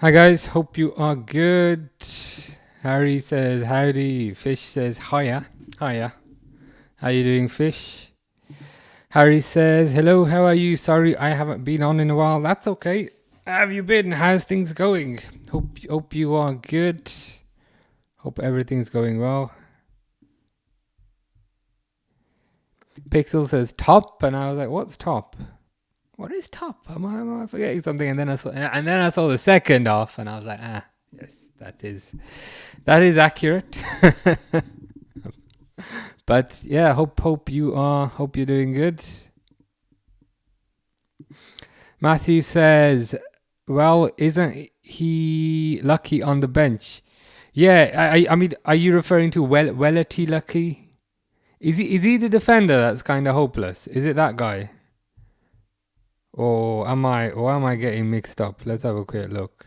Hi guys, hope you are good. Harry says howdy. Fish says hiya. Hiya. How you doing, Fish? Harry says hello. How are you? Sorry, I haven't been on in a while. That's okay. How have you been? How's things going? Hope you are good. Hope everything's going well. Pixel says top, and I was like, what's top? What is top? Am I forgetting something? And then I saw the second off, and I was like, yes, that is accurate. But yeah, hope you're doing good. Matthew says, well, isn't he lucky on the bench? Yeah, I mean, are you referring to Wellerty lucky? Is he the defender that's kind of hopeless? Is it that guy? Or am I getting mixed up? Let's have a quick look.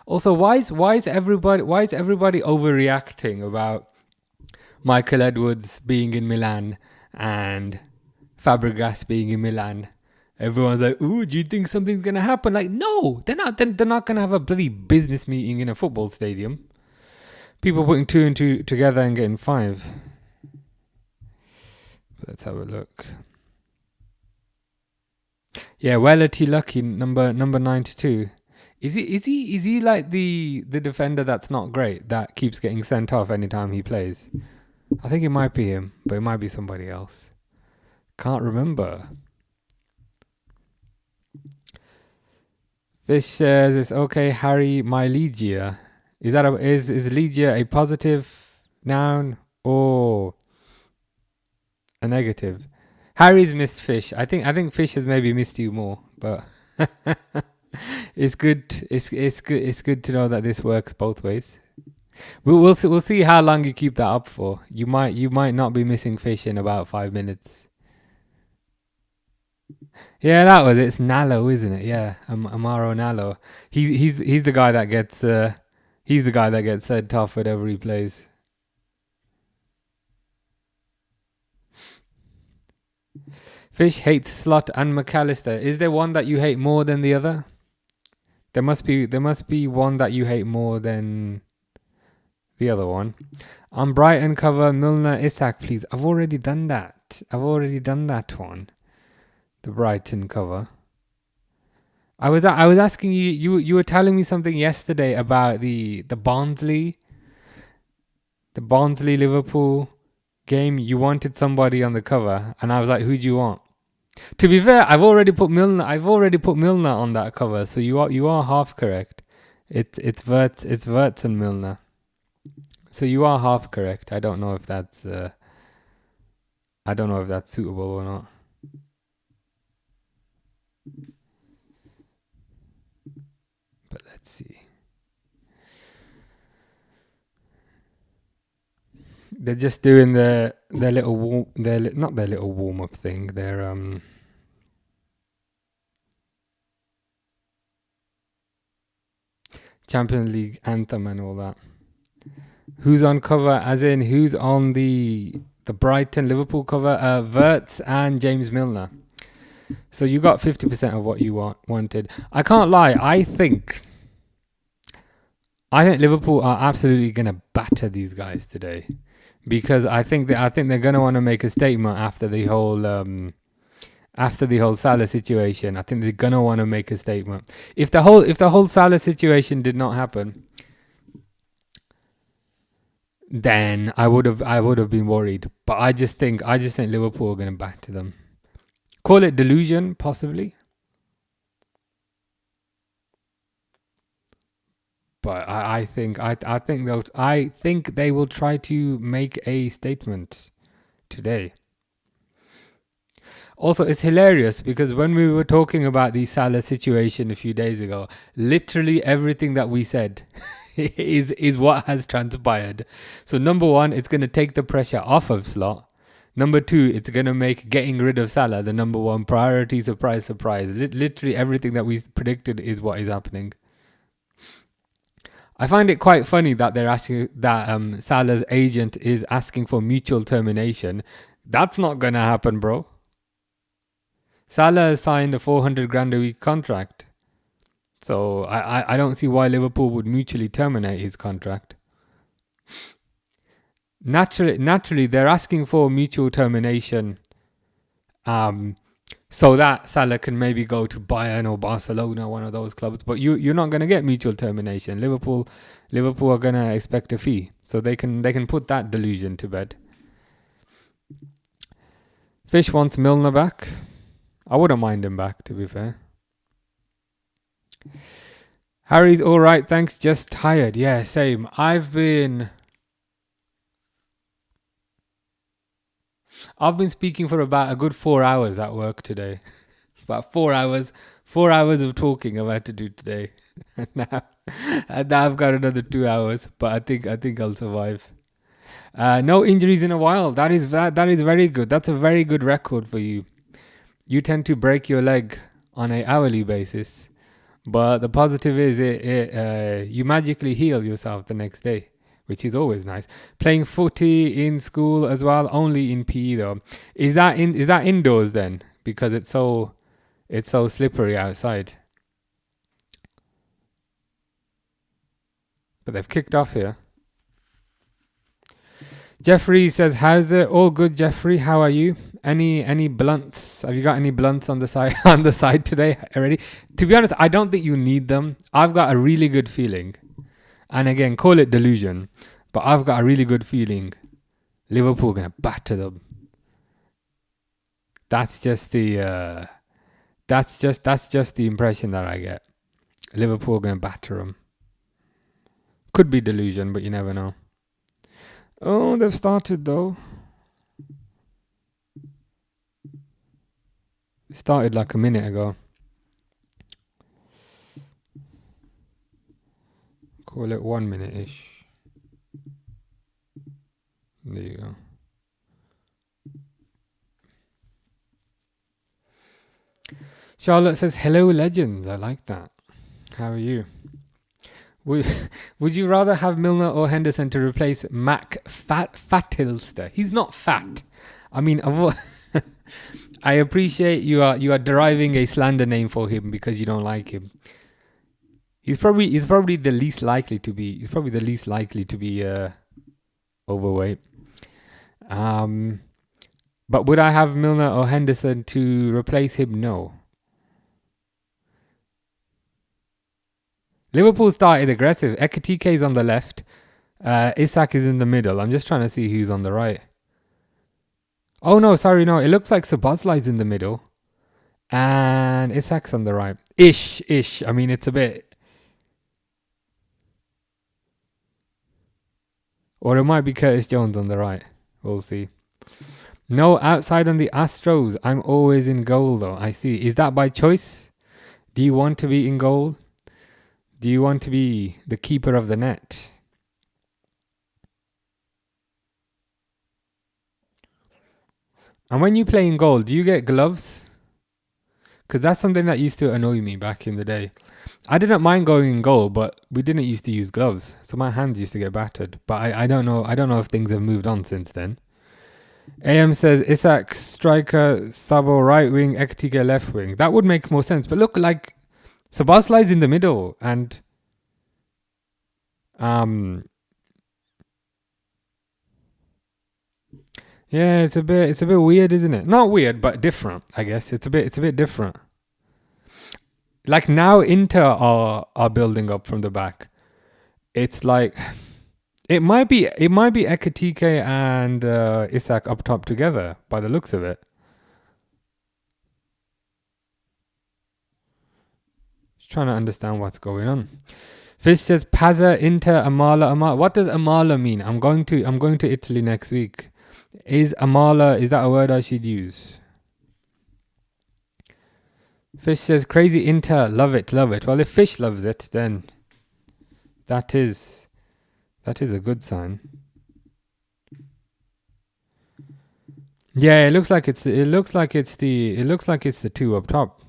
Also, why is everybody overreacting about Michael Edwards being in Milan and Fabregas being in Milan? Everyone's like, "Ooh, do you think something's gonna happen?" Like, no, they're not. They're not gonna have a bloody business meeting in a football stadium. People putting 2 and 2 together and getting 5. Let's have a look. Yeah, Wellerty Lucky, number 92. Is he like the defender that's not great, that keeps getting sent off anytime he plays? I think it might be him, but it might be somebody else. Can't remember. Fish says it's okay, Harry, my Legia. Is Legia a positive noun or a negative? Harry's missed Fish. I think Fish has maybe missed you more, but it's good. It's good to know that this works both ways. We'll see how long you keep that up for. You might not be missing Fish in about 5 minutes. Yeah, that was it. It's Nallo, isn't it? Yeah, Amaro Nallo. He's the guy that gets sent off whenever he plays. Fish hates Slot and McAllister. Is there one that you hate more than the other? There must be one that you hate more than the other one. On Brighton cover, Milner Isak, please. I've already done that. One. The Brighton cover. I was asking you were telling me something yesterday about the Barnsley Liverpool game. You wanted somebody on the cover, and I was like, who do you want? To be fair, I've already put Milner on that cover, so you are half correct. It's Wirtz and Milner. So you are half correct. I don't know if that's suitable or not. But let's see. They're just doing their little warm up thing. Their Champions League anthem and all that. Who's on cover? As in, who's on the Brighton Liverpool cover? Wirtz and James Milner. So you got 50% of what you wanted. I can't lie. I think Liverpool are absolutely gonna batter these guys today, because I think they're gonna want to make a statement after the whole Salah situation. I think they're gonna want to make a statement. If the whole Salah situation did not happen, then I would have been worried. But I just think Liverpool are gonna batter them. Call it delusion, possibly. But I think they will try to make a statement today. Also, it's hilarious because when we were talking about the Salah situation a few days ago, literally everything that we said is what has transpired. So number one, it's going to take the pressure off of Slot. Number two, it's going to make getting rid of Salah the number one priority. Surprise, surprise. Literally everything that we predicted is what is happening. I find it quite funny that they're asking that Salah's agent is asking for mutual termination. That's not going to happen, bro. Salah has signed a 400 grand a week contract. So I don't see why Liverpool would mutually terminate his contract. Naturally, they're asking for mutual termination, so that Salah can maybe go to Bayern or Barcelona, one of those clubs. But you're not going to get mutual termination. Liverpool are going to expect a fee, so they can put that delusion to bed. Fish wants Milner back. I wouldn't mind him back, to be fair. Harry's all right, thanks. Just tired. Yeah, same. I've been speaking for about a good 4 hours at work today. About 4 hours. 4 hours of talking I've had to do today. and now I've got another 2 hours, but I think I'll survive. No injuries in a while. That is very good. That's a very good record for you. You tend to break your leg on an hourly basis, but the positive is you magically heal yourself the next day, which is always nice. Playing footy in school as well, only in PE though. Is that indoors then? Because it's so slippery outside. But they've kicked off here. Jeffrey says, "How's it? All good, Jeffrey. How are you? Any blunts? Have you got any blunts on the side today already?" To be honest, I don't think you need them. I've got a really good feeling, and again, call it delusion, but I've got a really good feeling Liverpool gonna batter them. That's just the impression that I get. Liverpool gonna batter them. Could be delusion, but you never know. Oh, they've started though. It started like a minute ago. Call it 1 minute-ish. There you go. Charlotte says, "Hello, legends." I like that. How are you? Would you rather have Milner or Henderson to replace Mac Fatilster? He's not fat. I mean, I appreciate you are deriving a slander name for him because you don't like him. He's probably the least likely to be. He's probably the least likely to be overweight. But would I have Milner or Henderson to replace him? No. Liverpool started aggressive. Ekitike's on the left. Isak is in the middle. I'm just trying to see who's on the right. Oh, no, sorry, no. It looks like Szoboszlai's in the middle. And Isak's on the right. Ish. I mean, it's a bit... Or it might be Curtis Jones on the right. We'll see. No, outside on the Astros. I'm always in goal, though. I see. Is that by choice? Do you want to be in goal? Do you want to be the keeper of the net? And when you play in goal, do you get gloves? Because that's something that used to annoy me back in the day. I didn't mind going in goal, but we didn't used to use gloves, so my hands used to get battered. But I don't know. I don't know if things have moved on since then. AM says Isak striker, Sabo right wing, Ekitike left wing. That would make more sense. But look, like Szoboszlai's in the middle, and yeah, it's a bit weird, isn't it? Not weird, but different. I guess it's a bit different. Like now, Inter are building up from the back. It's like it might be Ekitike and Isak up top together by the looks of it. Just trying to understand what's going on. Fish says Pazza, Inter, Amala. What does Amala mean? I'm going to Italy next week. Is that a word I should use? Fish says crazy Inter, love it. Well, if Fish loves it, then that is a good sign. Yeah, it looks like it's the two up top.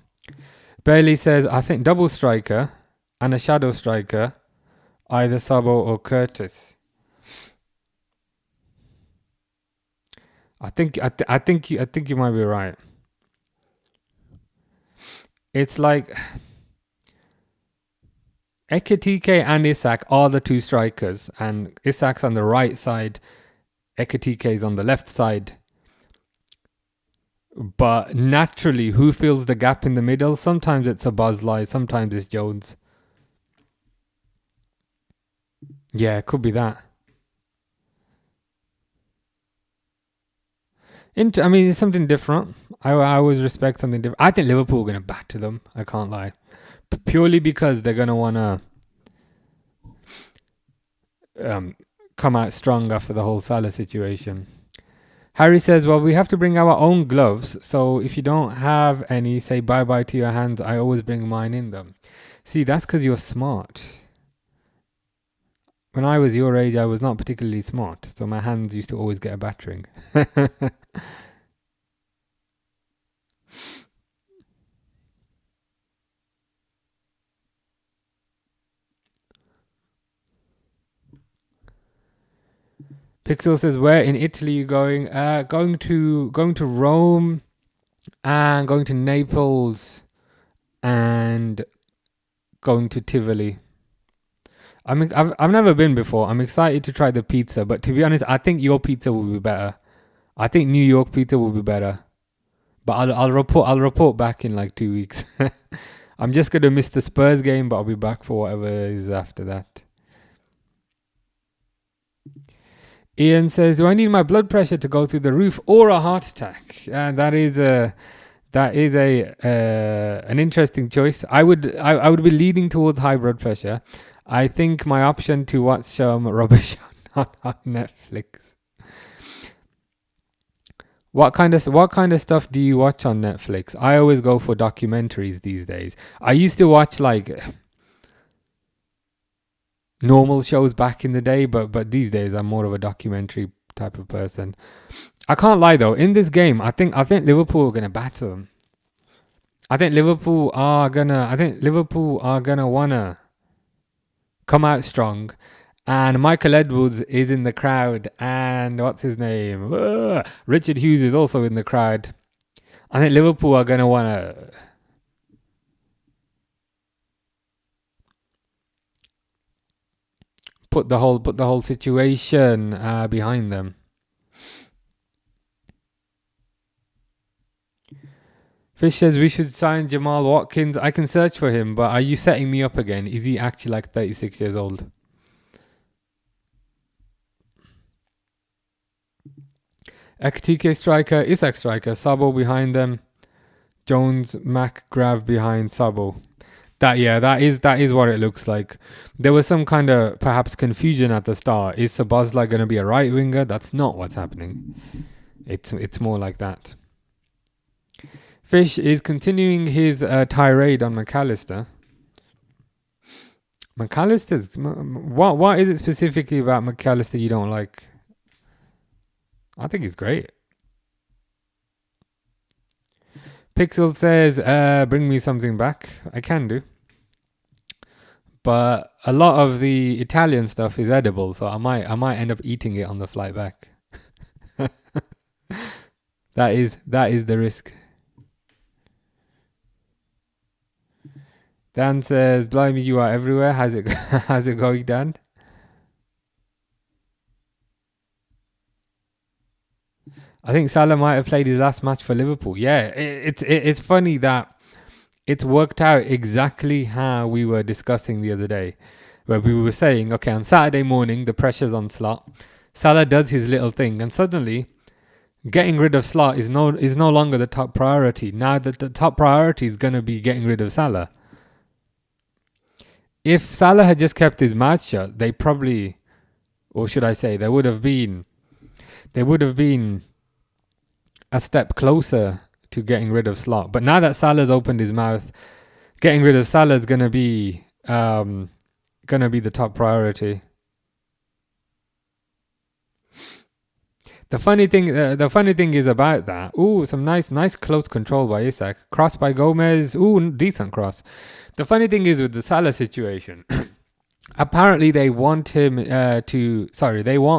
Bailey says, I think double striker and a shadow striker, either Sabo or Curtis. I think you might be right. It's like Ekitike and Isak are the two strikers, and Isak's on the right side, Ekitike's on the left side. But naturally, who fills the gap in the middle? Sometimes it's a Bosley, sometimes it's Jones. Yeah, it could be that. I mean, it's something different. I always respect something different. I think Liverpool are going to batter them. I can't lie. Purely because they're going to want to come out strong after the whole Salah situation. Harry says, well, we have to bring our own gloves. So if you don't have any, say bye-bye to your hands. I always bring mine in them. See, that's because you're smart. When I was your age, I was not particularly smart. So my hands used to always get a battering. Pixel says, where in Italy are you going? Going to Rome and going to Naples and going to Tivoli. I've never been before. I'm excited to try the pizza, but to be honest, I think your pizza will be better. I think New York pizza will be better. But I'll report back in like 2 weeks. I'm just gonna miss the Spurs game, but I'll be back for whatever is after that. Ian says, do I need my blood pressure to go through the roof or a heart attack? That is an interesting choice. I would be leaning towards high blood pressure. I think my option to watch some rubbish on Netflix. What kind of stuff do you watch on Netflix? I always go for documentaries these days. I used to watch like normal shows back in the day, but these days I'm more of a documentary type of person. I can't lie though, in this game, I think Liverpool are gonna batter them. I think Liverpool are gonna wanna come out strong. And Michael Edwards is in the crowd, and what's his name? Richard Hughes is also in the crowd. I think Liverpool are gonna wanna put the whole situation behind them. Fish says we should sign Jamal Watkins. I can search for him, but are you setting me up again? Is he actually like 36 years old? Ekitike striker, Isak striker, Sabo behind them, Jones, McGrath behind Sabo. That is what it looks like. There was some kind of perhaps confusion at the start. Is Sabazla going to be a right winger? That's not what's happening. It's more like that. Fish is continuing his tirade on McAllister. McAllister's what is it specifically about McAllister you don't like? I think he's great. Pixel says, bring me something back. I can do. But a lot of the Italian stuff is edible, so I might end up eating it on the flight back. That is the risk. Dan says, blimey, you are everywhere. How's it going, Dan? I think Salah might have played his last match for Liverpool. Yeah, it's funny that it's worked out exactly how we were discussing the other day, where we were saying, okay, on Saturday morning, the pressure's on Slot. Salah does his little thing, and suddenly getting rid of Slot is no longer the top priority. Now that the top priority is going to be getting rid of Salah. If Salah had just kept his mouth shut, they probably, or should I say, they would have been a step closer to getting rid of Slot. But now that Salah's opened his mouth, getting rid of Salah is gonna be the top priority. The funny thing is about that. Ooh, some nice close control by Isak. Cross by Gomez. Ooh, decent cross. The funny thing is with the Salah situation. Apparently, they want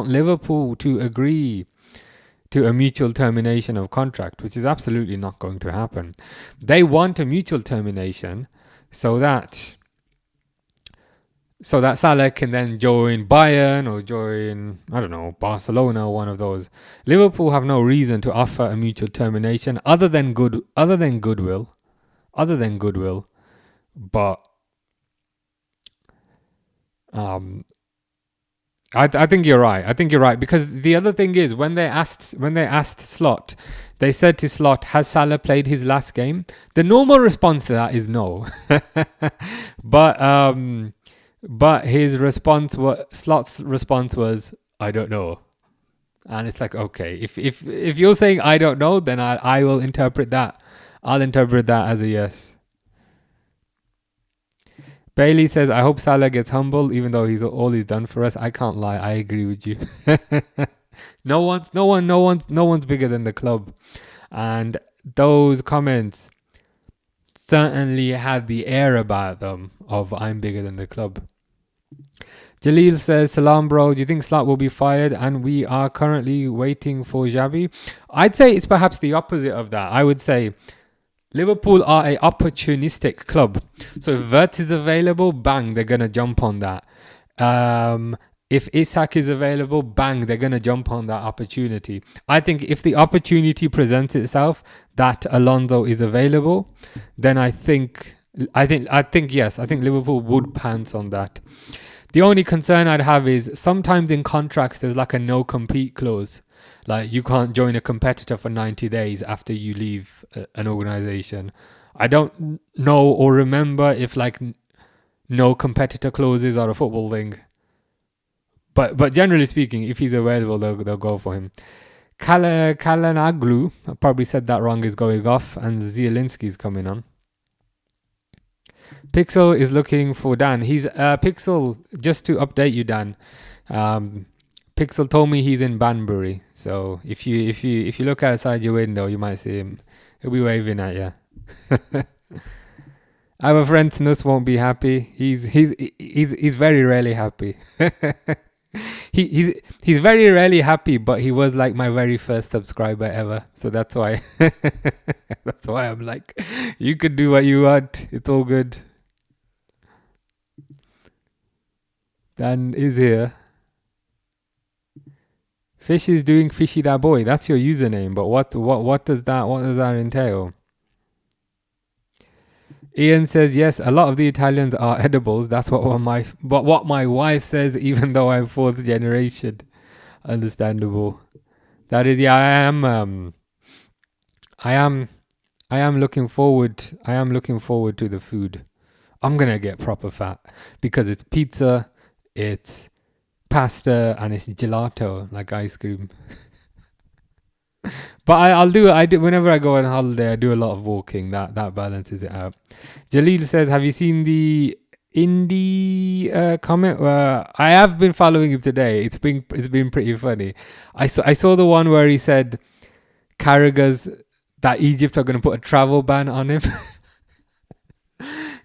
Liverpool to agree to a mutual termination of contract, which is absolutely not going to happen. They want a mutual termination so that Salah can then join Bayern or join, I don't know, Barcelona or one of those. Liverpool have no reason to offer a mutual termination other than goodwill. But I think you're right. Because the other thing is, when they asked Slot, they said to Slot, "Has Salah played his last game?" The normal response to that is no. But Slot's response was, "I don't know." And it's like, okay, if you're saying I don't know, then I will interpret that. I'll interpret that as a yes. Bailey says, I hope Salah gets humbled, even though he's all he's done for us. I can't lie. I agree with you. No one's bigger than the club. And those comments certainly had the air about them of I'm bigger than the club. Jalil says, Salam bro, do you think Slot will be fired and we are currently waiting for Xavi? I'd say it's perhaps the opposite of that. I would say Liverpool are a opportunistic club. So if Vert is available, bang, they're going to jump on that. If Isak is available, bang, they're going to jump on that opportunity. I think if the opportunity presents itself that Alonso is available, then I think yes, I think Liverpool would pounce on that. The only concern I'd have is sometimes in contracts there's like a no compete clause. Like you can't join a competitor for 90 days after you leave an organization. I don't know or remember if like no competitor clauses are a football thing. But generally speaking, if he's available, they'll go for him. Kalanaglu, I probably said that wrong, is going off, and Zielinski's coming on. Pixel is looking for Dan. He's Pixel. Just to update you, Dan. Pixel told me he's in Banbury. So if you look outside your window, you might see him. He'll be waving at you. Our friend Snus won't be happy. He's very rarely happy. He's very rarely happy, but he was like my very first subscriber ever. So that's why I'm like, you could do what you want. It's all good. Dan is here. Fish is doing fishy that boy. That's your username, but what does that entail? Ian says yes. A lot of the Italians are edibles. That's what my wife says. Even though I'm fourth generation, understandable. That is, yeah. I am looking forward. I am looking forward to the food. I'm gonna get proper fat because it's pizza, it's pasta, and it's gelato, like ice cream. But I do whenever I go on holiday. I do a lot of walking. That balances it out. Jalil says, "Have you seen the indie comment?" I have been following him today. It's been pretty funny. I saw the one where he said Carragher's that Egypt are going to put a travel ban on him.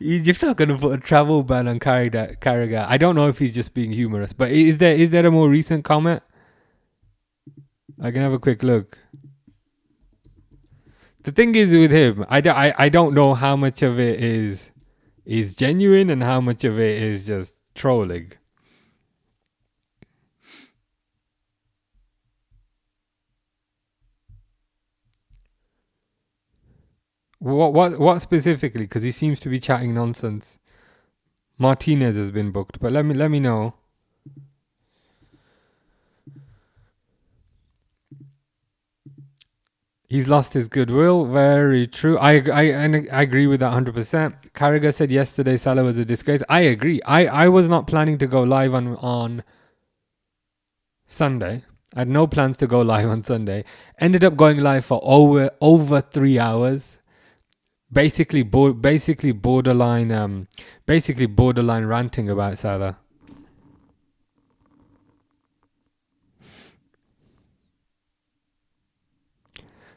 Egypt are going to put a travel ban on Carragher. I don't know if he's just being humorous, but is there a more recent comment? I can have a quick look. The thing is with him, I don't know how much of it is genuine and how much of it is just trolling. What specifically? Because he seems to be chatting nonsense. Martinez has been booked, but let me know. He's lost his goodwill. Very true. I agree with that 100%. Carragher said yesterday Salah was a disgrace. I agree. I was not planning to go live on Sunday. I had no plans to go live on Sunday. Ended up going live for over 3 hours. Basically borderline ranting about Salah.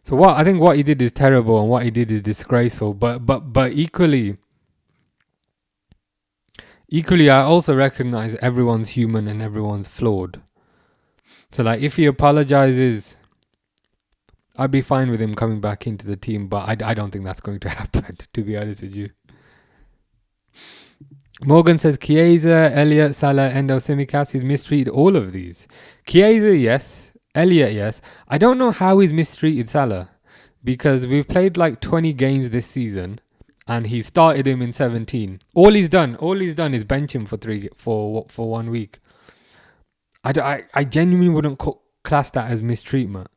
So I think what he did is terrible and what he did is disgraceful. But equally, I also recognize everyone's human and everyone's flawed. So like if he apologizes I'd be fine with him coming back into the team, but I don't think that's going to happen, to be honest with you. Morgan says Chiesa, Elliott, Salah, Endo, Simicast. He's mistreated all of these. Chiesa, yes. Elliott, yes. I don't know how he's mistreated Salah, because we've played like 20 games this season and he started him in 17. All he's done is bench him for 1 week. I genuinely wouldn't class that as mistreatment.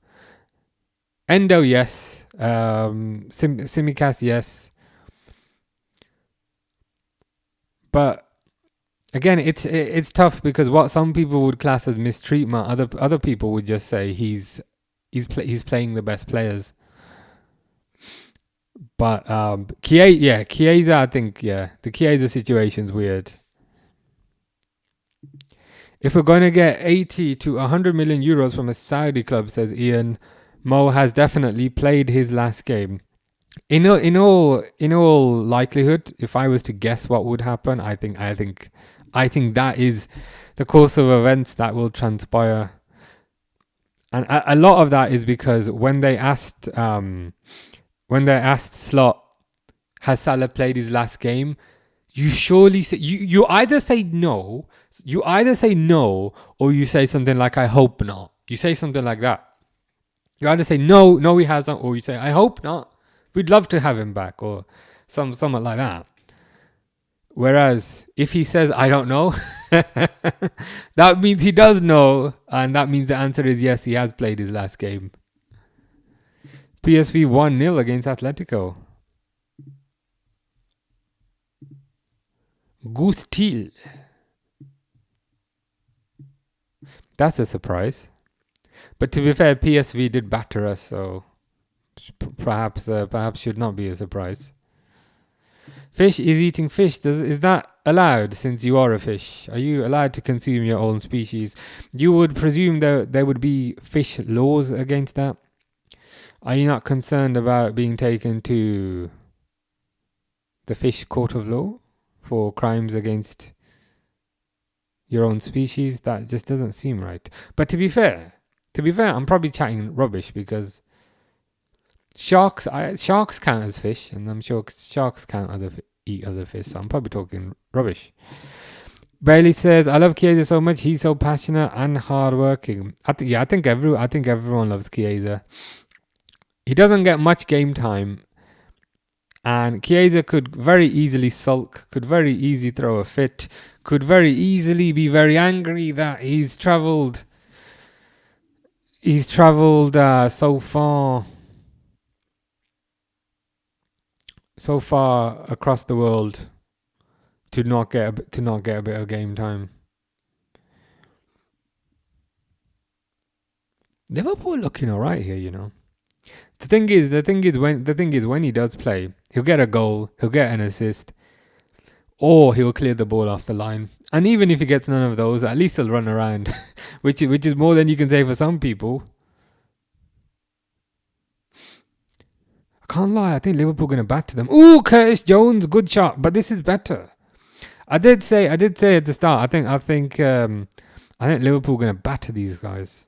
Endo, yes. Simicast, yes. But again, it's tough, because what some people would class as mistreatment, other people would just say he's playing the best players. But Chiesa, I think, the Chiesa situation's weird. If we're going to get 80 to 100 million euros from a Saudi club, says Ian, Mo has definitely played his last game. In all likelihood, if I was to guess what would happen, I think that is the course of events that will transpire. And a lot of that is because when they asked Slot, has Salah played his last game? You surely say, you either say no, or you say something like, I hope not. You say something like that. You either say no he hasn't, or you say, I hope not. We'd love to have him back, or something like that. Whereas if he says, I don't know, that means he does know, and that means the answer is yes, he has played his last game. PSV 1-0 against Atletico. Gustil. That's a surprise. But to be fair, PSV did batter us, so perhaps should not be a surprise. Fish is eating fish. Is that allowed, since you are a fish? Are you allowed to consume your own species? You would presume there would be fish laws against that. Are you not concerned about being taken to the fish court of law for crimes against your own species? That just doesn't seem right. But to be fair, I'm probably chatting rubbish, because sharks count as fish, and I'm sure sharks eat other fish, so I'm probably talking rubbish. Bailey says, I love Chiesa so much. He's so passionate and hardworking. I think everyone loves Chiesa. He doesn't get much game time, and Chiesa could very easily sulk, could very easily throw a fit, could very easily be very angry that he's travelled so far across the world to not get a bit of game time. Liverpool looking alright here, you know. The thing is when he does play, he'll get a goal, he'll get an assist, or he'll clear the ball off the line. And even if he gets none of those, at least he'll run around, which is more than you can say for some people. I can't lie, I think Liverpool going to batter them. Ooh, Curtis Jones, good shot, but this is better. I did say at the start, I think Liverpool going to batter these guys.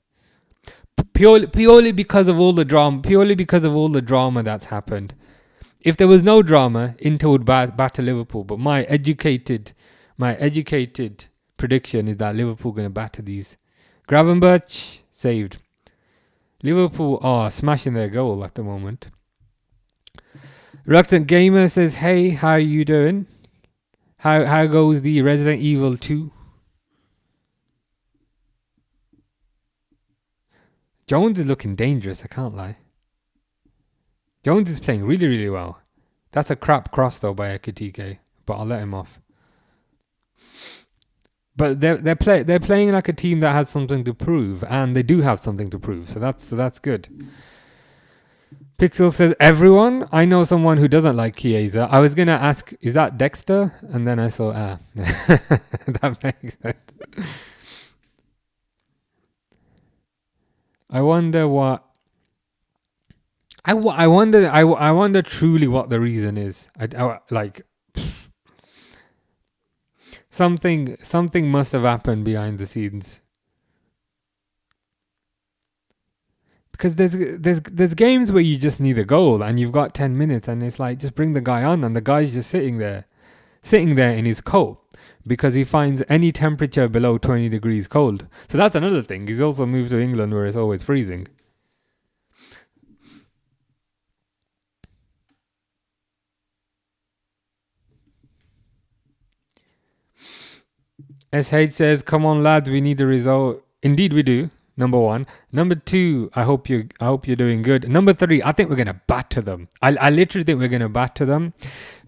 Purely because of all the drama that's happened. If there was no drama, Inter would batter Liverpool. But my educated prediction is that Liverpool going to batter these. Gravenberch saved. Liverpool are smashing their goal at the moment. Reluctant Gamer says, hey, how are you doing? How goes the Resident Evil 2? Jones is looking dangerous, I can't lie. Jones is playing really, really well. That's a crap cross though by Ekitike, but I'll let him off. But they're playing like a team that has something to prove, and they do have something to prove, so that's good. Pixel says, everyone? I know someone who doesn't like Chiesa. I was gonna ask, is that Dexter? And then I saw, that makes sense. I wonder what. I wonder truly what the reason is. Something must have happened behind the scenes. Because there's games where you just need a goal and you've got 10 minutes and it's like, just bring the guy on, and the guy's just sitting there in his coat because he finds any temperature below 20 degrees cold. So that's another thing. He's also moved to England where it's always freezing. SH says, come on lads, we need a result. Indeed we do. Number 1. Number 2, I hope you're doing good. Number 3, I think we're gonna batter them. I literally think we're gonna batter them,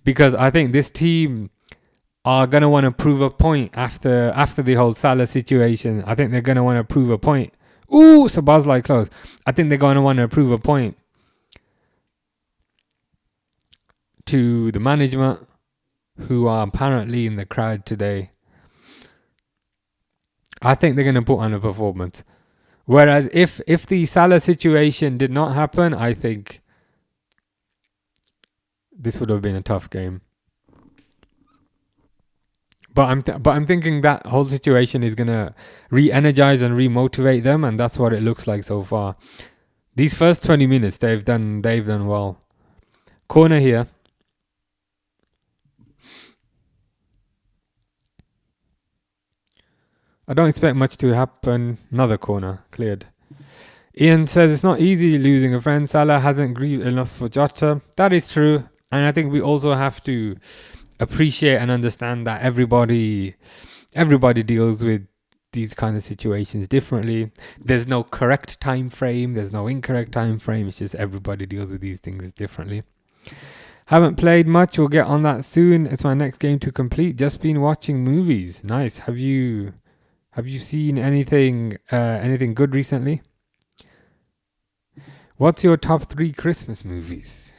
because I think this team are gonna want to prove a point after the whole Salah situation. I think they're gonna want to prove a point. Ooh, Sabazlai close. I think they're gonna want to prove a point to the management, who are apparently in the crowd today. I think they're going to put on a performance. Whereas if the Salah situation did not happen, I think this would have been a tough game. But I'm thinking that whole situation is going to re-energize and re-motivate them, and that's what it looks like so far. These first 20 minutes, they've done well. Corner here. I don't expect much to happen. Another corner cleared. Ian says it's not easy losing a friend. Salah hasn't grieved enough for Jota. That is true. And I think we also have to appreciate and understand that everybody deals with these kind of situations differently. There's no correct time frame. There's no incorrect time frame. It's just everybody deals with these things differently. Haven't played much. We'll get on that soon. It's my next game to complete. Just been watching movies. Nice. Have you seen anything good recently? What's your top 3 Christmas movies?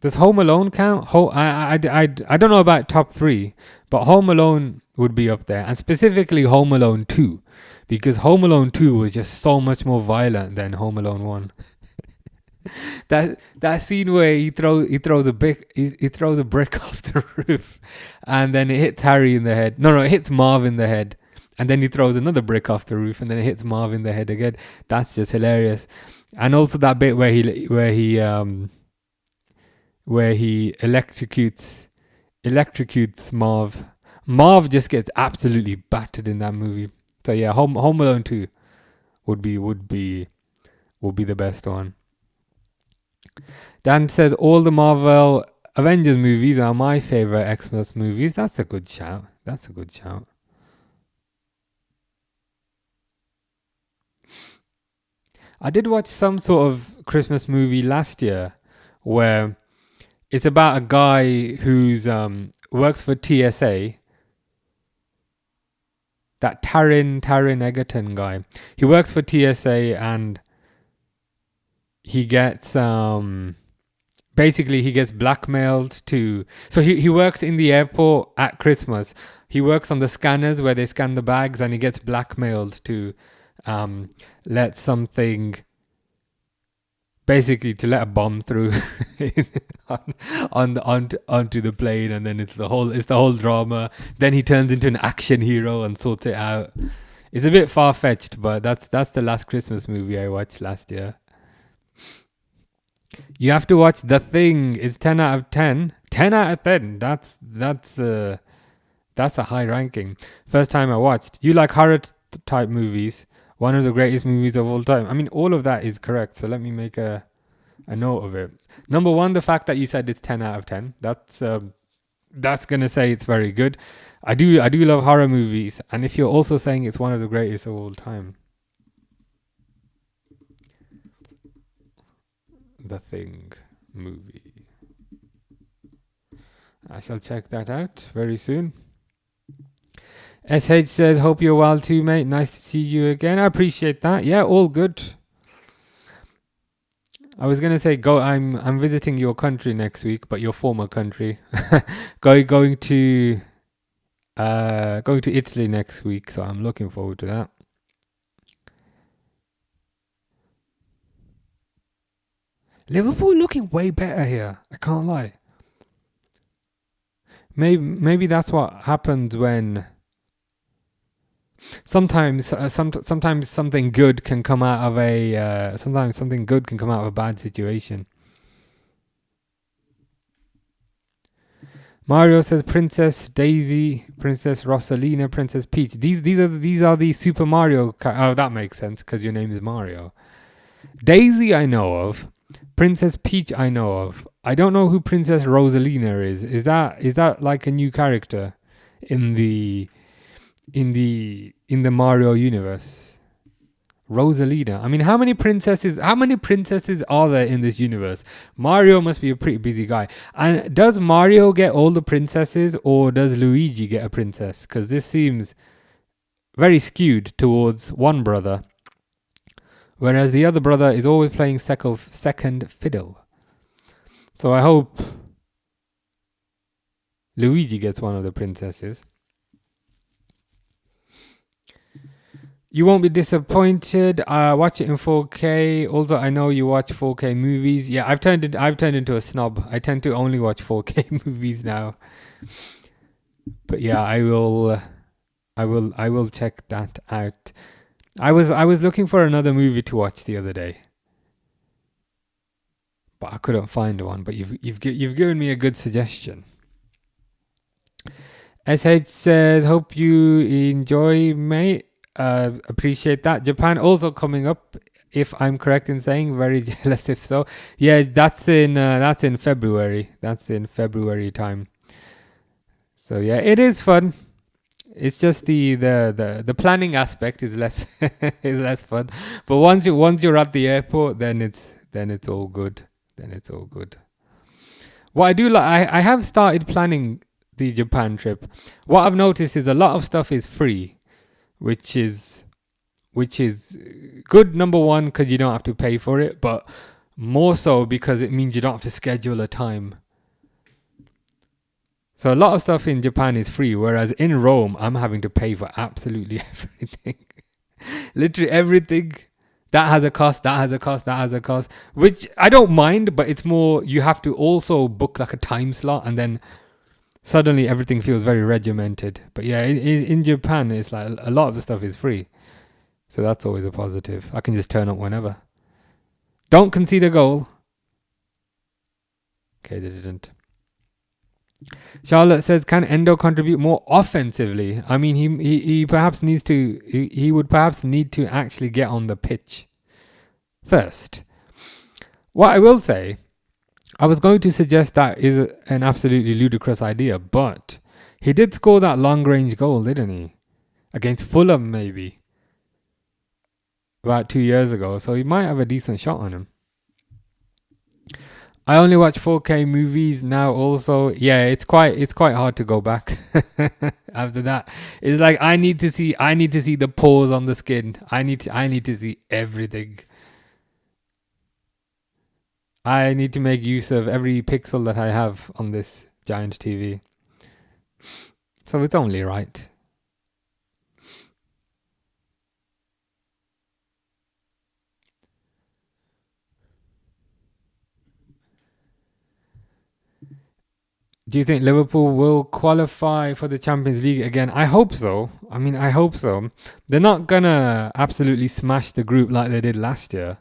Does Home Alone count? I don't know about top 3, but Home Alone would be up there, and specifically Home Alone 2, because Home Alone 2 was just so much more violent than Home Alone 1. That scene where he throws a brick off the roof, and then it hits Harry in the head. No, it hits Marv in the head, and then he throws another brick off the roof, and then it hits Marv in the head again. That's just hilarious. And also that bit where he electrocutes Marv. Marv just gets absolutely battered in that movie. So yeah, Home Alone 2 would be the best one. Dan says all the Marvel Avengers movies are my favorite Xmas movies. That's a good shout. I did watch some sort of Christmas movie last year where it's about a guy who's works for TSA. That Taron Egerton guy. He works for TSA and he gets basically he gets blackmailed to, so he works in the airport at Christmas. He works on the scanners where they scan the bags, and he gets blackmailed to let something, basically to let a bomb through onto the plane, and then it's the whole drama. Then he turns into an action hero and sorts it out. It's a bit far-fetched, but that's the last Christmas movie I watched last year. You have to watch The Thing. It's 10 out of 10. 10 out of 10. That's a high ranking. First time I watched. You like horror type movies. One of the greatest movies of all time. I mean, all of that is correct. So let me make a note of it. Number 1, the fact that you said it's 10 out of 10. That's gonna say it's very good. I do love horror movies. And if you're also saying it's one of the greatest of all time. The Thing movie. I shall check that out very soon. SH says, hope you're well too, mate. Nice to see you again. I appreciate that. Yeah, all good. I was gonna say I'm visiting your country next week, but your former country. going to Italy next week, so I'm looking forward to that. Liverpool looking way better here. I can't lie. Maybe that's what happens when sometimes something good can come out of sometimes something good can come out of a bad situation. Mario says Princess Daisy, Princess Rosalina, Princess Peach. These are the Super Mario. Oh, that makes sense because your name is Mario. Daisy I know of. Princess Peach I know of. I don't know who Princess Rosalina is. Is that like a new character in the Mario universe? Rosalina. I mean, how many princesses are there in this universe? Mario must be a pretty busy guy. And does Mario get all the princesses, or does Luigi get a princess? Because this seems very skewed towards one brother, whereas the other brother is always playing second fiddle. So I hope Luigi gets one of the princesses. You won't be disappointed. Watch it in 4K. Also, I know you watch 4K movies. Yeah, I've turned into a snob. I tend to only watch 4K movies now. But yeah, I will check that out. I was looking for another movie to watch the other day, but I couldn't find one. But you've given me a good suggestion. SH says, hope you enjoy, mate. Appreciate that. Japan also coming up, if I'm correct in saying. Very jealous if so. Yeah, that's in February. That's in February time. So yeah, it is fun. It's just the planning aspect is less is less fun. But once you're at the airport, then it's all good. Then it's all good. What I do like, I have started planning the Japan trip. What I've noticed is a lot of stuff is free, which is good, number one, because you don't have to pay for it, but more so because it means you don't have to schedule a time. So a lot of stuff in Japan is free, whereas in Rome, I'm having to pay for absolutely everything. Literally everything. That has a cost, that has a cost, that has a cost, which I don't mind, but it's more you have to also book like a time slot, and then suddenly everything feels very regimented. But yeah, in Japan, it's like a lot of the stuff is free. So that's always a positive. I can just turn up whenever. Don't concede a goal. Okay, they didn't. Charlotte says, can Endo contribute more offensively? I mean, he perhaps needs to. He would perhaps need to actually get on the pitch first. What I will say, I was going to suggest that is an absolutely ludicrous idea, but he did score that long-range goal, didn't he? Against Fulham, maybe. About 2 years ago, so he might have a decent shot on him. I only watch 4K movies now also. Yeah, it's quite hard to go back after that. It's like I need to see the pores on the skin. I need to see everything. I need to make use of every pixel that I have on this giant TV. So it's only right. Do you think Liverpool will qualify for the Champions League again? I hope so. I hope so. They're not gonna absolutely smash the group like they did last year.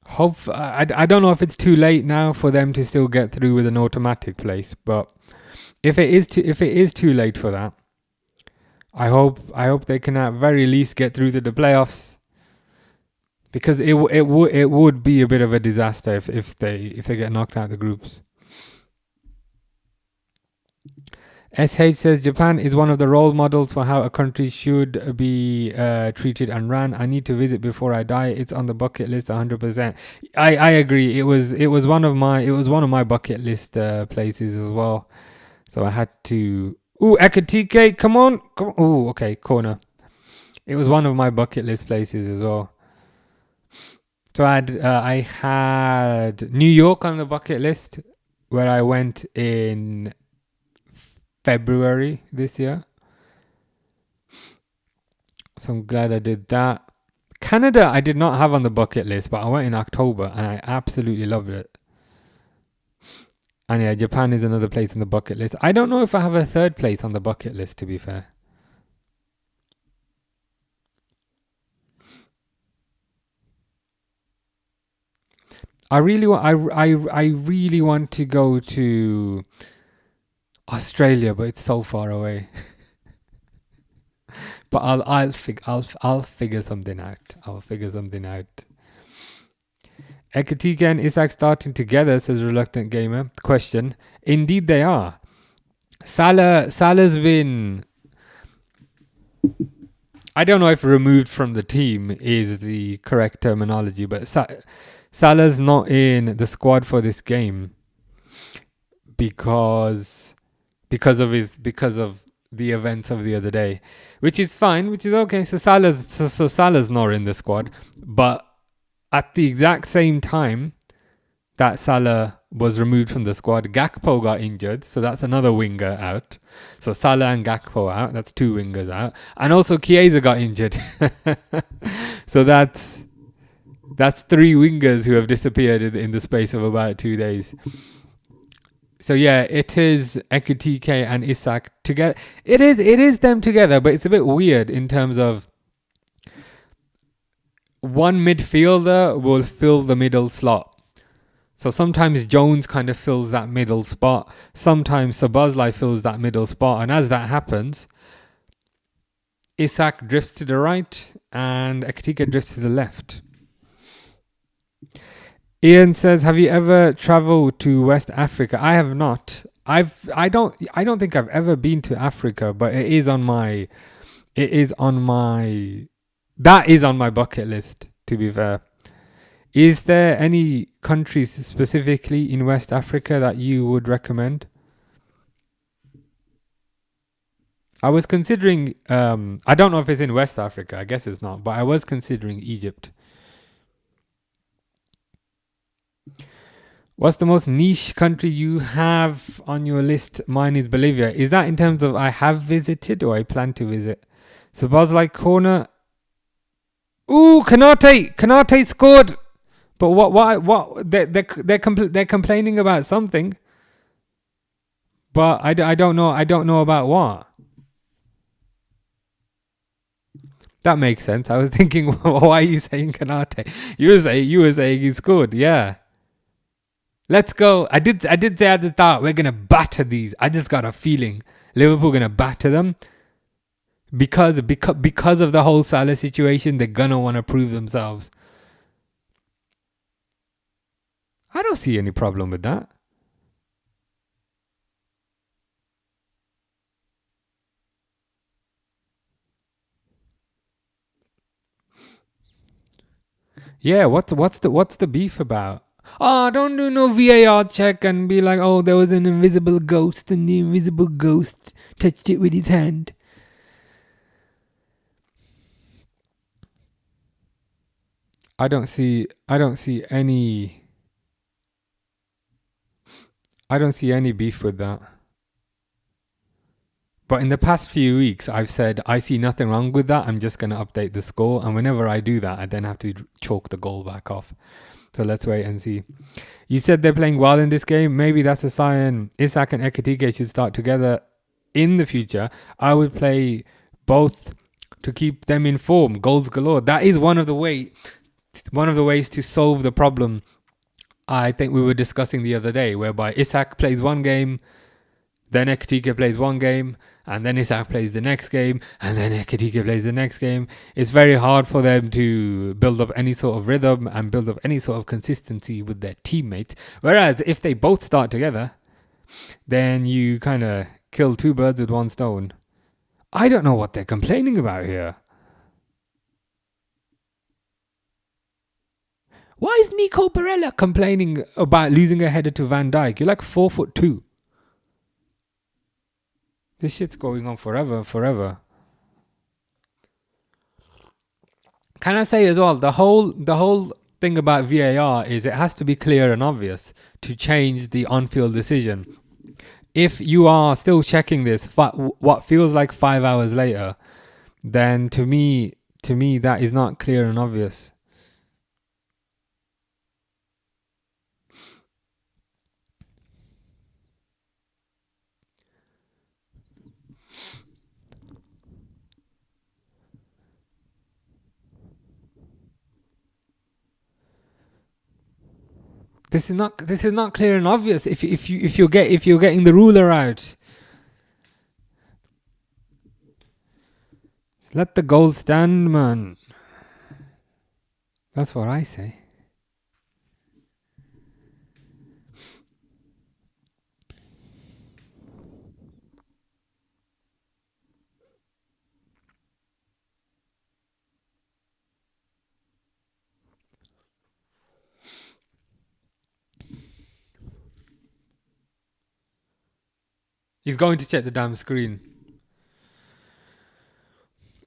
I don't know if it's too late now for them to still get through with an automatic place, but if it is too late for that, I hope they can at very least get through to the playoffs. Because it would be a bit of a disaster if they get knocked out of the groups. SH says Japan is one of the role models for how a country should be treated and ran. I need to visit before I die. It's on the bucket list 100%. I agree. It was one of my bucket list places as well. So I had to. Ooh, Ekatike, come on. Ooh, okay, corner. It was one of my bucket list places as well. So I had New York on the bucket list, where I went in February this year. So I'm glad I did that. Canada I did not have on the bucket list, but I went in October and I absolutely loved it. And yeah, Japan is another place on the bucket list. I don't know if I have a third place on the bucket list, to be fair. I really want. I really want to go to Australia, but it's so far away. But I'll figure something out. I'll figure something out. Ekatike and Isak starting together, says Reluctant Gamer. Question. Indeed they are. Salah's been, I don't know if removed from the team is the correct terminology, but Salah's not in the squad for this game because of the events of the other day, which is fine, which is okay. So Salah's not in the squad, but at the exact same time that Salah was removed from the squad, Gakpo got injured, so that's another winger out. So Salah and Gakpo out, that's two wingers out, and also Chiesa got injured. So that's three wingers who have disappeared in the space of about 2 days. So yeah, it is Ekatike and Isak together. It is them together, but it's a bit weird in terms of one midfielder will fill the middle slot. So sometimes Jones kind of fills that middle spot. Sometimes Szoboszlai fills that middle spot. And as that happens, Isak drifts to the right and Ekatike drifts to the left. Ian says, have you ever traveled to West Africa? I have not. I don't think I've ever been to Africa, but that is on my bucket list, to be fair. Is there any countries specifically in West Africa that you would recommend? I was considering, I don't know if it's in West Africa, I guess it's not, but I was considering Egypt. What's the most niche country you have on your list? Mine is Bolivia. Is that in terms of I have visited or I plan to visit? Szoboszlai corner. Ooh, Kanate scored. But what? They're complaining about something. But I don't know. I don't know about what. That makes sense. I was thinking, why are you saying Kanate? You were saying he scored. Yeah. Let's go. I did say at the start we're gonna batter these. I just got a feeling Liverpool gonna batter them because of the whole Salah situation. They're gonna want to prove themselves. I don't see any problem with that. Yeah, what's the beef about? Oh, don't do no VAR check and be like, oh, there was an invisible ghost and the invisible ghost touched it with his hand. I don't see any beef with that. But in the past few weeks, I've said I see nothing wrong with that. I'm just going to update the score. And whenever I do that, I then have to chalk the goal back off. So let's wait and see. You said they're playing well in this game. Maybe that's a sign Isak and Ekatike should start together in the future. I would play both to keep them in form. Goals galore. That is one of the ways to solve the problem I think we were discussing the other day, whereby Isak plays one game, then Ekatike plays one game, and then Isak plays the next game, and then Ekatike plays the next game. It's very hard for them to build up any sort of rhythm and build up any sort of consistency with their teammates. Whereas if they both start together, then you kind of kill two birds with one stone. I don't know what they're complaining about here. Why is Nico Barella complaining about losing a header to Van Dijk? You're like 4'2". This shit's going on forever. Can I say as well, the whole thing about VAR is it has to be clear and obvious to change the on-field decision. If you are still checking this what feels like 5 hours later, then to me that is not clear and obvious. This is not clear and obvious. If you're getting the ruler out, just let the goal stand, man. That's what I say. He's going to check the damn screen.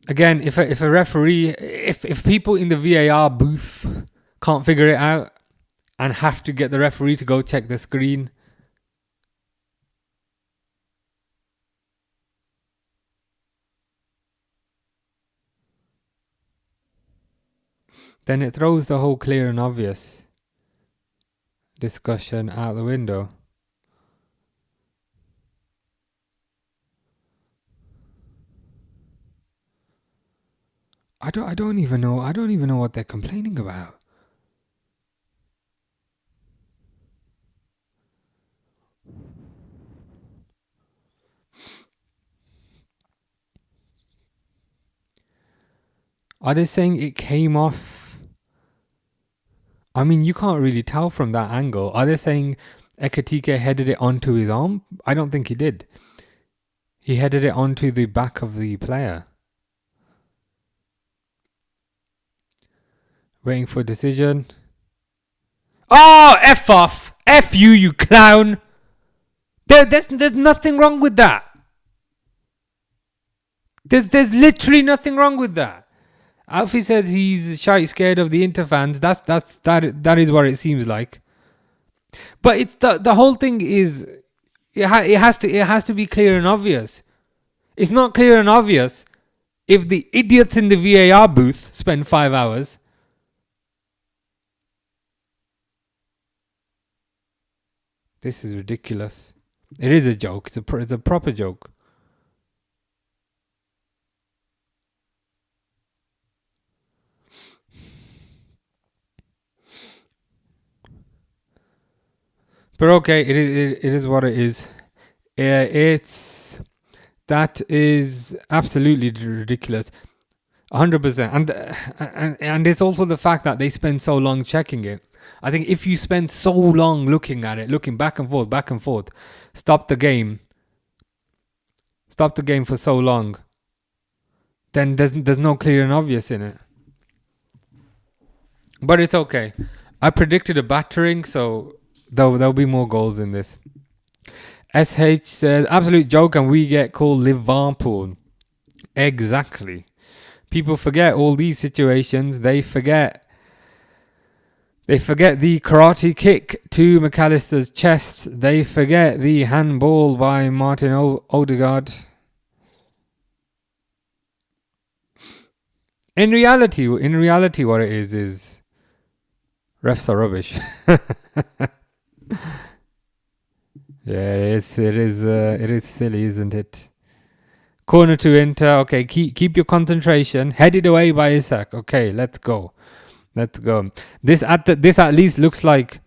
Again, if a referee, if people in the VAR booth can't figure it out and have to get the referee to go check the screen, then it throws the whole clear and obvious discussion out the window. I don't even know what they're complaining about. Are they saying it came off? I mean, you can't really tell from that angle. Are they saying Ekitike headed it onto his arm? I don't think he did. He headed it onto the back of the player. Waiting for a decision. Oh, F off! F you, you clown! There's nothing wrong with that. There's literally nothing wrong with that. Alfie says he's scared of the Inter fans. That is what it seems like. But it's the whole thing is it has to be clear and obvious. It's not clear and obvious if the idiots in the VAR booth spend 5 hours. This is ridiculous. It is a joke. It's a proper joke. But okay, it is what it is. That is absolutely ridiculous. 100%. And it's also the fact that they spend so long checking it. I think if you spend so long looking at it, looking back and forth, stop the game for so long, then there's no clear and obvious in it. But it's okay. I predicted a battering, so there'll be more goals in this. SH says, absolute joke and we get called Liverpool. Exactly. People forget all these situations. They forget the karate kick to McAllister's chest. They forget the handball by Martin Odegaard. In reality, what it is refs are rubbish. Yeah, it is silly, isn't it? Corner to Inter. Okay, keep your concentration. Headed away by Isak. Okay, let's go. This at least looks like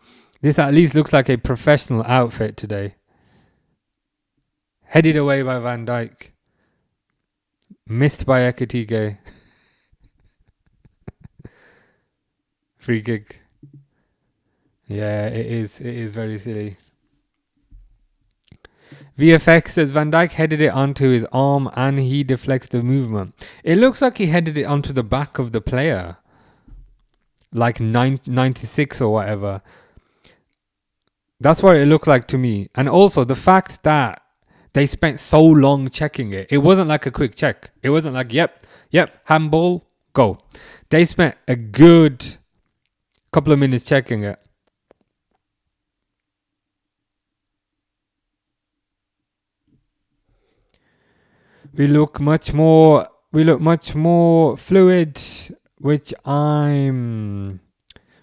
a professional outfit today. Headed away by Van Dijk. Missed by Ekitike. Free kick. Yeah, it is very silly. VFX says Van Dijk headed it onto his arm and he deflects the movement. It looks like he headed it onto the back of the player. Like 96 or whatever. That's what it looked like to me. And also the fact that they spent so long checking it. It wasn't like a quick check. It wasn't like, yep, handball, go. They spent a good couple of minutes checking it. We look much more fluid, which I'm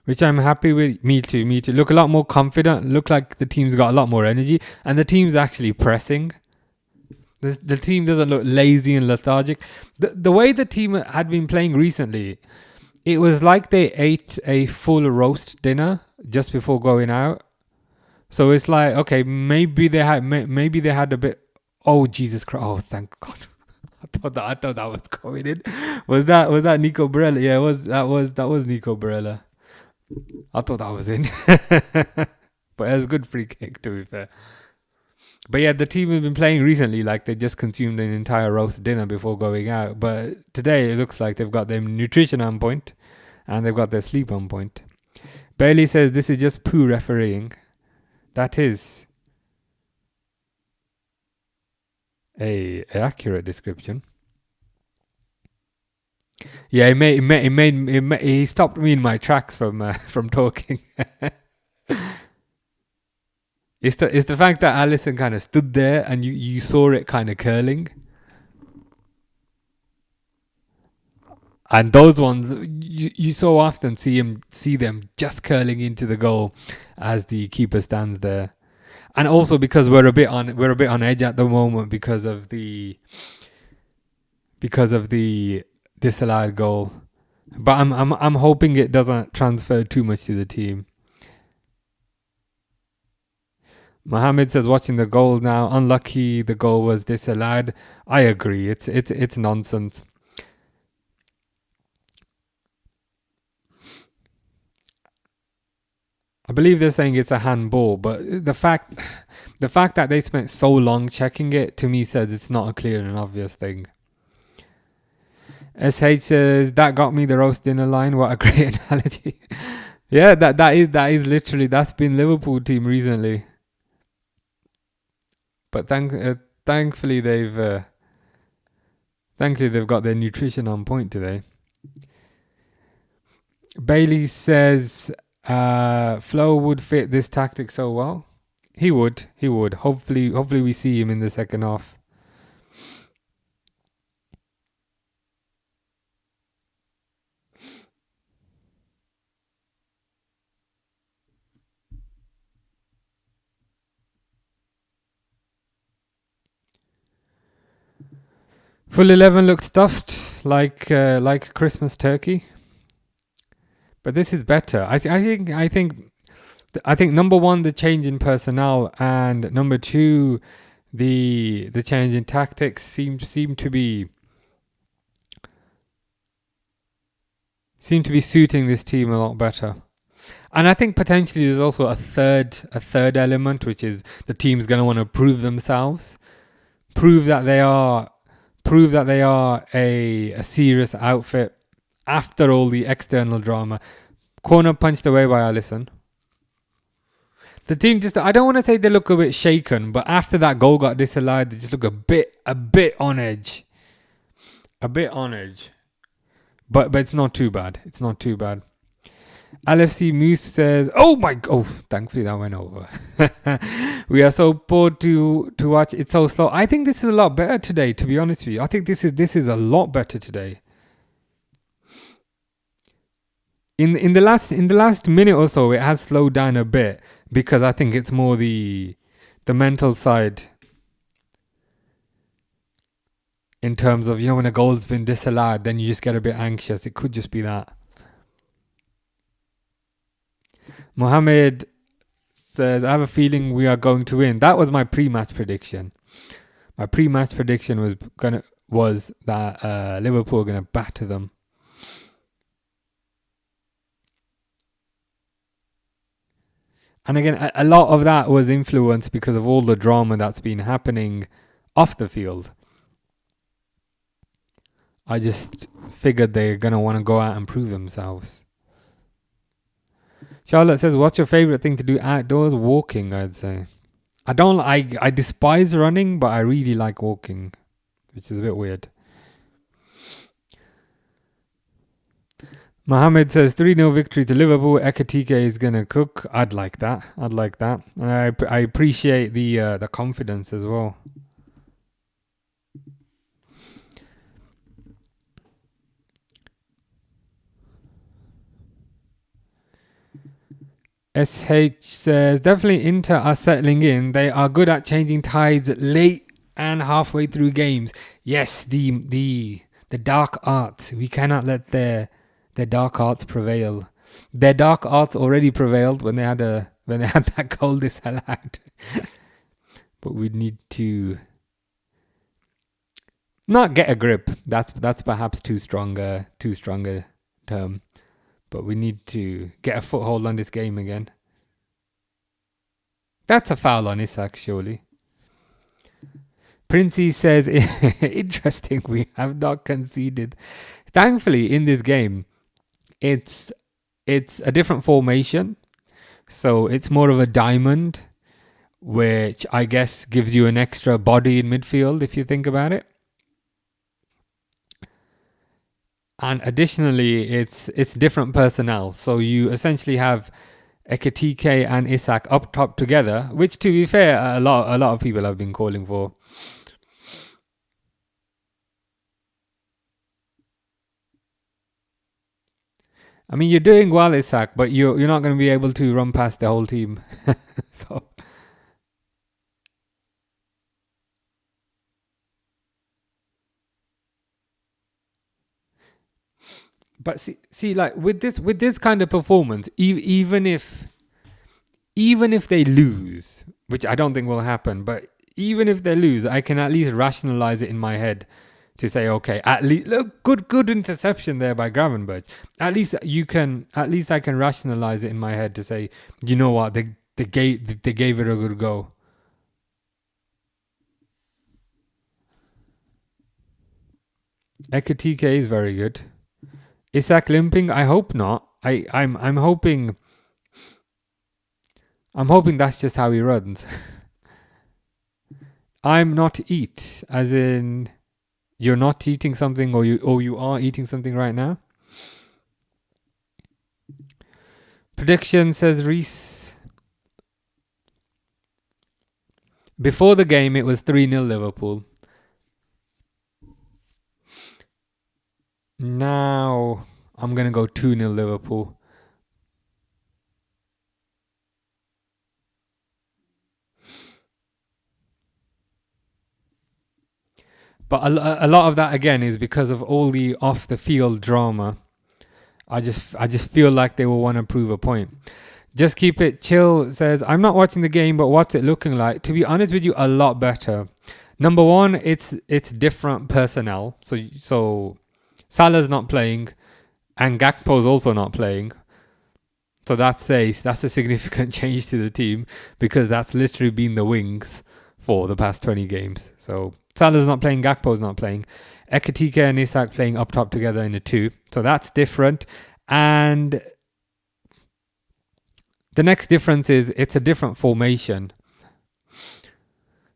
happy with. Me too. Look a lot more confident. Look like the team's got a lot more energy, and the team's actually pressing. The team doesn't look lazy and lethargic. The way the team had been playing recently, it was like they ate a full roast dinner. just before going out. So it's like, okay, maybe they had a bit. Oh Jesus Christ! Oh thank God! I thought that was going in. Was that Nico Barella? Yeah, that was Nico Barella. I thought that was in. But it was a good free kick, to be fair. But yeah, the team has been playing recently like they just consumed an entire roast dinner before going out. But today it looks like they've got their nutrition on point and they've got their sleep on point. Bailey says this is just poo refereeing. That is a accurate description. Yeah, he stopped me in my tracks from talking. It's the fact that Alisson kind of stood there and you saw it kind of curling. And those ones you so often see them just curling into the goal as the keeper stands there. And also because we're a bit on edge at the moment because of the disallowed goal. But I'm hoping it doesn't transfer too much to the team. Mohammed says watching the goal now, unlucky the goal was disallowed. I agree. It's nonsense. I believe they're saying it's a handball, but the fact that they spent so long checking it to me says it's not a clear and obvious thing. SH says that got me the roast dinner line. What a great analogy. Yeah, that is literally that's been Liverpool team recently. But thankfully they've got their nutrition on point today. Bailey says Flo would fit this tactic so well. He would. Hopefully we see him in the second half. Full 11 looks stuffed like a Christmas turkey. But this is better. I think number one, the change in personnel, and number two, the change in tactics seem to be suiting this team a lot better. And I think potentially there's also a third element, which is the team's going to want to prove themselves, prove that they are a serious outfit after all the external drama. Corner punched away by Alisson. The team just, I don't want to say they look a bit shaken, but after that goal got disallowed, they just look a bit on edge. But it's not too bad. LFC Moose says, thankfully that went over. We are so bored to watch. It's so slow. I think this is a lot better today, to be honest with you. I think this is a lot better today. In the last minute or so, it has slowed down a bit because I think it's more the mental side in terms of, when a goal's been disallowed, then you just get a bit anxious. It could just be that. Mohammed says, I have a feeling we are going to win. That was my pre-match prediction. My pre-match prediction was that Liverpool are going to batter them. And again, a lot of that was influenced because of all the drama that's been happening off the field. I just figured they're going to want to go out and prove themselves. Charlotte says, what's your favourite thing to do outdoors? Walking, I'd say. I despise running, but I really like walking, which is a bit weird. Mohammed says 3-0 victory to Liverpool. Ekatike is going to cook. I'd like that. I appreciate the confidence as well. SH says, definitely Inter are settling in. They are good at changing tides late and halfway through games. Yes, the dark arts. We cannot let their dark arts prevail. Their dark arts already prevailed when they had that goal disallowed. But we need to not get a grip. That's perhaps too strong a term. But we need to get a foothold on this game again. That's a foul on Isak, surely. Princey says, interesting, we have not conceded. Thankfully, in this game, it's a different formation. So it's more of a diamond, which I guess gives you an extra body in midfield, if you think about it. And additionally, it's different personnel. So you essentially have Ekitike and Isak up top together, which, to be fair, a lot of people have been calling for. I mean, you're doing well, Isak, but you're not going to be able to run past the whole team. So. But see, like with this kind of performance, even if they lose, which I don't think will happen, but even if they lose, I can at least rationalize it in my head to say, okay, at least look, good interception there by Gravenberch. At least I can rationalize it in my head to say, you know what, they gave it a good go. Ekitike is very good. Isak limping? I hope not. I'm hoping that's just how he runs. I'm not eat, as in you're not eating something, or you are eating something right now. Prediction, says Reese. Before the game, it was 3-0 Liverpool. Now I'm going to go 2-0 Liverpool. But a lot of that, again, is because of all the off the field drama. I just feel like they will want to prove a point. Just keep it chill, says, I'm not watching the game, but what's it looking like? To be honest with you, a lot better. Number one, it's different personnel. So Salah's not playing, and Gakpo's also not playing. So that's a significant change to the team, because that's literally been the wings for the past 20 games. So Salah's not playing, Gakpo's not playing. Ekitike and Isak playing up top together in the 2. So that's different. And the next difference is it's a different formation.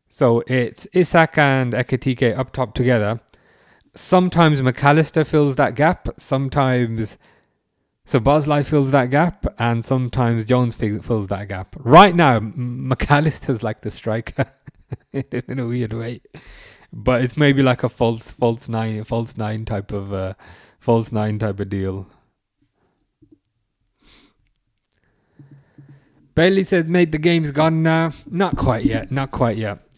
So it's Isak and Ekitike up top together. Sometimes McAllister fills that gap. Sometimes Szoboszlai fills that gap. And sometimes Jones fills that gap. Right now, McAllister's like the striker in a weird way. But it's maybe like a false nine type of deal. Bailey says, "Mate, the game's gone now." Not quite yet.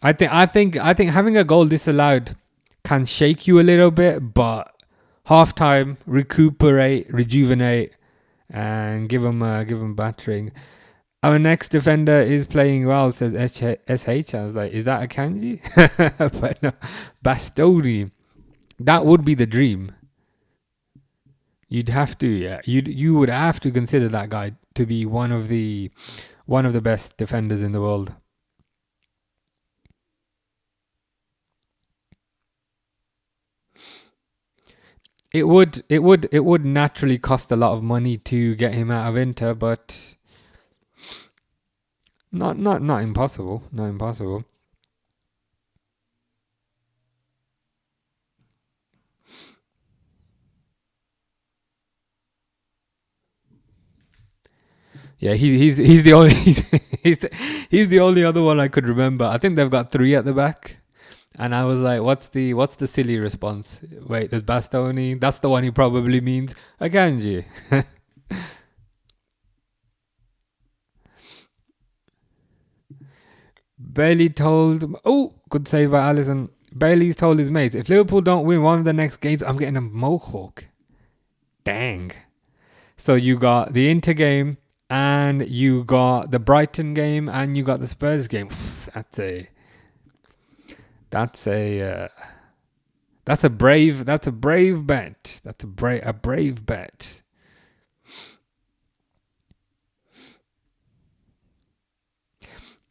I think having a goal disallowed can shake you a little bit, but half time, recuperate, rejuvenate, and give them battering. Our next defender is playing well, says SH. I was like, is that a kanji? But no, Bastoni. That would be the dream. You'd have to, yeah. You would have to consider that guy to be one of the best defenders in the world. It would naturally cost a lot of money to get him out of Inter, but not impossible. Not impossible. Yeah, he's the only he's the only other one I could remember. I think they've got 3 at the back, and I was like, what's the silly response? Wait, there's Bastoni. That's the one he probably means. Akanji. Bailey told... Oh, good save by Alisson. Bailey's told his mates, if Liverpool don't win one of the next games, I'm getting a mohawk. Dang. So you got the Inter game, and you got the Brighton game, and you got the Spurs game. That's a brave bet. That's a brave bet.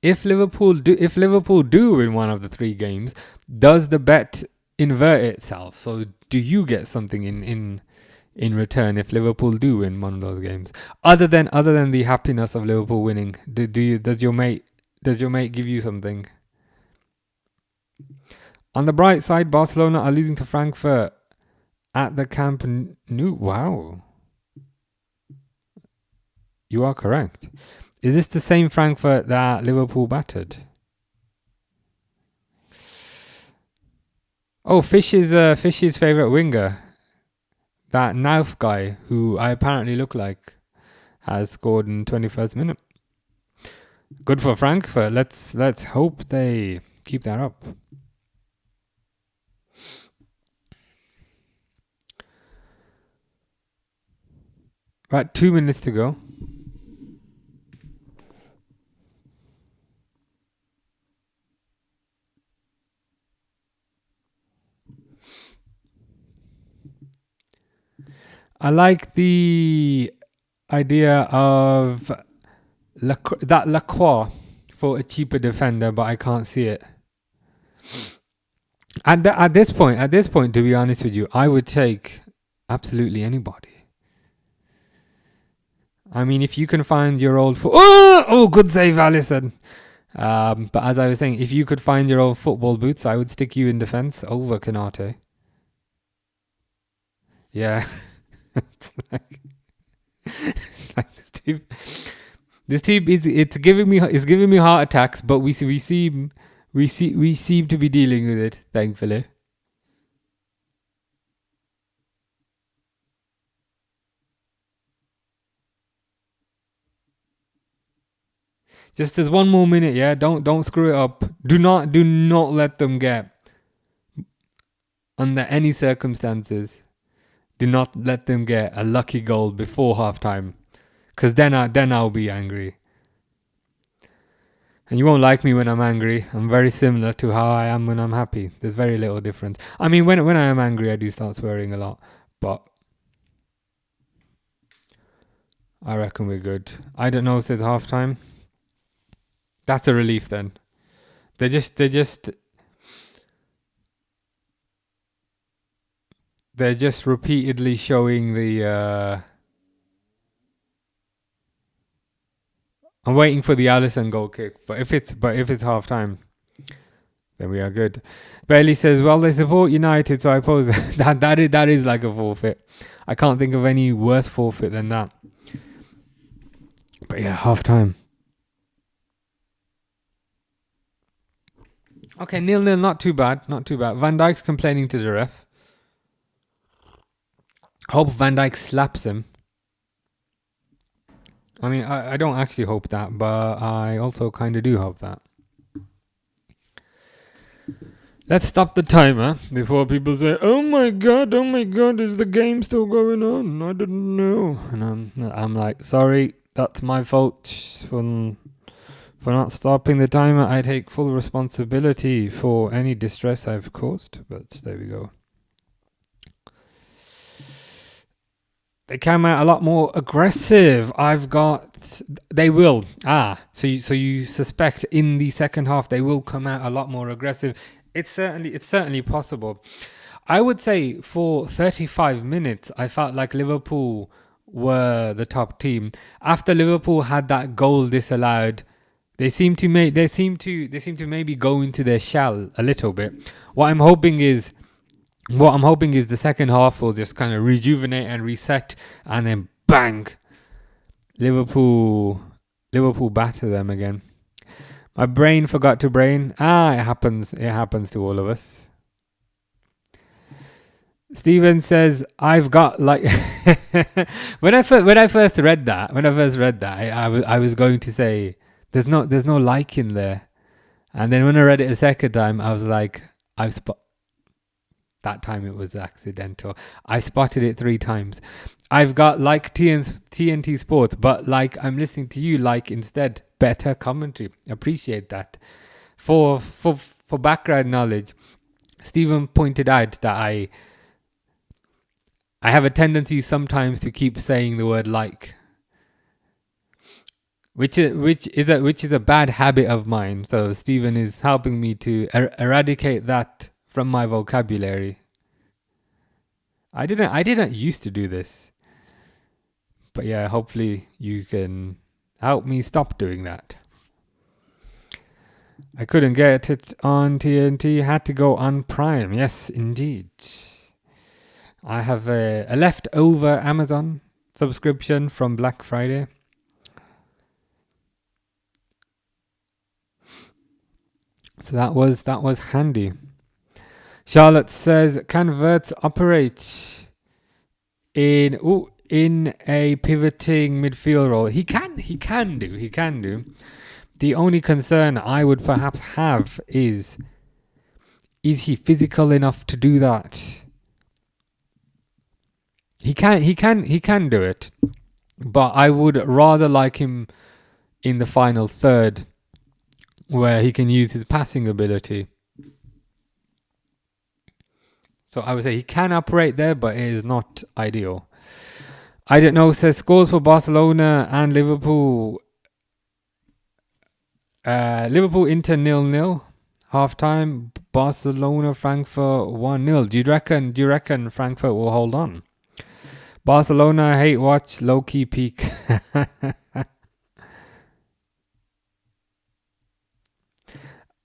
If Liverpool do win one of the 3 games, does the bet invert itself? So do you get something in return if Liverpool do win one of those games? Other than the happiness of Liverpool winning, does your mate give you something? On the bright side, Barcelona are losing to Frankfurt at the Camp Nou. Wow. You are correct. Is this the same Frankfurt that Liverpool battered? Oh, Fish's favourite winger, that Nauf guy who I apparently look like, has scored in 21st minute. Good for Frankfurt. Let's hope they keep that up. About 2 minutes to go. I like the idea of Lacroix for a cheaper defender, but I can't see it. At this point, to be honest with you, I would take absolutely anybody. I mean, if you can find your old good save, Alisson. But as I was saying, if you could find your old football boots, I would stick you in defense over Canate. Yeah. This team is giving me heart attacks, but we seem to be dealing with it, thankfully. Just there's 1 more minute, yeah. Don't screw it up. Do not let them get, under any circumstances, do not let them get a lucky goal before halftime, because then I'll be angry. And you won't like me when I'm angry. I'm very similar to how I am when I'm happy. There's very little difference. I mean, when I am angry, I do start swearing a lot, but I reckon we're good. I don't know if there's halftime. That's a relief then. They're just repeatedly showing the I'm waiting for the Alisson goal kick, but if it's half time, then we are good. Bailey says, well, they support United, so I suppose that is like a forfeit. I can't think of any worse forfeit than that. But yeah, half time. Okay, 0-0, not too bad. Van Dijk's complaining to the ref. Hope Van Dijk slaps him. I mean, I don't actually hope that, but I also kind of do hope that. Let's stop the timer before people say, oh my god, is the game still going on? I didn't know. And I'm like, sorry, that's my fault for not stopping the timer. I take full responsibility for any distress I've caused, but there we go. They came out a lot more aggressive. They will. So you suspect in the second half they will come out a lot more aggressive. It's certainly possible. I would say for 35 minutes, I felt like Liverpool were the top team. After Liverpool had that goal disallowed, they seem to maybe go into their shell a little bit. What I'm hoping is the second half will just kind of rejuvenate and reset, and then bang, Liverpool batter them again. My brain forgot to brain. It happens to all of us. Steven says, I've got like when I first read that, I was going to say there's no like in there. And then when I read it a second time, I was like, That time it was accidental. I spotted it 3 times. I've got like TNT Sports, but like I'm listening to you like instead better commentary. Appreciate that. For background knowledge, Stephen pointed out that I have a tendency sometimes to keep saying the word like, which is a bad habit of mine. So Stephen is helping me to eradicate that from my vocabulary. I didn't used to do this, but yeah, hopefully you can help me stop doing that. I couldn't get it on TNT, had to go on Prime. Yes, indeed. I have a leftover Amazon subscription from Black Friday. So that was handy. Charlotte says, can Wirtz operate in a pivoting midfield role? He can do. The only concern I would perhaps have is he physical enough to do that? He can do it, but I would rather like him in the final third, where he can use his passing ability. So I would say he can operate there, but it is not ideal. I don't know, says scores for Barcelona and Liverpool. Liverpool Inter 0-0. Half time. Barcelona Frankfurt 1-0. Do you reckon Frankfurt will hold on? Barcelona hate watch, low key peak.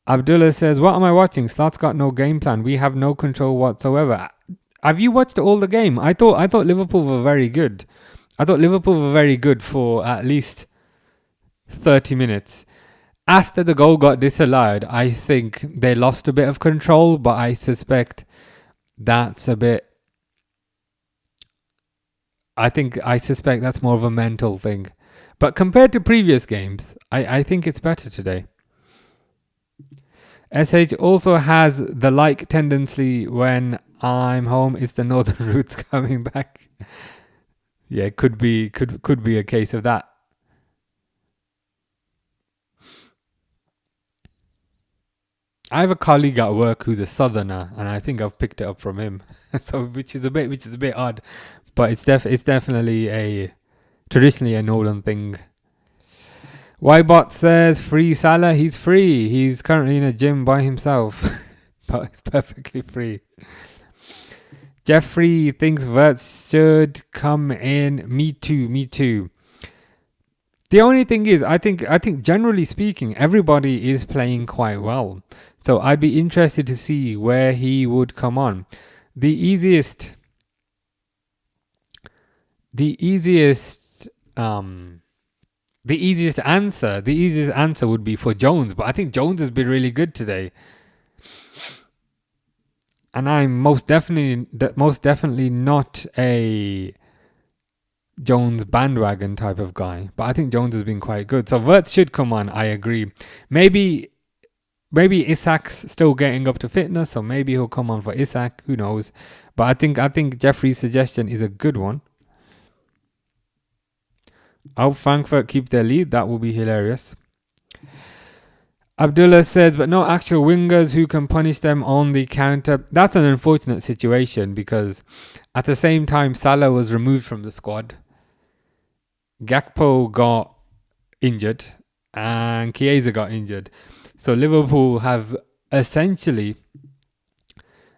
Abdullah says, what am I watching? Slot's got no game plan. We have no control whatsoever. Have you watched all the game? I thought Liverpool were very good. I thought Liverpool were very good for at least 30 minutes. After the goal got disallowed, I think they lost a bit of control, but I suspect that's a bit... I suspect that's more of a mental thing. But compared to previous games, I think it's better today. SH also has the like tendency when I'm home. It's the northern roots coming back. Yeah, could be a case of that. I have a colleague at work who's a southerner, and I think I've picked it up from him. So which is a bit odd, but it's definitely traditionally a northern thing. Ybot says, free Salah. He's free. He's currently in a gym by himself. But it's perfectly free. Jeffrey thinks Wirtz should come in. Me too. The only thing is, I think generally speaking, everybody is playing quite well. So I'd be interested to see where he would come on. The easiest answer would be for Jones, but I think Jones has been really good today. And I'm most definitely not a Jones bandwagon type of guy, but I think Jones has been quite good. So Wirtz should come on, I agree. Maybe Isak's still getting up to fitness, so maybe he'll come on for Isak, who knows. But I think Jeffrey's suggestion is a good one. I hope Frankfurt keep their lead. That will be hilarious. Abdullah says, but no actual wingers who can punish them on the counter. That's an unfortunate situation because at the same time Salah was removed from the squad. Gakpo got injured and Chiesa got injured. So Liverpool have essentially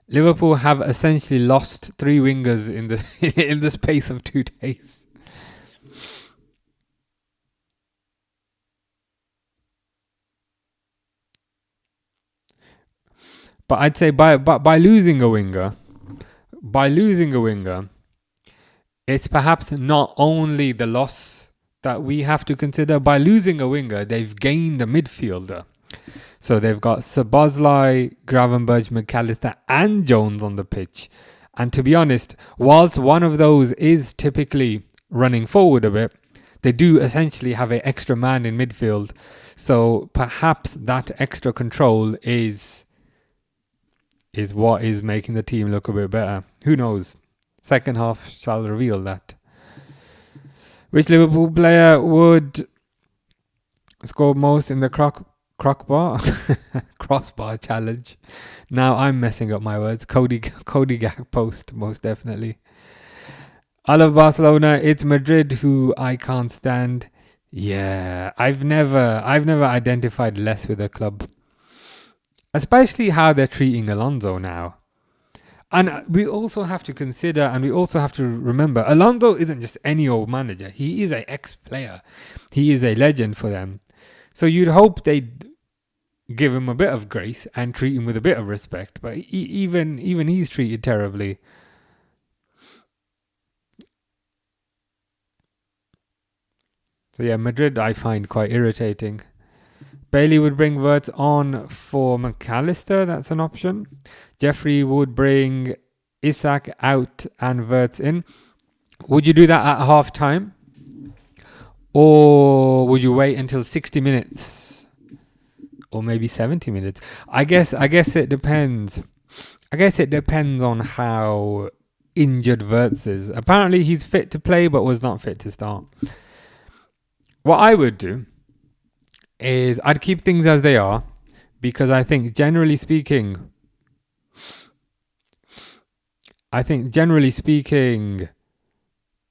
lost 3 wingers in the space of 2 days. But I'd say by losing a winger, it's perhaps not only the loss that we have to consider. By losing a winger, they've gained a midfielder. So they've got Szoboszlai, Gravenberch, McAllister and Jones on the pitch. And to be honest, whilst one of those is typically running forward a bit, they do essentially have an extra man in midfield. So perhaps that extra control is is what is making the team look a bit better. Who knows? Second half shall reveal that. Which Liverpool player would score most in the crossbar challenge? Now I'm messing up my words. Cody Gakpo, most definitely. I love Barcelona. It's Madrid who I can't stand. Yeah, I've never identified less with the club, especially how they're treating Alonso now. And we also have to consider, and we also have to remember, Alonso isn't just any old manager. He is an ex-player. He is a legend for them. So you'd hope they'd give him a bit of grace and treat him with a bit of respect. But even he's treated terribly. So yeah, Madrid I find quite irritating. Bailey would bring Wirtz on for McAllister. That's an option. Jeffrey would bring Isak out and Wirtz in. Would you do that at half time? Or would you wait until 60 minutes? Or maybe 70 minutes? I guess it depends. I guess it depends on how injured Wirtz is. Apparently he's fit to play but was not fit to start. What I would do is I'd keep things as they are, because I think generally speaking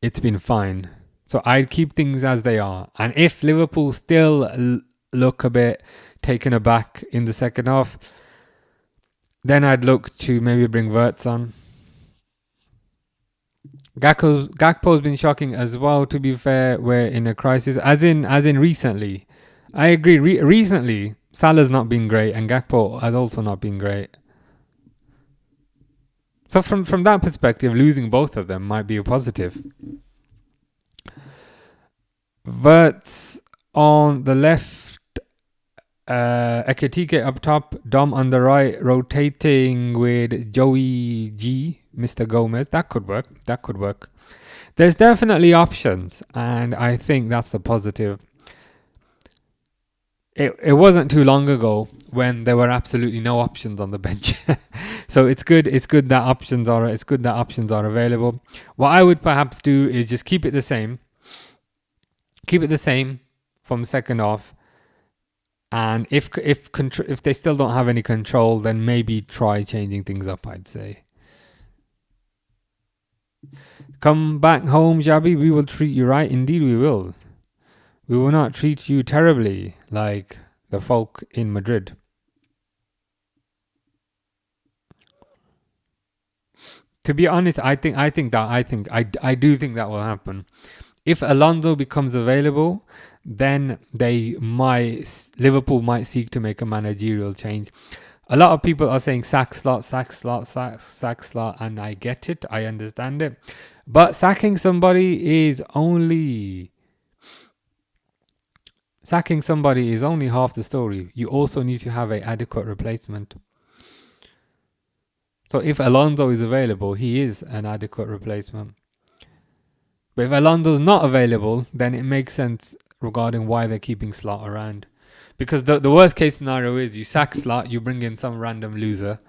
it's been fine. So I'd keep things as they are. And if Liverpool still look a bit taken aback in the second half, then I'd look to maybe bring Wirtz on. Gakpo's been shocking as well, to be fair. We're in a crisis, as in recently. I agree. Recently, Salah's not been great, and Gakpo has also not been great. So from that perspective, losing both of them might be a positive. Wirtz on the left, Ekitike up top, Dom on the right, rotating with Joey G, Mr. Gomez. That could work. There's definitely options, and I think that's the positive. It wasn't too long ago when there were absolutely no options on the bench. So it's good that options are available. What I would perhaps do is just keep it the same. Keep it the same from second half. And if they still don't have any control, then maybe try changing things up, I'd say. Come back home, Jabi. We will treat you right. Indeed, we will. We will not treat you terribly like the folk in Madrid. To be honest, I do think that will happen. If Alonso becomes available, then Liverpool might seek to make a managerial change. A lot of people are saying sack slot, and I get it, I understand it. But sacking somebody is only half the story. You also need to have an adequate replacement. So if Alonso is available, he is an adequate replacement. But if Alonso's not available, then it makes sense regarding why they're keeping Slot around. Because the worst case scenario is you sack Slot, you bring in some random loser,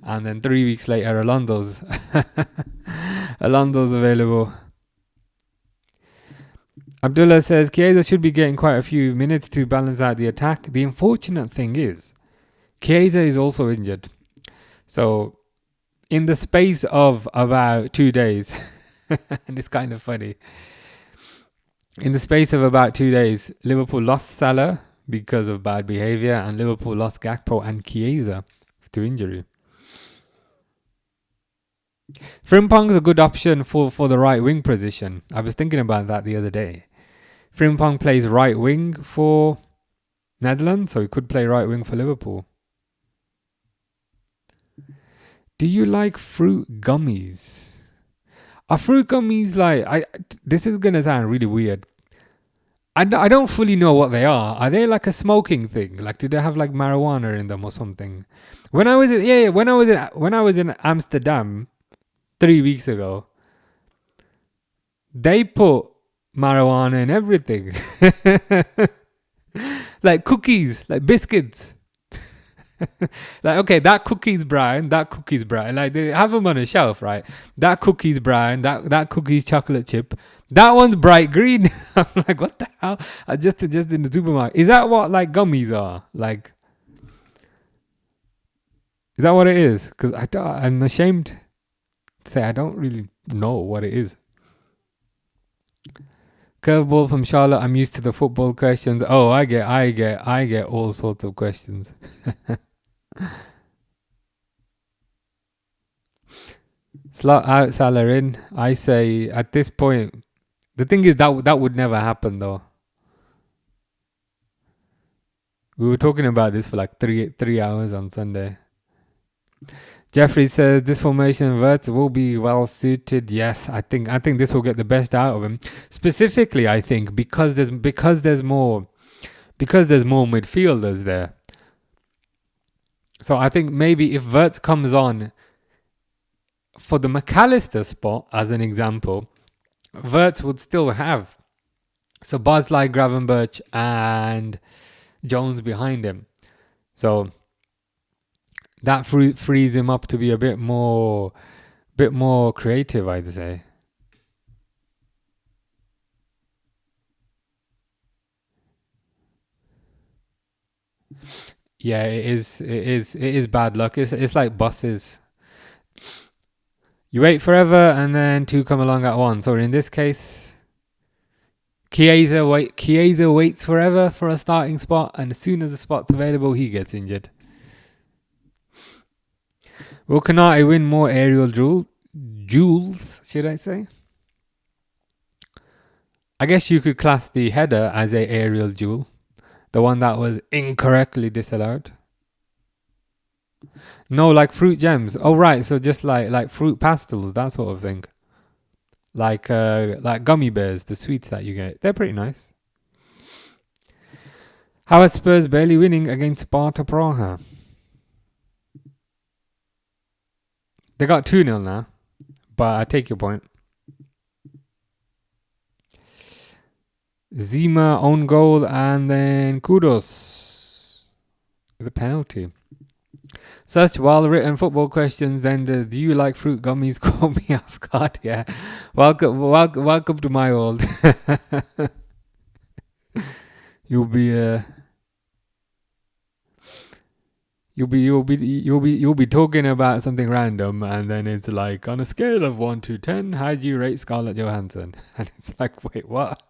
and then 3 weeks later Alonso's available. Abdullah says Chiesa should be getting quite a few minutes to balance out the attack. The unfortunate thing is Chiesa is also injured. So in the space of about 2 days, and it's kind of funny, in the space of about 2 days, Liverpool lost Salah because of bad behaviour, and Liverpool lost Gakpo and Chiesa to injury. Frimpong's a good option for the right wing position. I was thinking about that the other day. Frimpong plays right wing for Netherlands, so he could play right wing for Liverpool. Do you like fruit gummies? Are fruit gummies this is going to sound really weird. I don't fully know what they are. Are they like a smoking thing? Like, do they have like marijuana in them or something? When I was in Amsterdam 3 weeks ago, they put marijuana in everything. Like cookies, like biscuits. Like, okay, that cookie's brown, that cookie's brown. Like, they have them on a shelf, right? That cookie's brown, that cookie's chocolate chip. That one's bright green. I'm like, what the hell? I just in the supermarket. Is that what like gummies are? Like, is that what it is? Because I'm ashamed to say I don't really know what it is. Curveball from Charlotte. I'm used to the football questions. Oh, I get all sorts of questions. Slot out, Salah in. I say at this point, the thing is that would never happen though. We were talking about this for like three hours on Sunday. Jeffrey says this formation Wirtz will be well suited. Yes, I think this will get the best out of him. Specifically, I think because there's more midfielders there. So I think maybe if Wirtz comes on for the McAllister spot, as an example, Wirtz would still have Bosley, Gravenberch, and Jones behind him. So that frees him up to be a bit more creative, I'd say. Yeah, it is bad luck. It's like buses. You wait forever and then two come along at once. Or in this case, Chiesa waits forever for a starting spot, and as soon as the spot's available, he gets injured. Will Canate win more aerial duels, should I say? I guess you could class the header as a aerial duel. The one that was incorrectly disallowed. No, like fruit gems. Oh, right. So just like fruit pastels, that sort of thing. Like gummy bears, the sweets that you get. They're pretty nice. How are Spurs barely winning against Sparta Praha? They got 2-0 now, but I take your point. Zima own goal and then Kudos. The penalty. Such well-written football questions. Then the do you like fruit gummies caught me off guard. Yeah, welcome to my world. You'll be talking about something random, and then it's like on a scale of 1 to 10, how do you rate Scarlett Johansson? And it's like, wait, what?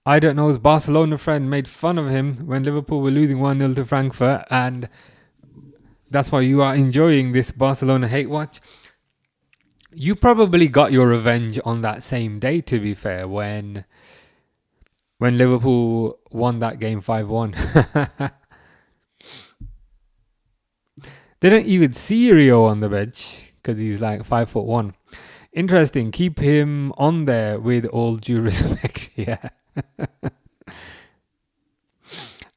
I don't know, his Barcelona friend made fun of him when Liverpool were losing 1-0 to Frankfurt, and that's why you are enjoying this Barcelona hate watch. You probably got your revenge on that same day, to be fair, when Liverpool won that game 5-1. They don't even see Rio on the bench because he's like 5'1". Interesting. Keep him on there with all due respect. Yeah.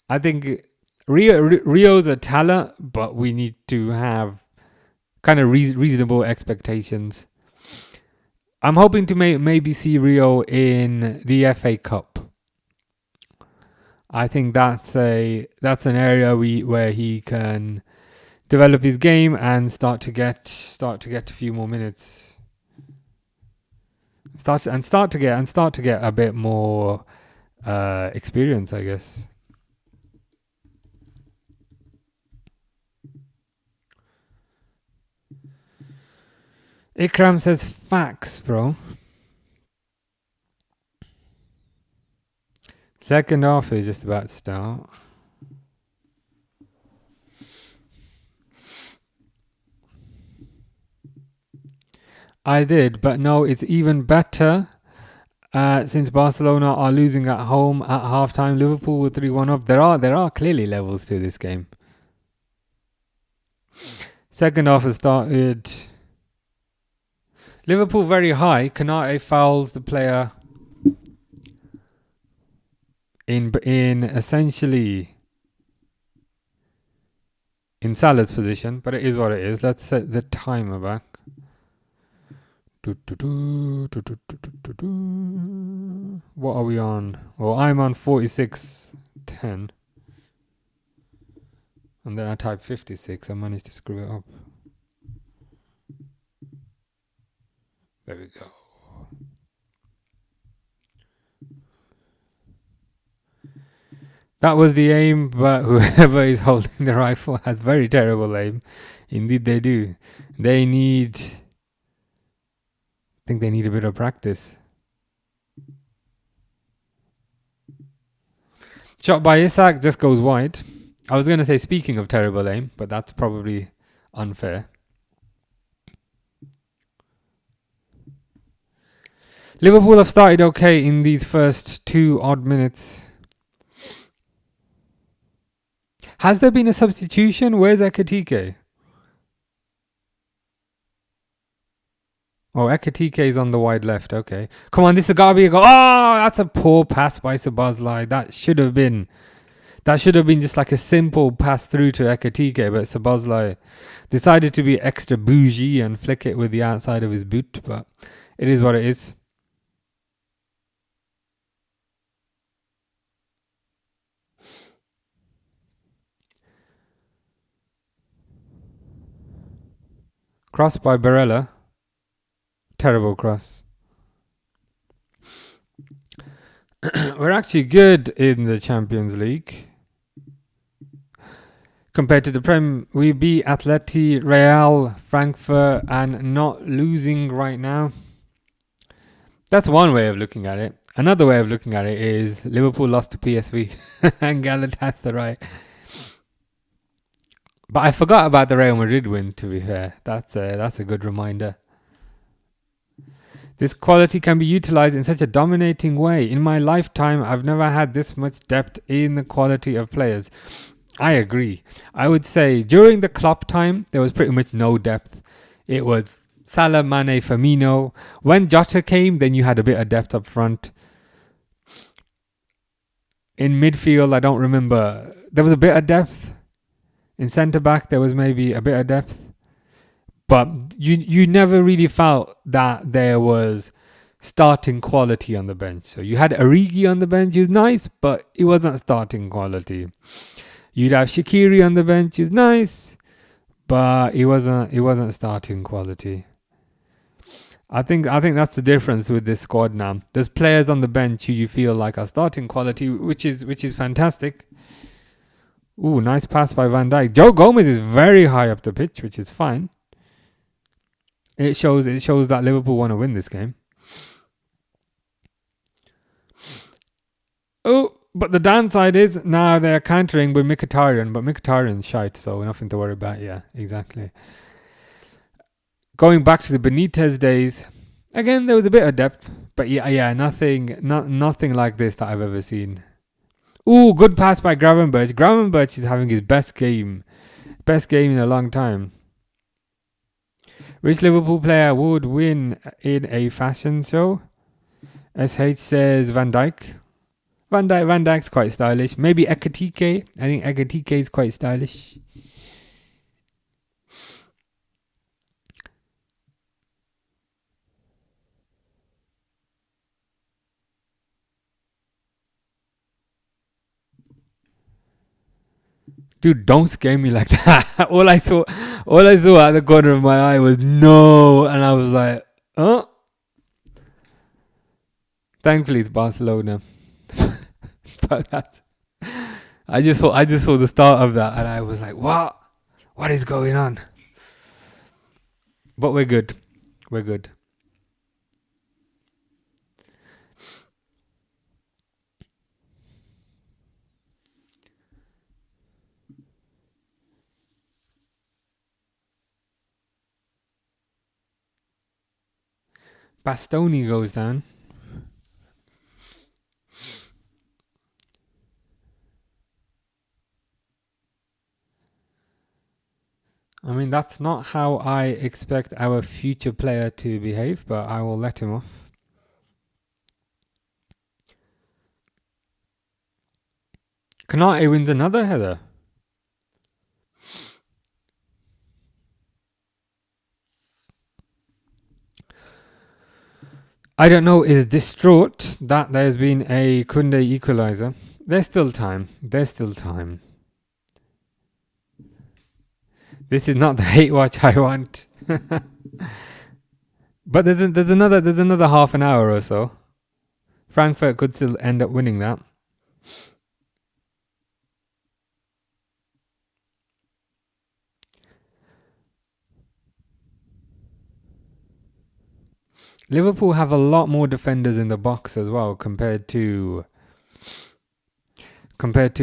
I think Rio's a talent, but we need to have kind of reasonable expectations. I'm hoping to maybe see Rio in the FA Cup. I think that's an area where he can develop his game and start to get a few more minutes. Start to get a bit more experience, I guess. Ikram says facts, bro. Second half is just about to start. I did, but no, it's even better since Barcelona are losing at home at halftime. Liverpool were 3-1 up. There are clearly levels to this game. Second half has started. Liverpool very high. Canate fouls the player in essentially in Salah's position, but it is what it is. Let's set the timer back. What are we on? Well, I'm on 46.10. And then I typed 56. I managed to screw it up. There we go. That was the aim, but whoever is holding the rifle has very terrible aim. Indeed, they do. I think they need a bit of practice. Shot by Isak just goes wide. I was going to say, speaking of terrible aim, but that's probably unfair. Liverpool have started okay in these first 2 odd minutes. Has there been a substitution? Where's Ekitike? Oh, Ekitike is on the wide left. Okay. Come on, this has got to be a goal. Oh, that's a poor pass by Szoboszlai. That should have been just like a simple pass through to Ekitike, but Szoboszlai decided to be extra bougie and flick it with the outside of his boot, but it is what it is. Cross by Barella. Terrible cross. We're actually good in the Champions League. Compared to the Prem, we beat Atleti, Real, Frankfurt, and not losing right now. That's one way of looking at it. Another way of looking at it is Liverpool lost to PSV and Galatasaray. But I forgot about the Real Madrid win, to be fair. That's a good reminder. This quality can be utilized in such a dominating way. In my lifetime, I've never had this much depth in the quality of players. I agree. I would say during the Klopp time, there was pretty much no depth. It was Salah, Mane, Firmino. When Jota came, then you had a bit of depth up front. In midfield, I don't remember. There was a bit of depth. In centre-back, there was maybe a bit of depth. But you never really felt that there was starting quality on the bench. So you had Origi on the bench, he was nice, but it wasn't starting quality. You'd have Shaqiri on the bench, he's nice, but he wasn't starting quality. I think that's the difference with this squad now. There's players on the bench who you feel like are starting quality, which is fantastic. Ooh, nice pass by Van Dijk. Joe Gomez is very high up the pitch, which is fine. It shows that Liverpool want to win this game. Oh, but the downside is now they're countering with Mkhitaryan, but Mkhitaryan's shite, so nothing to worry about. Yeah, exactly. Going back to the Benitez days, again there was a bit of depth, but yeah, nothing like this that I've ever seen. Ooh, good pass by Gravenberch. Gravenberch is having his best game in a long time. Which Liverpool player would win in a fashion show? SH says Van Dijk. Van Dijk's quite stylish. Maybe Ekitike. I think Ekitike is quite stylish. Dude, don't scare me like that. All I saw at the corner of my eye was no, and I was like, oh. Thankfully, it's Barcelona. But I just saw the start of that, and I was like, what? What is going on? But we're good. We're good. Bastoni goes down. I mean, that's not how I expect our future player to behave, but I will let him off. Kanate wins another header. I don't know, is distraught that there's been a Kunde equaliser. There's still time. There's still time. This is not the hate watch I want. But there's another half an hour or so. Frankfurt could still end up winning that. Liverpool have a lot more defenders in the box as well compared to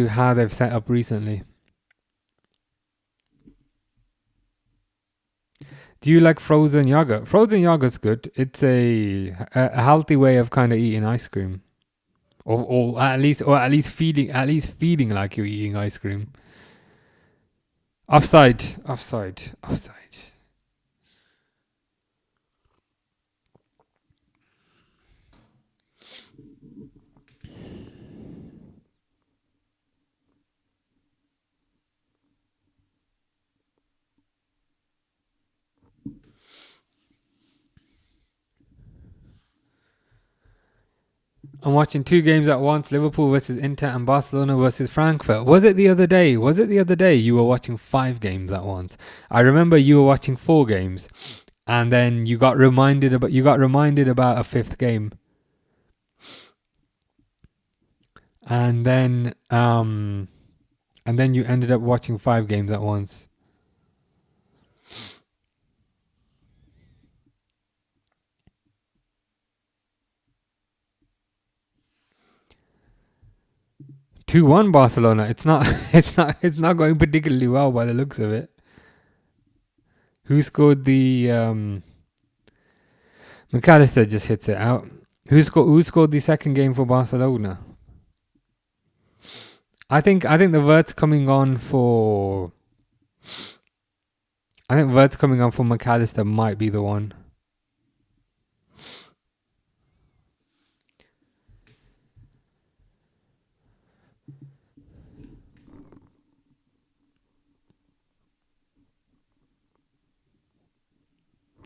how they've set up recently. Do you like frozen yogurt? Frozen yogurt's good. It's a healthy way of kind of eating ice cream, or at least feeling like you're eating ice cream. Offside. I'm watching 2 games at once, Liverpool versus Inter and Barcelona versus Frankfurt. Was it the other day you were watching 5 games at once? I remember you were watching 4 games and then you got reminded about a 5th game. And then you ended up watching 5 games at once. (2-1) Barcelona. It's not going particularly well by the looks of it. Who scored the McAllister just hits it out. Who scored the second game for Barcelona? I think the Vert's coming on for McAllister might be the one.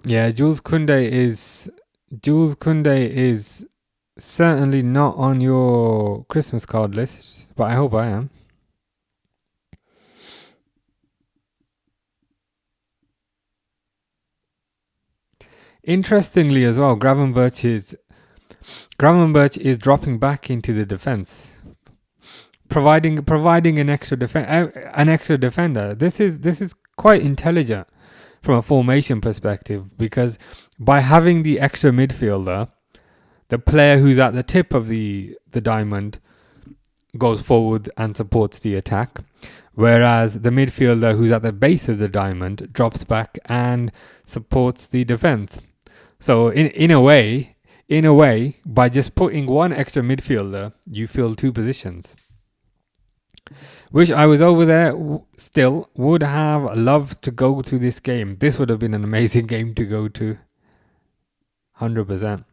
Yeah, Jules Koundé is certainly not on your Christmas card list, but I hope I am. Interestingly as well, Gravenberch is dropping back into the defense, providing an extra defender. This is quite intelligent from a formation perspective, because by having the extra midfielder, the player who's at the tip of the diamond goes forward and supports the attack, whereas the midfielder who's at the base of the diamond drops back and supports the defense. So in a way, by just putting one extra midfielder, you fill 2 positions. Wish I was over there. Still would have loved to go to this game. This would have been an amazing game to go to. 100%.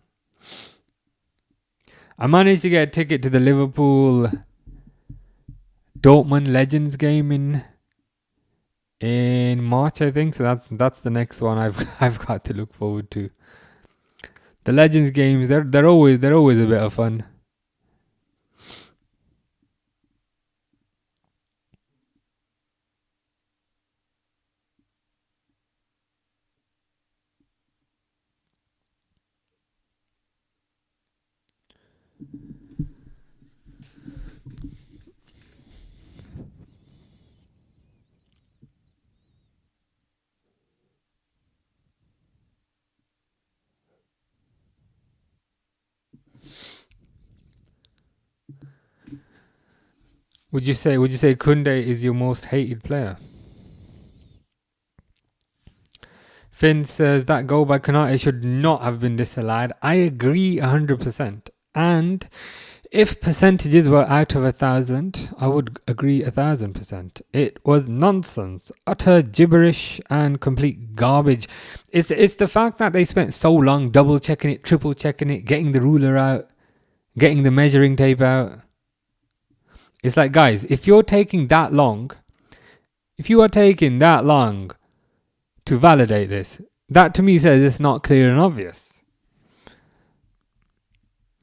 I managed to get a ticket to the Liverpool Dortmund Legends game in March, I think. So that's the next one I've got to look forward to. The Legends games, they're always a bit of fun. Would you say Koundé is your most hated player? Finn says that goal by Konate should not have been disallowed. I agree 100%. And if percentages were out of 1,000, I would agree 1,000%. It was nonsense, utter gibberish, and complete garbage. It's the fact that they spent so long double checking it, triple checking it, getting the ruler out, getting the measuring tape out. It's like, guys, if you are taking that long to validate this, that to me says it's not clear and obvious.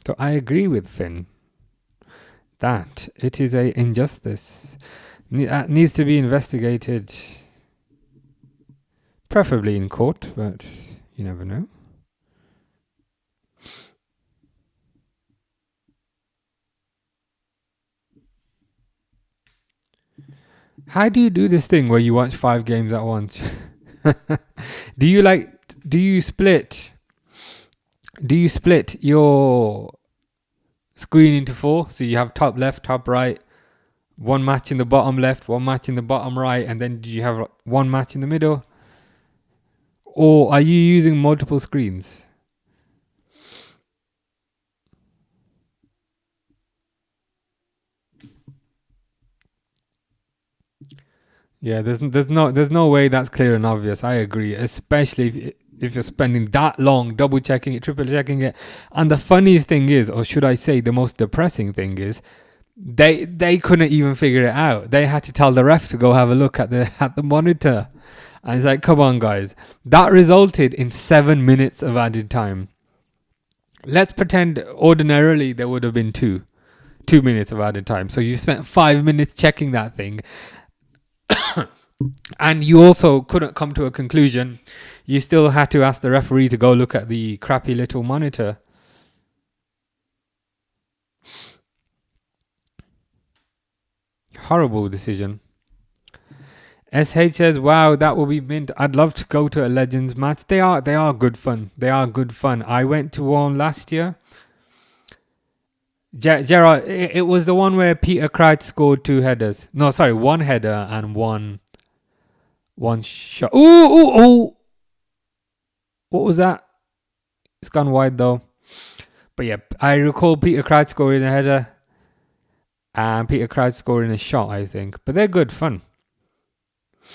So I agree with Finn that it is a injustice. That needs to be investigated, preferably in court, but you never know. How do you do this thing where you watch 5 games at once? Do you split your screen into 4? So you have top left, top right, one match in the bottom left, one match in the bottom right, and then do you have one match in the middle? Or are you using multiple screens? Yeah, there's no way that's clear and obvious. I agree, especially if you're spending that long double checking it, triple checking it. And the funniest thing is, or should I say the most depressing thing is, they couldn't even figure it out. They had to tell the ref to go have a look at the monitor. And it's like, come on guys. That resulted in 7 minutes of added time. Let's pretend ordinarily there would have been 2 minutes of added time. So you spent 5 minutes checking that thing. And you also couldn't come to a conclusion. You still had to ask the referee to go look at the crappy little monitor. Horrible decision. SH says, wow, that will be mint. I'd love to go to a Legends match. They are good fun. They are good fun. I went to one last year. Gerard, it was the one where Peter Crouch scored 2 headers. No, sorry, 1 header and one shot. Ooh. What was that? It's gone wide though. But yeah, I recall Peter Crouch scoring a header and Peter Crouch scoring a shot, I think. But they're good fun.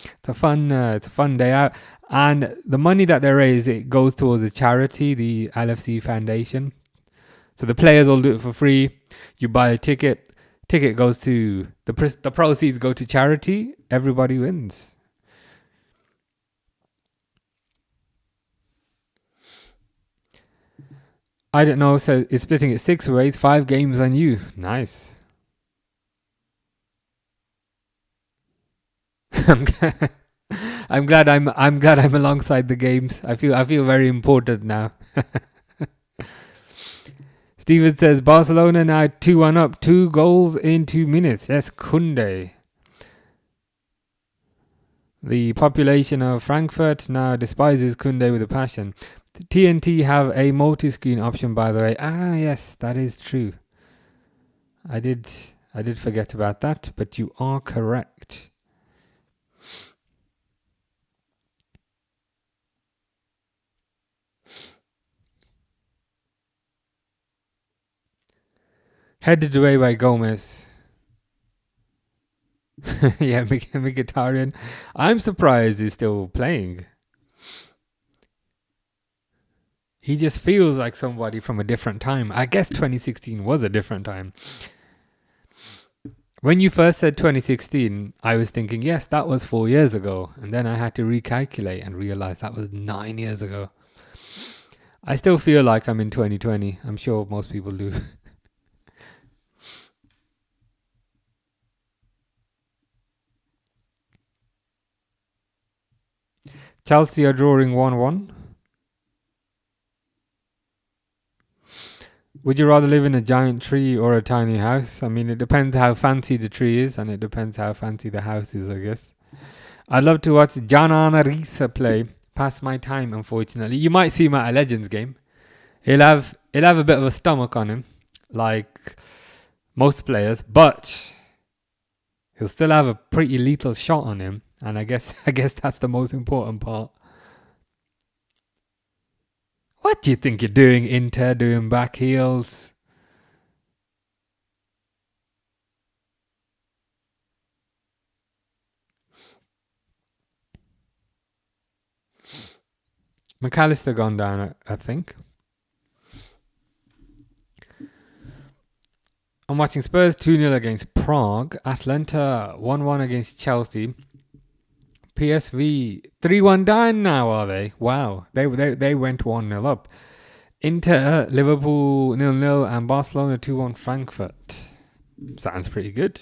It's a fun day out. And the money that they raise, it goes towards a charity, the LFC Foundation. So the players will do it for free. You buy a ticket. Ticket goes to the proceeds go to charity. Everybody wins. I don't know. So it's splitting it 6 ways. 5 games on you. Nice. I'm glad I'm alongside the games. I feel very important now. Steven says Barcelona now 2-1 up, 2 goals in 2 minutes. Yes, Kunde. The population of Frankfurt now despises Kunde with a passion. TNT have a multi-screen option, by the way. Ah, yes, that is true. I did forget about that, but you are correct. Headed away by Gomez. Yeah, Mkhitaryan. I'm surprised he's still playing. He just feels like somebody from a different time. I guess 2016 was a different time. When you first said 2016, I was thinking, yes, that was 4 years ago. And then I had to recalculate and realize that was 9 years ago. I still feel like I'm in 2020. I'm sure most people do. Chelsea are drawing 1-1. Would you rather live in a giant tree or a tiny house? I mean, it depends how fancy the tree is, and it depends how fancy the house is, I guess. I'd love to watch Janan Arisa play. Pass my time, unfortunately. You might see him at a Legends game. He'll have a bit of a stomach on him, like most players, but he'll still have a pretty lethal shot on him, and I guess that's the most important part. What do you think you're doing, Inter, doing back heels? McAllister gone down, I think. I'm watching Spurs 2-0 against Prague. Atalanta 1-1 against Chelsea. PSV 3-1 down now, are they? Wow. They went 1-0 up. Inter, Liverpool 0-0 and Barcelona 2-1 Frankfurt. Sounds pretty good.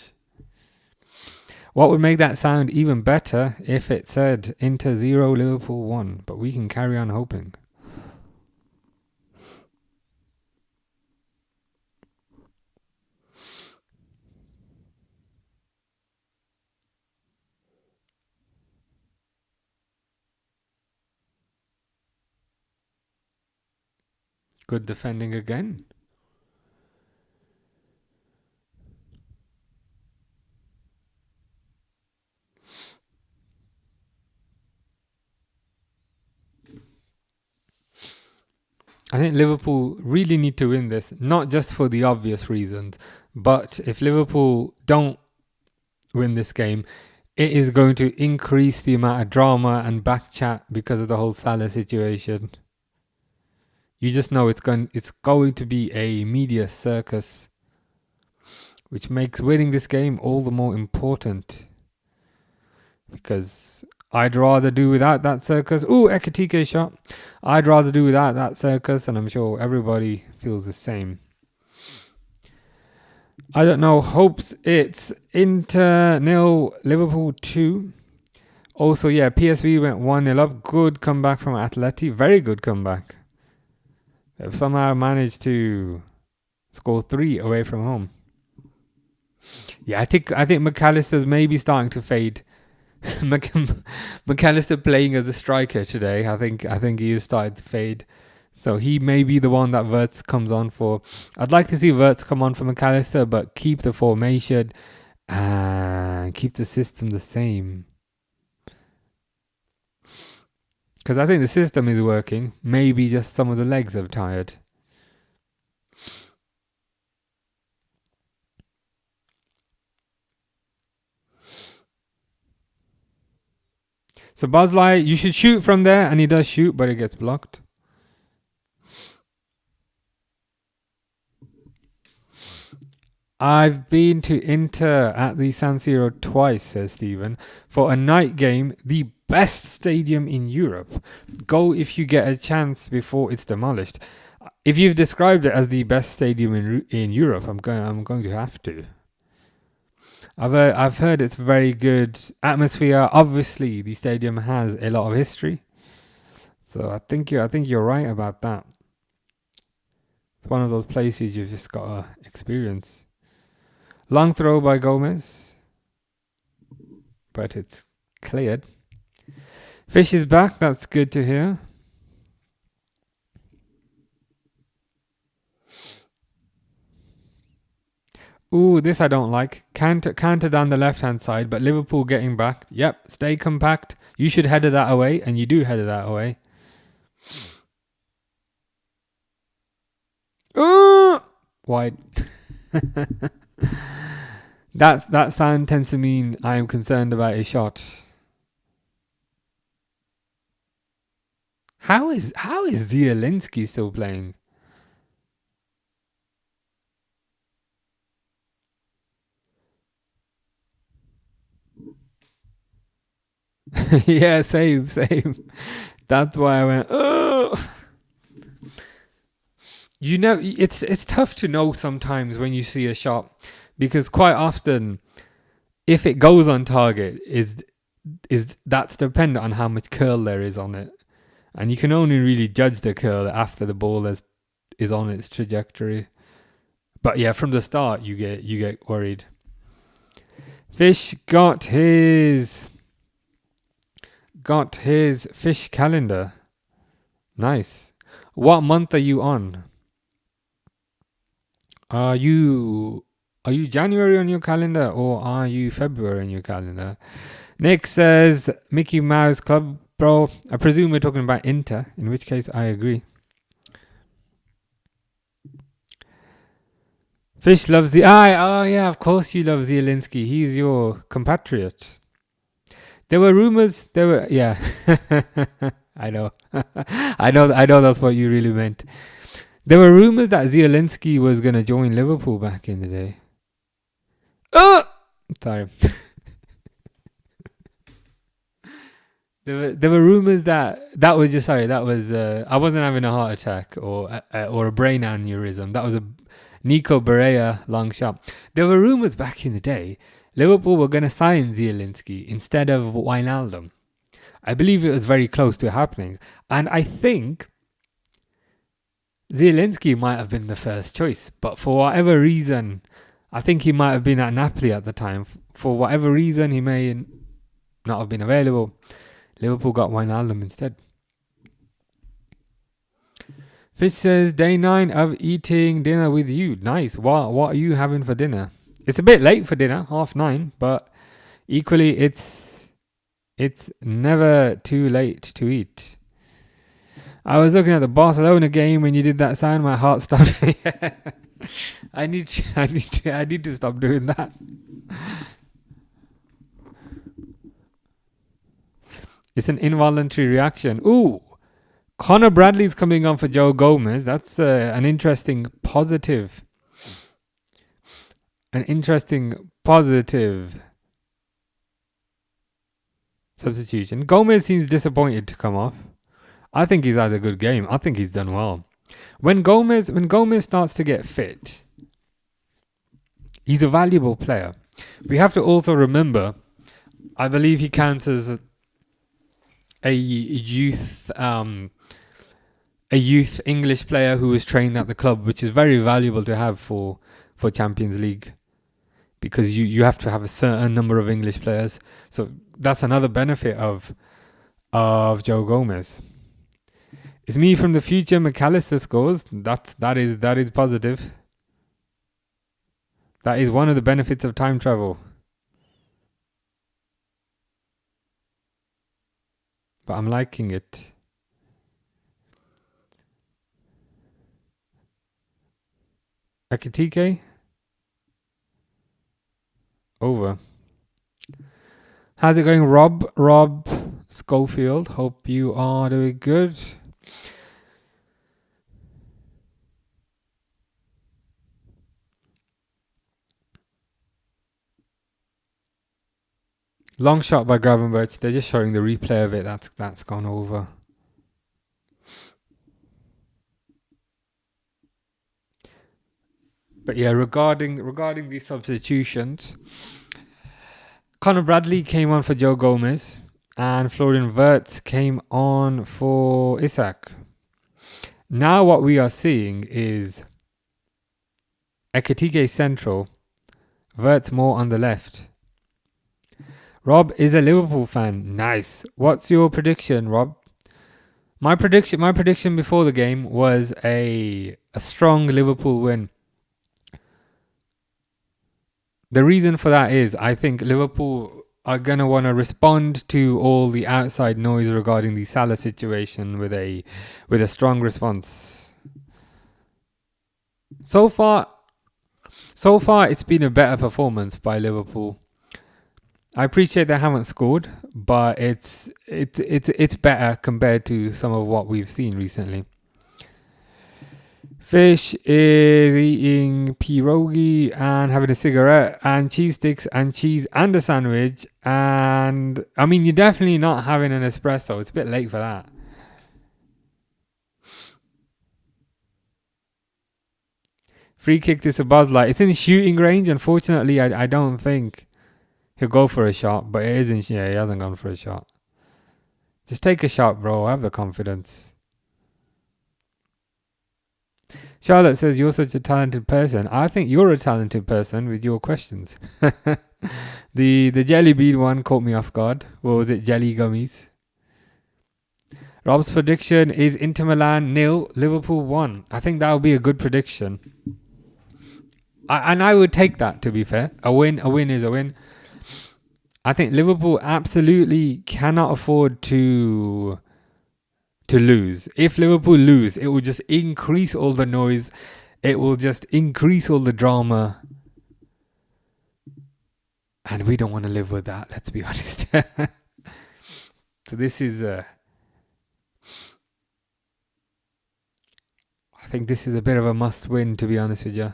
What would make that sound even better if it said Inter 0, Liverpool 1, but we can carry on hoping. Good defending again. I think Liverpool really need to win this, not just for the obvious reasons, but if Liverpool don't win this game, it is going to increase the amount of drama and back chat because of the whole Salah situation. You just know it's going to be a media circus, which makes winning this game all the more important. Because I'd rather do without that circus. Ooh, Ekatike shot. I'd rather do without that circus, and I'm sure everybody feels the same. I don't know. Hopes it's Inter 0, Liverpool 2. Also, yeah, PSV went 1-0 up. Good comeback from Atleti. Very good comeback. They've somehow managed to score 3 away from home. Yeah, I think McAllister's maybe starting to fade. McAllister playing as a striker today. I think he is starting to fade. So he may be the one that Wirtz comes on for. I'd like to see Wirtz come on for McAllister, but keep the formation and keep the system the same. Because I think the system is working. Maybe just some of the legs have tired. So Bosley, you should shoot from there, and he does shoot, but it gets blocked. I've been to Inter at the San Siro twice, says Stephen, for a night game, the best stadium in Europe. Go if you get a chance before it's demolished. If you've described it as the best stadium in Europe, I'm going to have to. I've heard it's very good atmosphere. Obviously, the stadium has a lot of history, so I think you're right about that. It's one of those places you've just got to experience. Long throw by Gomez, but it's cleared. Fish is back. That's good to hear. Ooh, this I don't like. Counter down the left-hand side, but Liverpool getting back. Yep, stay compact. You should header that away, and you do header that away. Ooh! Wide. That sound tends to mean I am concerned about a shot. How is Zielinski still playing? Yeah, same. That's why I went, oh. You know, it's tough to know sometimes when you see a shot, because quite often, if it goes on target, is that's dependent on how much curl there is on it, and you can only really judge the curl after the ball is on its trajectory. But yeah, from the start, you get worried. Fish got his fish calendar. Nice. What month are you on? Are you January on your calendar, or are you February on your calendar? Nick says Mickey Mouse Club, bro. I presume we're talking about Inter, in which case I agree. Fish loves the eye. Oh yeah, of course you love Zielinski. He's your compatriot. There were rumors. Yeah. I know. I know. That's what you really meant. There were rumors that Zielinski was gonna join Liverpool back in the day. Oh, sorry. There were rumors that was just sorry that was I wasn't having a heart attack or a brain aneurysm. That was a Nico Berea long shot. There were rumors back in the day Liverpool were going to sign Zielinski instead of Wijnaldum. I believe it was very close to happening, and I think Zielinski might have been the first choice, but for whatever reason, I think he might have been at Napoli at the time. For whatever reason, he may not have been available. Liverpool got Wijnaldum instead. Fish says, day 9 of eating dinner with you. Nice. What are you having for dinner? It's a bit late for dinner, 9:30, but equally it's never too late to eat. I was looking at the Barcelona game when you did that sound. My heart stopped. I need to stop doing that. It's an involuntary reaction. Ooh, Connor Bradley's coming on for Joe Gomez. That's an interesting positive. An interesting positive substitution. Gomez seems disappointed to come off. I think he's had a good game. I think he's done well. When Gomez starts to get fit, he's a valuable player. We have to also remember, I believe he counts as a youth English player who was trained at the club, which is very valuable to have for Champions League, because you have to have a certain number of English players. So that's another benefit of Joe Gomez. It's me from the future. McAllister scores. That is positive. That is one of the benefits of time travel. But I'm liking it. Ekitike? Over. How's it going, Rob? Rob Schofield. Hope you are doing good. Long shot by Gravenberch. They're just showing the replay of it. That's gone over. But yeah, regarding the substitutions, Connor Bradley came on for Joe Gomez, and Florian Wirtz came on for Isak. Now what we are seeing is Ekitike central, Wirtz more on the left. Rob is a Liverpool fan. Nice. What's your prediction, Rob? My prediction before the game was a strong Liverpool win. The reason for that is I think Liverpool are going to want to respond to all the outside noise regarding the Salah situation with a strong response. So far it's been a better performance by Liverpool. I appreciate they haven't scored, but it's better compared to some of what we've seen recently. Fish is eating pierogi and having a cigarette and cheese sticks and cheese and a sandwich. And I mean, you're definitely not having an espresso. It's a bit late for that. Free kick to Sabazla. It's in shooting range. Unfortunately, I don't think he'll go for a shot, but it isn't. Yeah, he hasn't gone for a shot. Just take a shot, bro. Have the confidence. Charlotte says, you're such a talented person. I think you're a talented person with your questions. The jelly bean one caught me off guard. What was it? Jelly gummies. Rob's prediction is Inter Milan 0, Liverpool 1. I think that would be a good prediction. I would take that, to be fair. A win is a win. I think Liverpool absolutely cannot afford to lose. If Liverpool lose, it will just increase all the noise. It will just increase all the drama. And we don't want to live with that, let's be honest. So this is I think this is a bit of a must win, to be honest with you.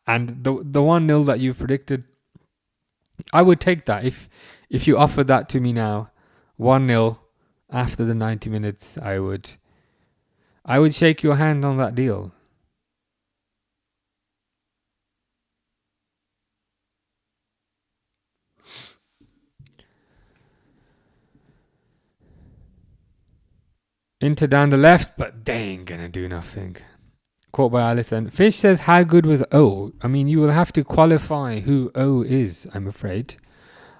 And the 1-0 that you've predicted, I would take that if you offered that to me now. 1-0 after the 90 minutes, I would shake your hand on that deal. Inter down the left, but they ain't gonna do nothing. Caught by Alisson. Fish says, how good was O? I mean, you will have to qualify who O is, I'm afraid.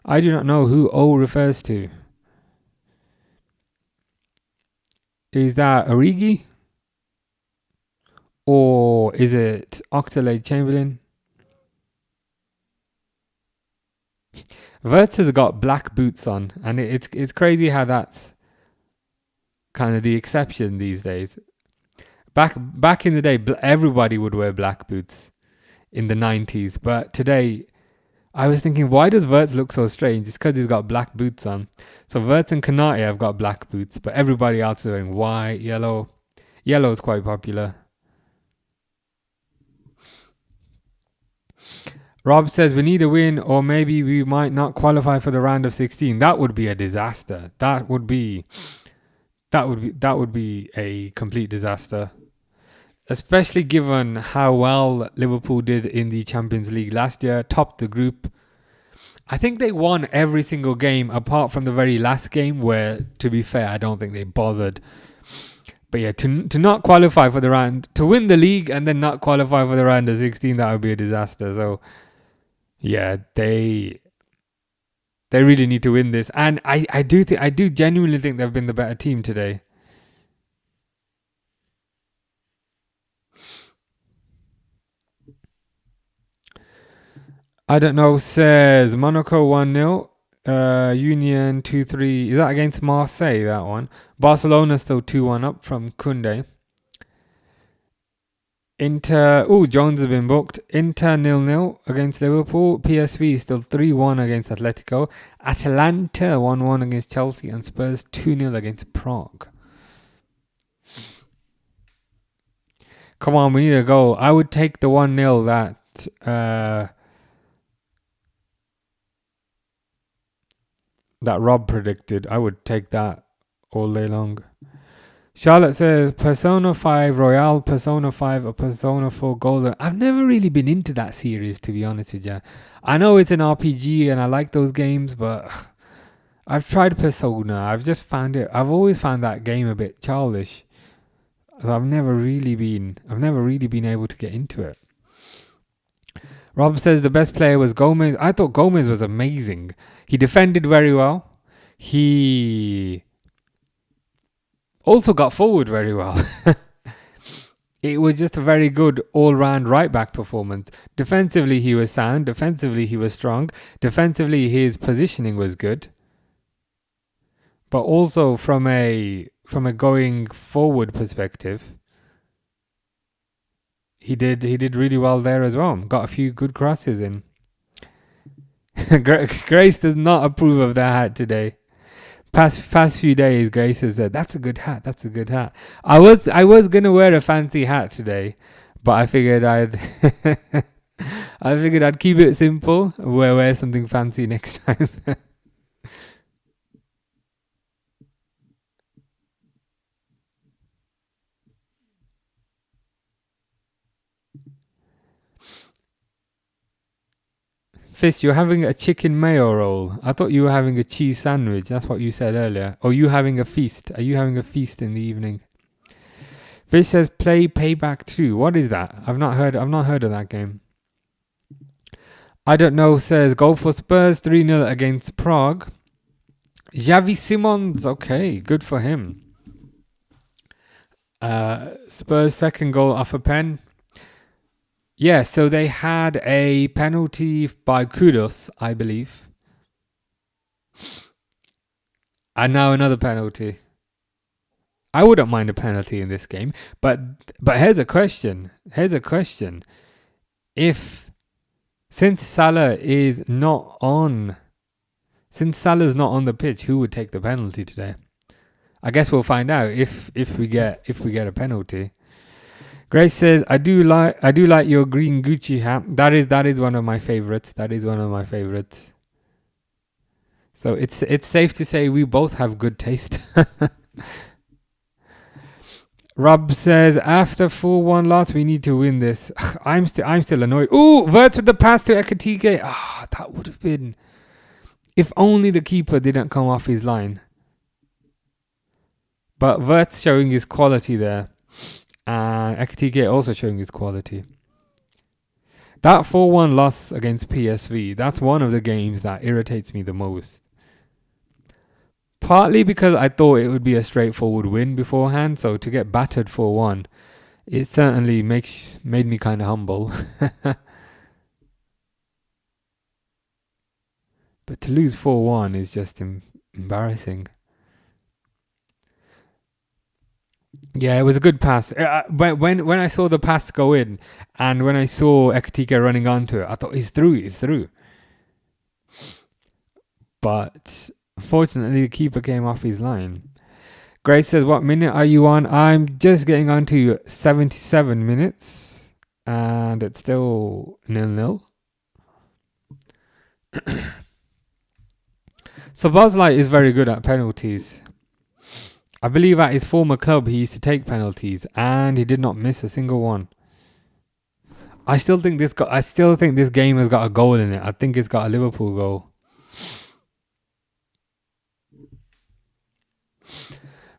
I do not know who O refers to. Is that Origi? Or is it Oxlade-Chamberlain? Wirtz has got black boots on, and it's crazy how that's kind of the exception these days. Back in the day, everybody would wear black boots in the 90s, but today I was thinking, why does Wirtz look so strange? It's because he's got black boots on. So Wirtz and Konate have got black boots, but everybody else is wearing white, yellow. Yellow is quite popular. Rob says we need a win, or maybe we might not qualify for the round of 16. That would be a disaster. That would be a complete disaster. Especially given how well Liverpool did in the Champions League last year, topped the group. I think they won every single game apart from the very last game where, to be fair, I don't think they bothered. But yeah, to not qualify for the round, to win the league and then not qualify for the round of 16, that would be a disaster. So yeah, they really need to win this. And I do genuinely think they've been the better team today. I don't know, says Monaco 1-0. Union 2-3. Is that against Marseille, that one? Barcelona still 2-1 up from Koundé. Inter, Jones has been booked. Inter 0-0 against Liverpool. PSV still 3-1 against Atletico. Atalanta 1-1 against Chelsea. And Spurs 2-0 against Prague. Come on, we need a goal. I would take the 1-0 that Rob predicted. I would take that all day long. Charlotte says Persona 5 Royale, Persona 5 or Persona 4 Golden. I've never really been into that series, to be honest with you. I know it's an RPG and I like those games, but I've tried Persona. I've always found that game a bit childish. So I've never really been able to get into it. Rob says the best player was Gomez. I thought Gomez was amazing. He defended very well. He also got forward very well. It was just a very good all-round right-back performance. Defensively, he was sound. Defensively, he was strong. Defensively, his positioning was good. But also from a going forward perspective, he did really well there as well. Got a few good crosses in. Grace does not approve of that hat today. Past few days, Grace has said, that's a good hat. That's a good hat. I was gonna wear a fancy hat today, but I figured I'd keep it simple. Wear something fancy next time. Fist, you're having a chicken mayo roll. I thought you were having a cheese sandwich. That's what you said earlier. Or you having a feast? Are you having a feast in the evening? Fish says play Payback 2. What is that? I've not heard of that game. I don't know says goal for Spurs 3-0 against Prague. Xavi Simons, okay, good for him. Spurs second goal off a pen. Yeah, so they had a penalty by Kudus, I believe. And now another penalty. I wouldn't mind a penalty in this game, but here's a question. Since Salah's not on the pitch, who would take the penalty today? I guess we'll find out if we get a penalty. Grace says, I do like your green Gucci hat. That is one of my favorites. So it's safe to say we both have good taste. Rob says after 4-1 loss we need to win this. I'm still annoyed. Ooh, Wirtz with the pass to Ekatike. That would have been, if only the keeper didn't come off his line. But Wirtz showing his quality there, and Ekatike also showing his quality. That 4-1 loss against PSV, that's one of the games that irritates me the most. Partly because I thought it would be a straightforward win beforehand, so to get battered 4-1, it certainly made me kind of humble. But to lose 4-1 is just embarrassing. Yeah, it was a good pass. When I saw the pass go in, and when I saw Ekatike running onto it, I thought he's through. But unfortunately, the keeper came off his line. Grace says, what minute are you on? I'm just getting on to 77 minutes. And it's still 0-0. So Bosley is very good at penalties. I believe at his former club he used to take penalties, and he did not miss a single one. I still think this game has got a goal in it. I think it's got a Liverpool goal.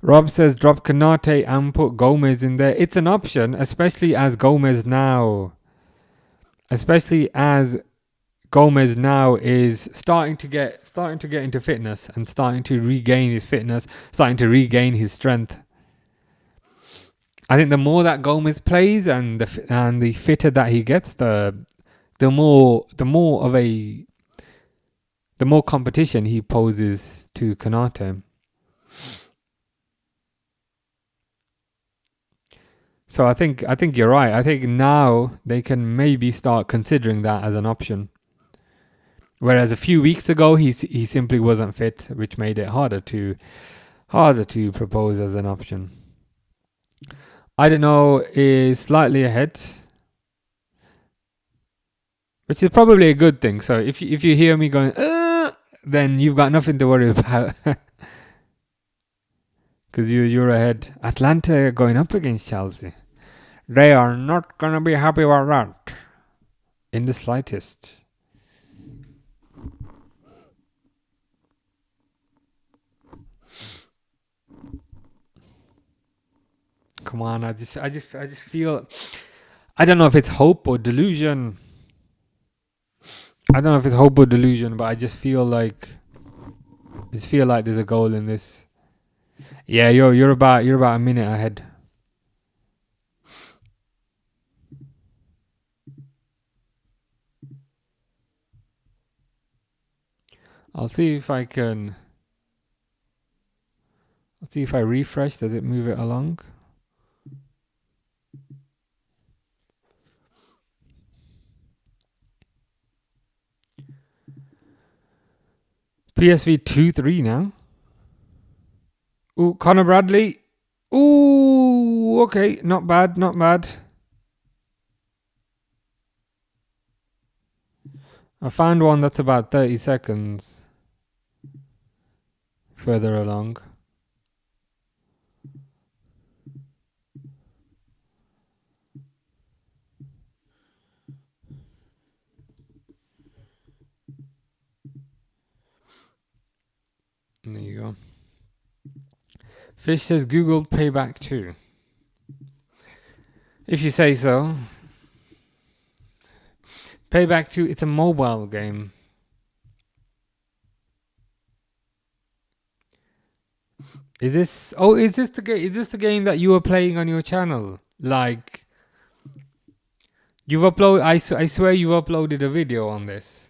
Rob says drop Konate and put Gomez in there. It's an option, especially as Gomez now is starting to get into fitness and starting to regain his fitness, starting to regain his strength. I think the more that Gomez plays and the fitter that he gets, the more competition he poses to Konate. So I think you're right. I think now they can maybe start considering that as an option. Whereas a few weeks ago he simply wasn't fit, which made it harder to propose as an option. I don't know is slightly ahead, which is probably a good thing. So if you hear me going, then you've got nothing to worry about. Because you're ahead. Atalanta are going up against Chelsea. They are not going to be happy about that. In the slightest. Come on, I just feel, I don't know if it's hope or delusion. But I just feel like there's a goal in this. Yeah, you're about a minute ahead. I'll see if I refresh. Does it move it along? PSV 2-3 now. Ooh, Conor Bradley. Ooh, okay, not bad. I found one that's about 30 seconds further along. There you go. Fish says Google Payback 2. If you say so. Payback 2, it's a mobile game. Is this the game that you were playing on your channel? Like, you've uploaded, I swear you've uploaded a video on this.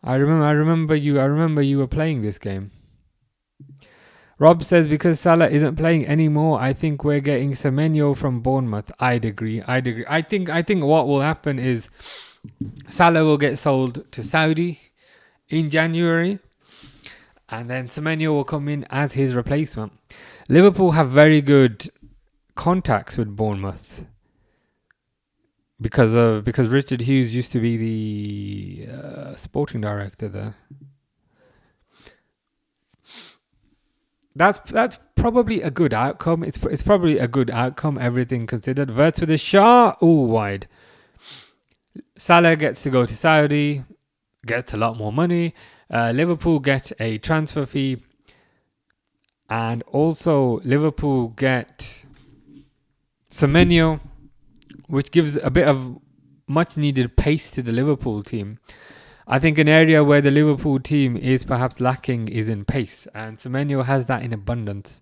I remember you were playing this game. Rob says because Salah isn't playing anymore, I think we're getting Semenyo from Bournemouth. I'd agree. I think what will happen is Salah will get sold to Saudi in January, and then Semenyo will come in as his replacement. Liverpool have very good contacts with Bournemouth. because Richard Hughes used to be the sporting director there. That's probably a good outcome. It's probably a good outcome, everything considered. Wirtz with a shot, wide. Salah gets to go to Saudi, gets a lot more money. Liverpool get a transfer fee, and also Liverpool get Semenyo, which gives a bit of much needed pace to the Liverpool team. I think an area where the Liverpool team is perhaps lacking is in pace, and Semenyo has that in abundance.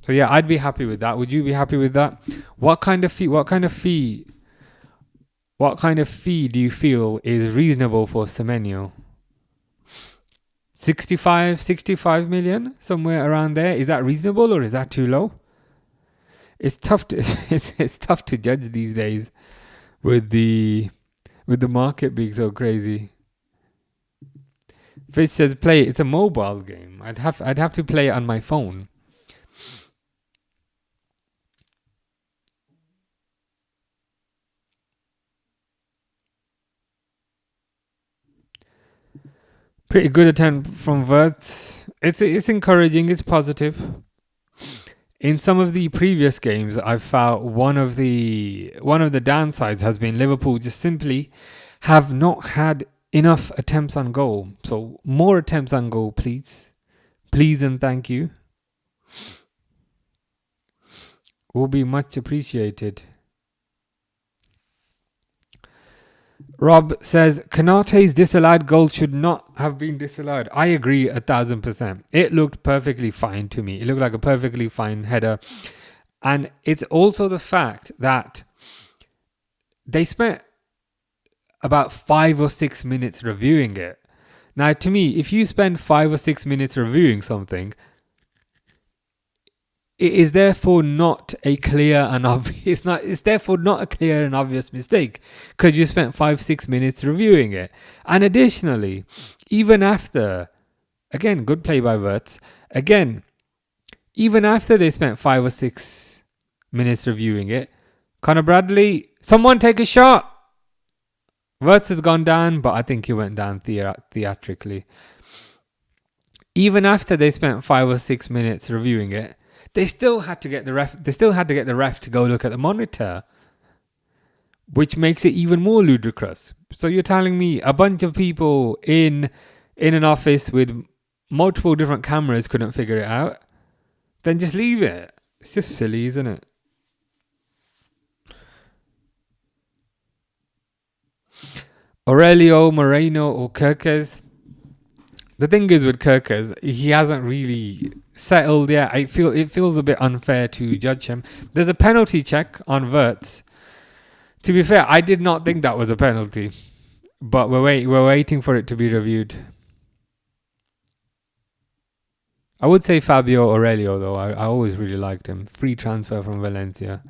So yeah, I'd be happy with that. Would you be happy with that? What kind of fee do you feel is reasonable for Semenyo? 65 million, somewhere around there. Is that reasonable or is that too low? It's tough to it's tough to judge these days with the market being so crazy. Fish says play. It's a mobile game. I'd have to play it on my phone. Pretty good attempt from Wirtz. It's encouraging. It's positive. In some of the previous games, I've found one of the downsides has been Liverpool just simply have not had enough attempts on goal. So more attempts on goal, please and thank you. Will be much appreciated. Rob says Konate's disallowed goal should not have been disallowed. I agree 1,000%. It looked perfectly fine to me. It looked like a perfectly fine header. And it's also the fact that they spent about 5 or 6 minutes reviewing it. Now, to me, if you spend 5 or 6 minutes reviewing something, it is therefore not a clear and obvious. It's therefore not a clear and obvious mistake because you spent 5-6 minutes reviewing it. And additionally, even after, again, good play by Wirtz. Again, even after they spent 5 or 6 minutes reviewing it, Conor Bradley, someone take a shot. Wirtz has gone down, but I think he went down theatrically. Even after they spent 5 or 6 minutes reviewing it, they still had to get the ref. They still had to get the ref to go look at the monitor, which makes it even more ludicrous. So you're telling me a bunch of people in an office with multiple different cameras couldn't figure it out? Then just leave it. It's just silly, isn't it? Aurelio, Moreno, or Kirkes. The thing is with Kirkes, he hasn't really settled yet. It feels a bit unfair to judge him. There's a penalty check on Wirtz. To be fair, I did not think that was a penalty, but we're waiting for it to be reviewed. I would say Fabio Aurelio though. I always really liked him. Free transfer from Valencia.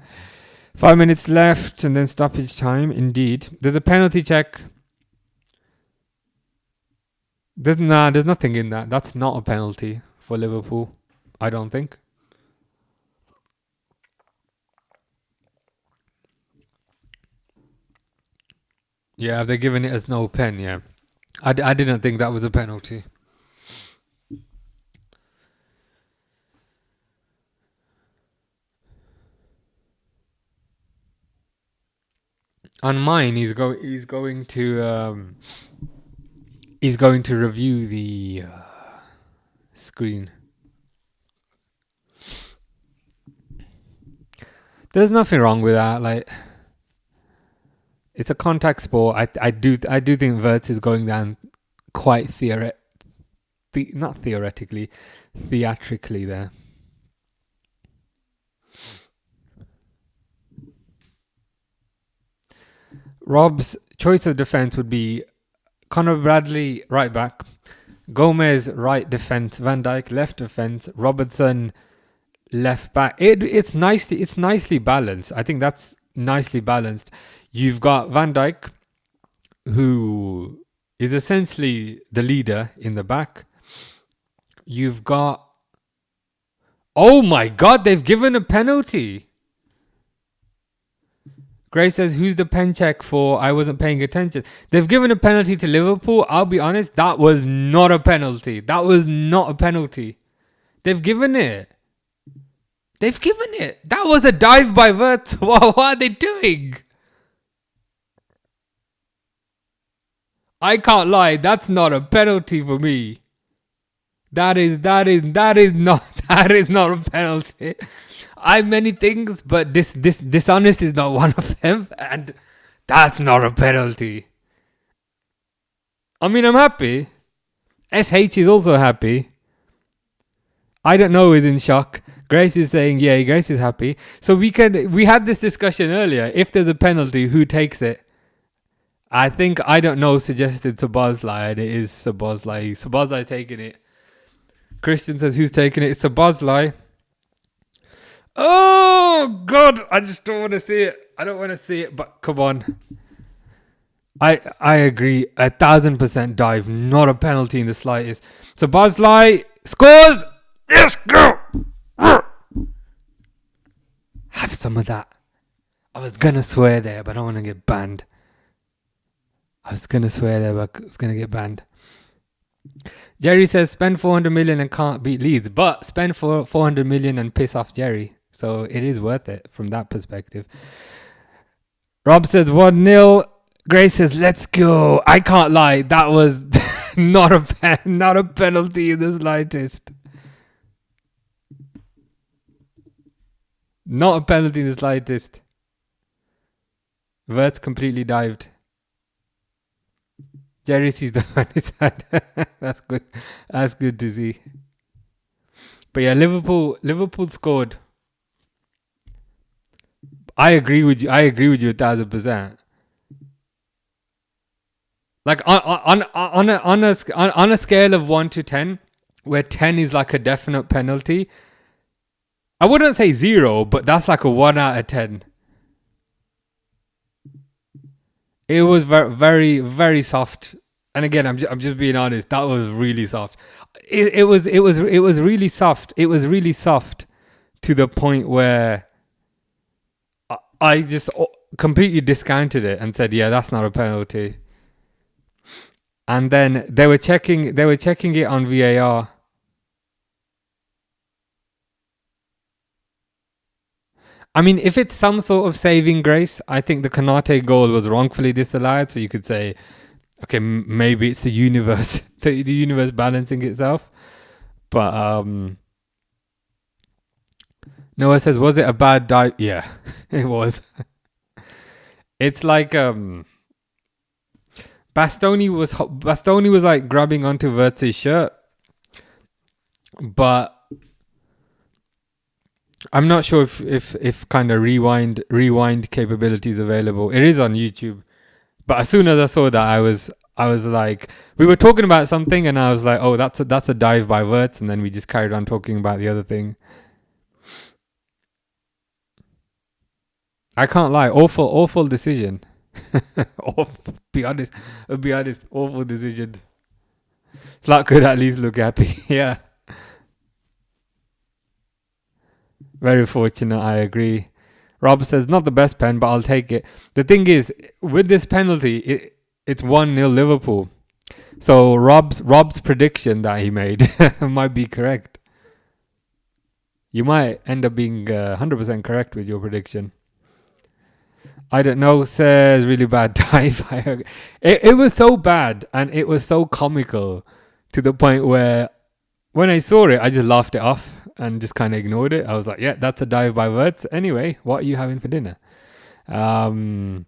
5 minutes left and then stoppage time. Indeed, there's a penalty check. There's nothing in that. That's not a penalty for Liverpool, I don't think. Yeah, they're giving it as no pen, yeah. I didn't think that was a penalty. On mine, he's going to review the screen. There's nothing wrong with that. Like, it's a contact sport. I do think Wirtz is going down quite not theoretically, theatrically there. Rob's choice of defense would be Conor Bradley right back, Gomez right defense, Van Dijk left defense, Robertson left back. It's nicely balanced. I think that's nicely balanced. You've got Van Dijk, who is essentially the leader in the back. You've got... Oh my God, they've given a penalty. Grace says, who's the pen check for? I wasn't paying attention. They've given a penalty to Liverpool. I'll be honest, that was not a penalty. That was not a penalty. They've given it. They've given it. That was a dive by Wirtz. What are they doing? I can't lie. That's not a penalty for me. That is not a penalty. I'm many things, but this dishonest is not one of them, and that's not a penalty. I mean, I'm happy. SH is also happy. I don't know is in shock. Grace is saying, yeah, Grace is happy. So we had this discussion earlier. If there's a penalty, who takes it? I think, I don't know, suggested Sabazlai, and it is Sabazlai. Sabazlai taking it. Christian says, who's taking it? It's Sabazlai. Oh, God, I just don't want to see it. I don't want to see it, but come on. I agree. 1,000% dive. Not a penalty in the slightest. Sabazlai scores! Yes, go! Have some of that. I was going to swear there, but I don't want to get banned. I was going to swear there, but it's going to get banned. Jerry says, spend 400 million and can't beat Leeds, but spend 400 million and piss off Jerry. So it is worth it from that perspective. Rob says 1-0. Grace says, let's go. I can't lie. That was not a penalty in the slightest. Not a penalty in the slightest. Wirtz completely dived. Jerry sees the funny side. That's good. That's good to see. But yeah, Liverpool scored. I agree with you 1,000%. Like on a scale of 1 to 10, where 10 is like a definite penalty, I wouldn't say 0, but that's like a 1 out of 10. It was very, very, very soft. And again, I'm just being honest. That was really soft. It was really soft. It was really soft to the point where I just completely discounted it and said, yeah, that's not a penalty. And then they were checking it on VAR. I mean, if it's some sort of saving grace, I think the Konate goal was wrongfully disallowed. So you could say, okay, maybe it's the universe, the universe balancing itself. But Noah says, was it a bad dive? Yeah, it was. It's like Bastoni was like grabbing onto Wirtz's shirt, but I'm not sure if kind of rewind capabilities available. It is on YouTube, but as soon as I saw that, I was like, we were talking about something, and I was like, oh, that's a dive by Wirtz, and then we just carried on talking about the other thing. I can't lie, awful decision. Be honest, awful decision. Slot could at least look happy. Yeah. Very fortunate, I agree. Rob says, not the best pen, but I'll take it. The thing is, with this penalty, it's 1-0 Liverpool. So Rob's prediction that he made might be correct. You might end up being 100% correct with your prediction. I don't know, says really bad dive. It was so bad, and it was so comical to the point where when I saw it, I just laughed it off and just kind of ignored it. I was like, yeah, that's a dive by Wirtz. Anyway, what are you having for dinner? But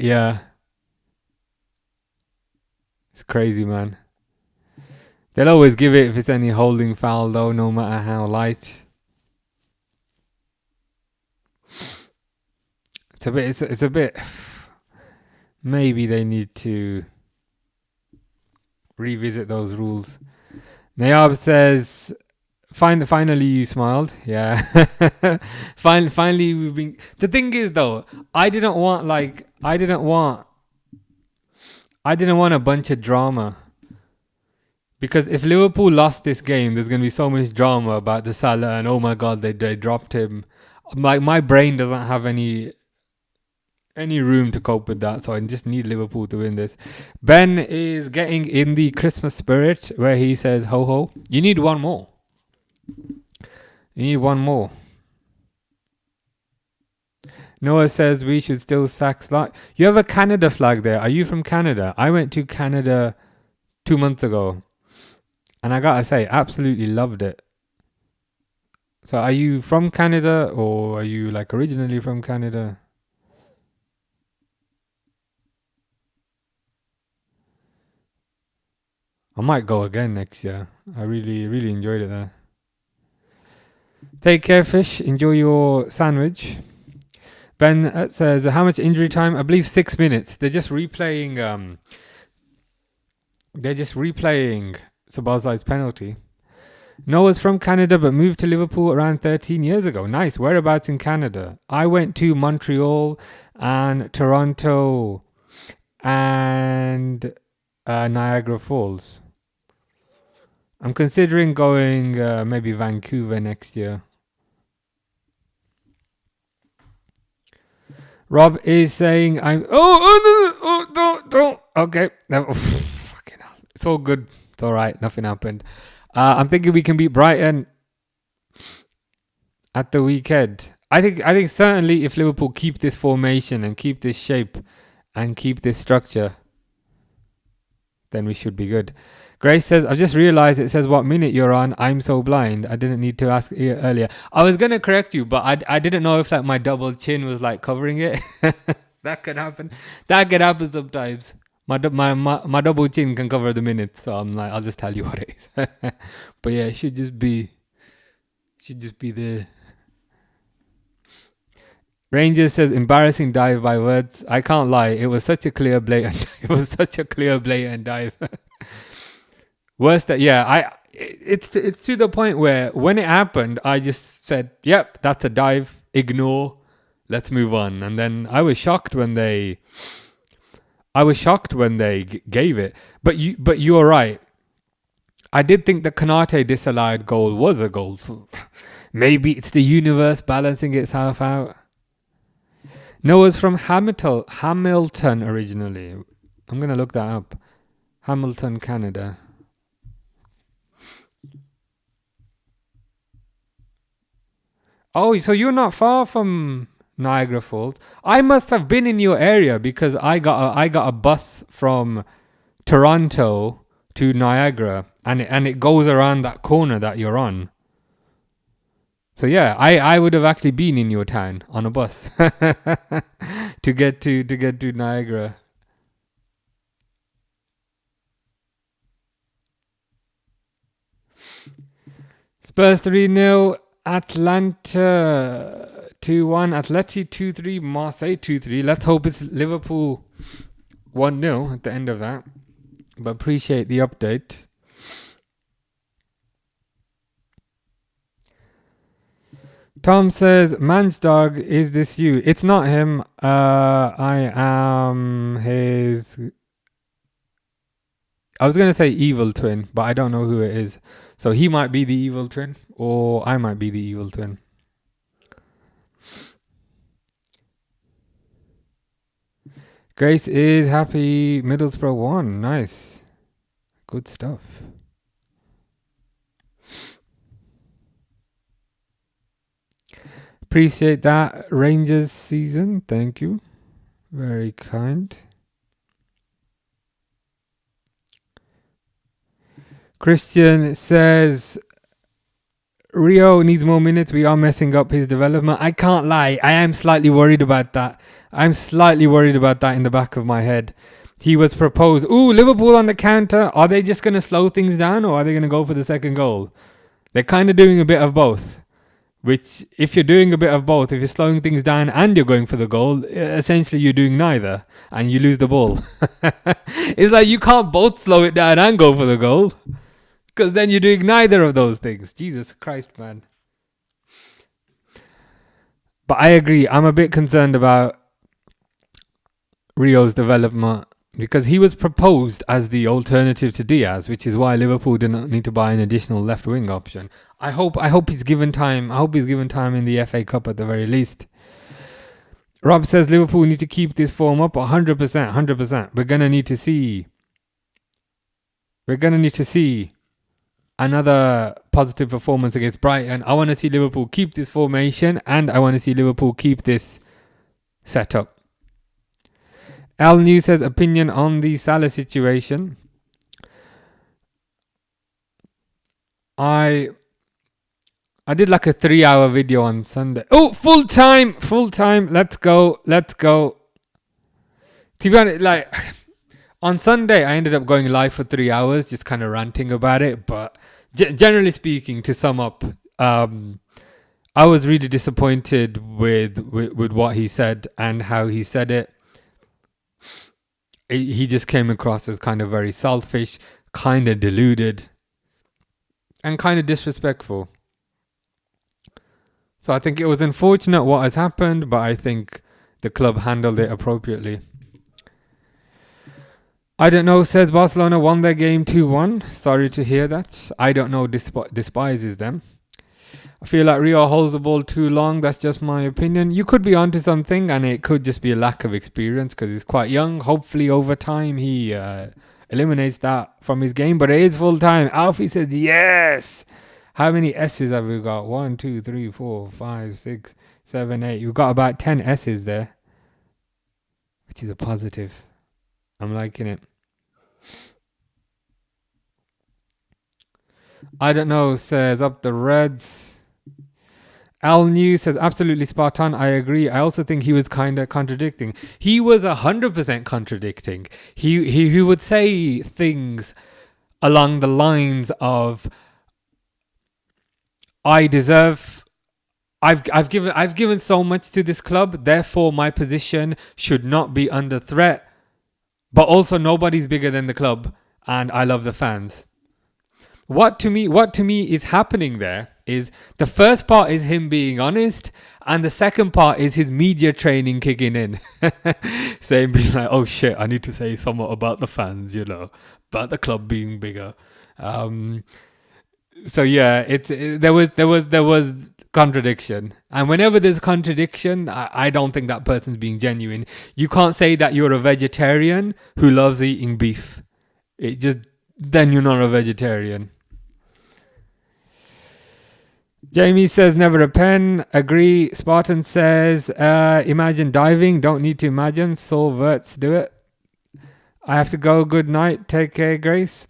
yeah, it's crazy, man. They'll always give it if it's any holding foul, though, no matter how light. It's a bit. Maybe they need to revisit those rules. Nayab says, finally you smiled. Yeah. Finally we've been. The thing is, though, I didn't want a bunch of drama. Because if Liverpool lost this game, there's going to be so much drama about the Salah and, oh my God, they dropped him. My brain doesn't have any any room to cope with that. So I just need Liverpool to win this. Ben is getting in the Christmas spirit where he says, ho ho. You need one more. You need one more. Noah says we should still sack Slot. You have a Canada flag there. Are you from Canada? I went to Canada 2 months ago. And I gotta say, absolutely loved it. So are you from Canada or are you like originally from Canada? I might go again next year. I really, really enjoyed it there. Take care, fish. Enjoy your sandwich. Ben says, how much injury time? I believe 6 minutes. They're just replaying Sabazai's penalty. Noah's from Canada but moved to Liverpool around 13 years ago. Nice. Whereabouts in Canada? I went to Montreal and Toronto and Niagara Falls. I'm considering going maybe Vancouver next year. Rob is saying I'm... don't. Okay. Fucking hell. It's all good. It's all right. Nothing happened. I'm thinking we can beat Brighton at the weekend. I think certainly if Liverpool keep this formation and keep this shape and keep this structure, then we should be good. Grace says, I've just realized it says what minute you're on. I'm so blind. I didn't need to ask earlier. I was going to correct you, but I didn't know if like my double chin was like covering it. That could happen. That could happen sometimes. My double chin can cover the minute. So I'm like, I'll just tell you what it is. But yeah, it should just be there. Rangers says, embarrassing dive by words. I can't lie. It was such a clear, blatant dive. Worst that, yeah, it's to the point where when it happened, I just said, yep, that's a dive. Ignore. Let's move on. And then I was shocked when they gave it. But you are right. I did think the Konate disallowed goal was a goal. So maybe it's the universe balancing itself out. Noah's from Hamilton originally. I'm going to look that up. Hamilton, Canada. Oh, so you're not far from Niagara Falls. I must have been in your area because I got a bus from Toronto to Niagara and it goes around that corner that you're on. So yeah, I would have actually been in your town on a bus to get to Niagara. Spurs 3-0, Atalanta 2-1, Atleti 2-3, Marseille 2-3. Let's hope it's Liverpool 1-0 at the end of that. But appreciate the update. Tom says, Man's dog, is this you? It's not him. I am his... I was going to say evil twin, but I don't know who it is. So he might be the evil twin, or I might be the evil twin. Grace is happy. Middlesbrough won. Nice. Good stuff. Appreciate that, Rangers season. Thank you. Very kind. Christian says, Rio needs more minutes. We are messing up his development. I can't lie. I am slightly worried about that. I'm slightly worried about that in the back of my head. He was proposed. Ooh, Liverpool on the counter. Are they just going to slow things down or are they going to go for the second goal? They're kind of doing a bit of both. Which, if you're doing a bit of both, if you're slowing things down and you're going for the goal, essentially you're doing neither and you lose the ball. It's like you can't both slow it down and go for the goal. Because then you're doing neither of those things. Jesus Christ, man. But I agree. I'm a bit concerned about Rio's development because he was proposed as the alternative to Diaz, which is why Liverpool did not need to buy an additional left wing option. I hope he's given time. I hope he's given time in the FA Cup at the very least. Rob says Liverpool need to keep this form up 100%, 100%. We're going to need to see another positive performance against Brighton. I want to see Liverpool keep this formation and I want to see Liverpool keep this setup. Al New says opinion on the Salah situation. I did like a 3-hour video on Sunday. Oh, full time. Let's go. To be honest, like on Sunday, I ended up going live for 3 hours, just kind of ranting about it. But generally speaking, to sum up, I was really disappointed with what he said and how he said it. He just came across as kind of very selfish, kind of deluded, and kind of disrespectful. So I think it was unfortunate what has happened, but I think the club handled it appropriately. I don't know, says Barcelona won their game 2-1. Sorry to hear that. I don't know, despises them. I feel like Rio holds the ball too long. That's just my opinion. You could be onto something, and it could just be a lack of experience because he's quite young. Hopefully, over time, he eliminates that from his game. But it is full time. Alfie says yes. How many S's have we got? 1, 2, 3, 4, 5, 6, 7, 8. We've got about 10 S's there, which is a positive. I'm liking it. I don't know, says Up the Reds. Al New says absolutely spot on. I agree. I also think he was kind of contradicting. He was 100% contradicting. He would say things along the lines of, I've given so much to this club, therefore my position should not be under threat. But also nobody's bigger than the club, and I love the fans. What to me is happening there is the first part is him being honest, and the second part is his media training kicking in, saying being like, oh shit, I need to say somewhat about the fans, about the club being bigger. So yeah, there was contradiction, and whenever there's contradiction, I don't think that person's being genuine. You can't say that you're a vegetarian who loves eating beef. Then you're not a vegetarian. Jamie says never a pen. Agree. Spartan says imagine diving. Don't need to imagine. Saul Verts do it. I have to go. Good night. Take care, Grace.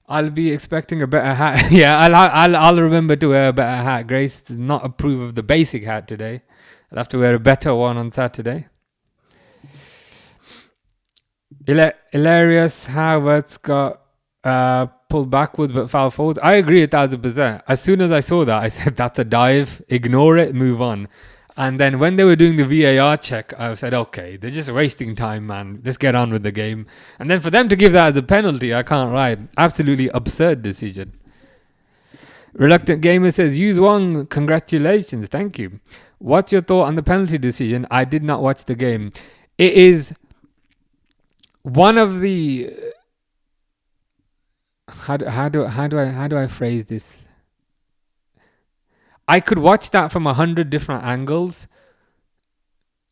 I'll be expecting a better hat. Yeah, I'll remember to wear a better hat. Grace did not approve of the basic hat today. I'll have to wear a better one on Saturday. Hilarious how Verts got pulled backwards but fell forwards. I agree 1,000%. As soon as I saw that, I said that's a dive. Ignore it. Move on. And then when they were doing the VAR check, I said, okay, they're just wasting time, man. Let's get on with the game. And then for them to give that as a penalty, I can't write. Absolutely absurd decision. Reluctant Gamer says, use one. Congratulations. Thank you. What's your thought on the penalty decision? I did not watch the game. It is one of the... How do I phrase this? I could watch that from 100 different angles,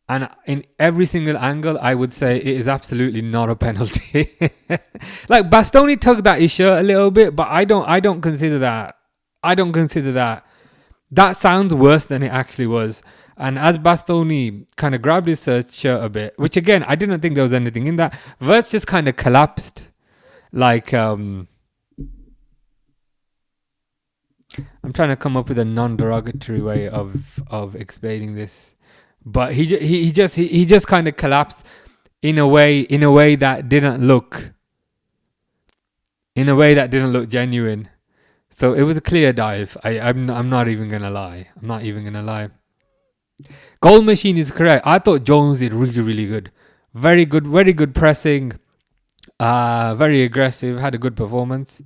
and in every single angle, I would say it is absolutely not a penalty. Like Bastoni tugged that his shirt a little bit, but I don't consider that. That sounds worse than it actually was. And as Bastoni kind of grabbed his shirt a bit, which again, I didn't think there was anything in that. Verts just kind of collapsed, like I'm trying to come up with a non-derogatory way of explaining this, but he just kind of collapsed in a way that didn't look genuine. So it was a clear dive. I'm not even gonna lie. Goal machine is correct. I thought Jones did really good, very good pressing, very aggressive, had a good performance.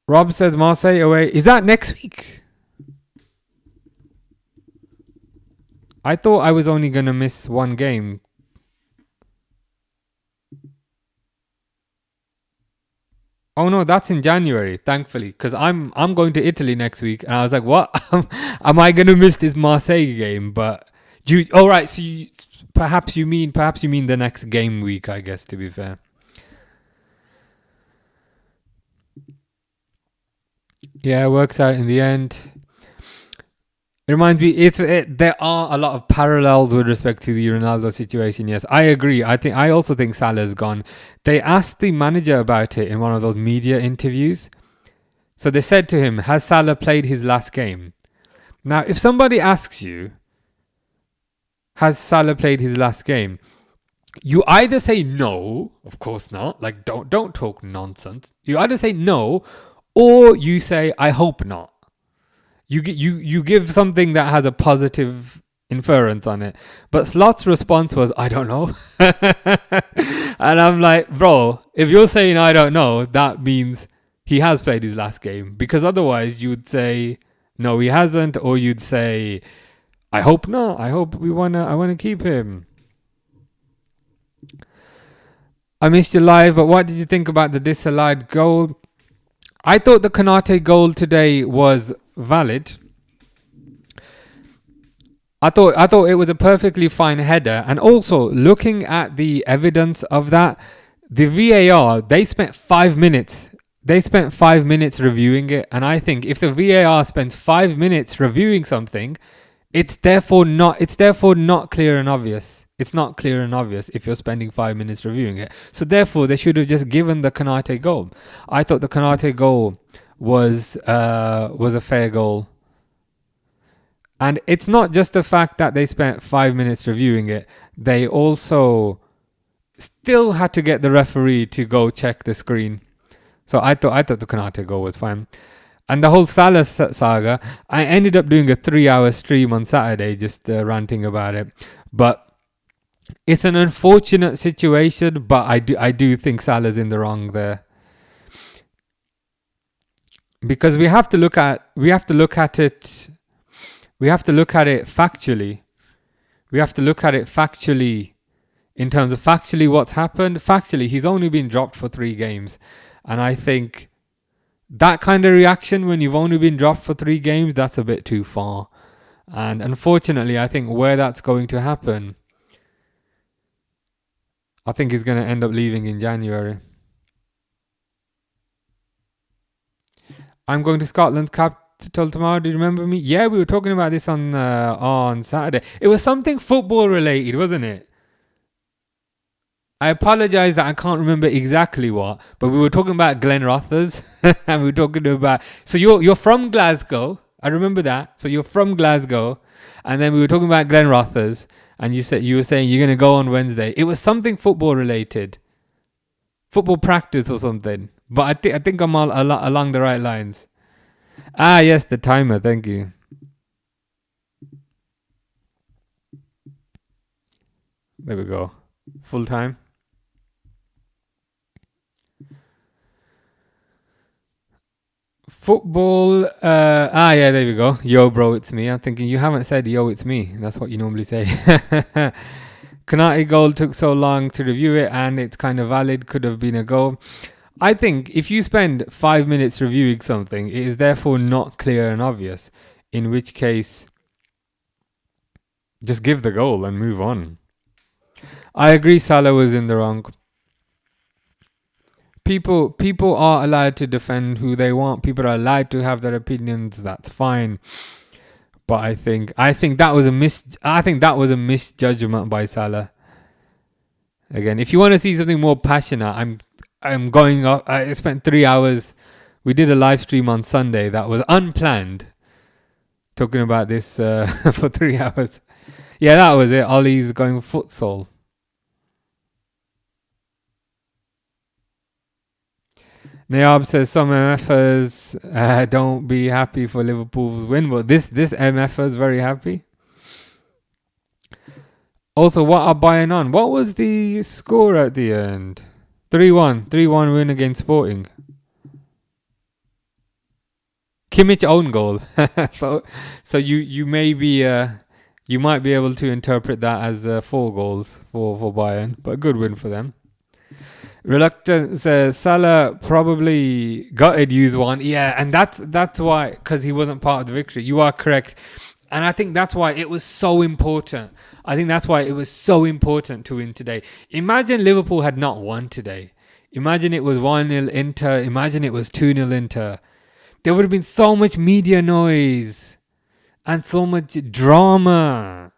Rob says Marseille away. Is that next week? I thought I was only going to miss one game. Oh no, that's in January, thankfully, because I'm going to Italy next week, and I was like, what? Am I gonna miss this Marseille game? But all right, so perhaps you mean the next game week, I guess. To be fair, yeah, it works out in the end. It reminds me, there are a lot of parallels with respect to the Ronaldo situation. Yes, I agree. I also think Salah's gone. They asked the manager about it in one of those media interviews. So they said to him, "Has Salah played his last game?" Now, if somebody asks you, "Has Salah played his last game?" you either say no, of course not. Like don't talk nonsense. You either say no, or you say I hope not. You give something that has a positive inference on it. But Slot's response was, I don't know. And I'm like, bro, if you're saying I don't know, that means he has played his last game. Because otherwise you'd say, no, he hasn't. Or you'd say, I hope not. I hope I wanna keep him. I missed you live, but what did you think about the disallowed goal? I thought the Konate goal today was valid. I thought it was a perfectly fine header, and also looking at the evidence of that, the VAR, they spent 5 minutes. They spent 5 minutes reviewing it, and I think if the VAR spends 5 minutes reviewing something, it's therefore not clear and obvious. It's not clear and obvious if you're spending 5 minutes reviewing it. So therefore, they should have just given the Konate goal. I thought the Konate goal was a fair goal. And it's not just the fact that they spent 5 minutes reviewing it. They also still had to get the referee to go check the screen. So I thought the Konate goal was fine. And the whole Salah saga, I ended up doing a 3-hour stream on Saturday just ranting about it. But it's an unfortunate situation, but I do think Salah's in the wrong there. Because we have to look at it factually. We have to look at it factually in terms of factually what's happened. Factually, he's only been dropped for 3 games. And I think that kind of reaction when you've only been dropped for 3 games, that's a bit too far. And unfortunately, I think where that's going to happen, I think he's going to end up leaving in January. I'm going to Scotland's capital tomorrow. Do you remember me? Yeah, we were talking about this on Saturday. It was something football related, wasn't it? I apologise that I can't remember exactly what, but we were talking about Glen Rothers, and we were talking about. So you're from Glasgow. I remember that. So you're from Glasgow, and then we were talking about Glen Rothers, and you were saying you're going to go on Wednesday. It was something football related, football practice or something. But I think I'm all along the right lines. Ah, yes, the timer. Thank you. There we go. Full time. Football. Yeah, there we go. Yo, bro, it's me. I'm thinking you haven't said yo, it's me. That's what you normally say. Konate goal took so long to review it, and it's kind of valid. Could have been a goal. I think if you spend 5 minutes reviewing something, it is therefore not clear and obvious. In which case, just give the goal and move on. I agree. Salah was in the wrong. People are allowed to defend who they want. People are allowed to have their opinions. That's fine. But I think that was a misjudgment by Salah. Again, if you want to see something more passionate, I'm going up. I spent 3 hours. We did a live stream on Sunday that was unplanned, talking about this for 3 hours. Yeah, that was it. Ollie's going futsal. Nayab says some MFers don't be happy for Liverpool's win, but this MFer is very happy. Also, what are Bayern on? What was the score at the end? 3-1 win against Sporting. Kimmich own goal. so you may be you might be able to interpret that as 4 goals for Bayern, but a good win for them. Reluctant says Salah probably gutted use one. Yeah, and that's why, because he wasn't part of the victory. You are correct. And I think that's why it was so important. I think that's why it was so important to win today. Imagine Liverpool had not won today. Imagine it was 1-0 Inter. Imagine it was 2-0 Inter. There would have been so much media noise and so much drama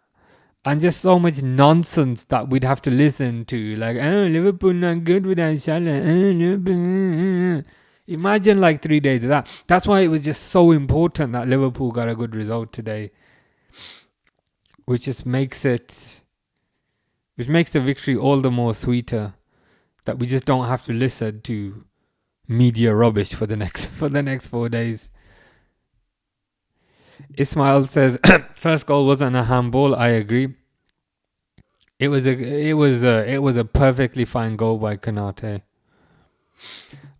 and just so much nonsense that we'd have to listen to. Like, oh, Liverpool not good without Salah. Oh, Liverpool. Imagine like 3 days of that. That's why it was just so important that Liverpool got a good result today. Which makes the victory all the more sweeter. That we just don't have to listen to media rubbish for the next 4 days. Ismail says first goal wasn't a handball. I agree. It was a perfectly fine goal by Konate.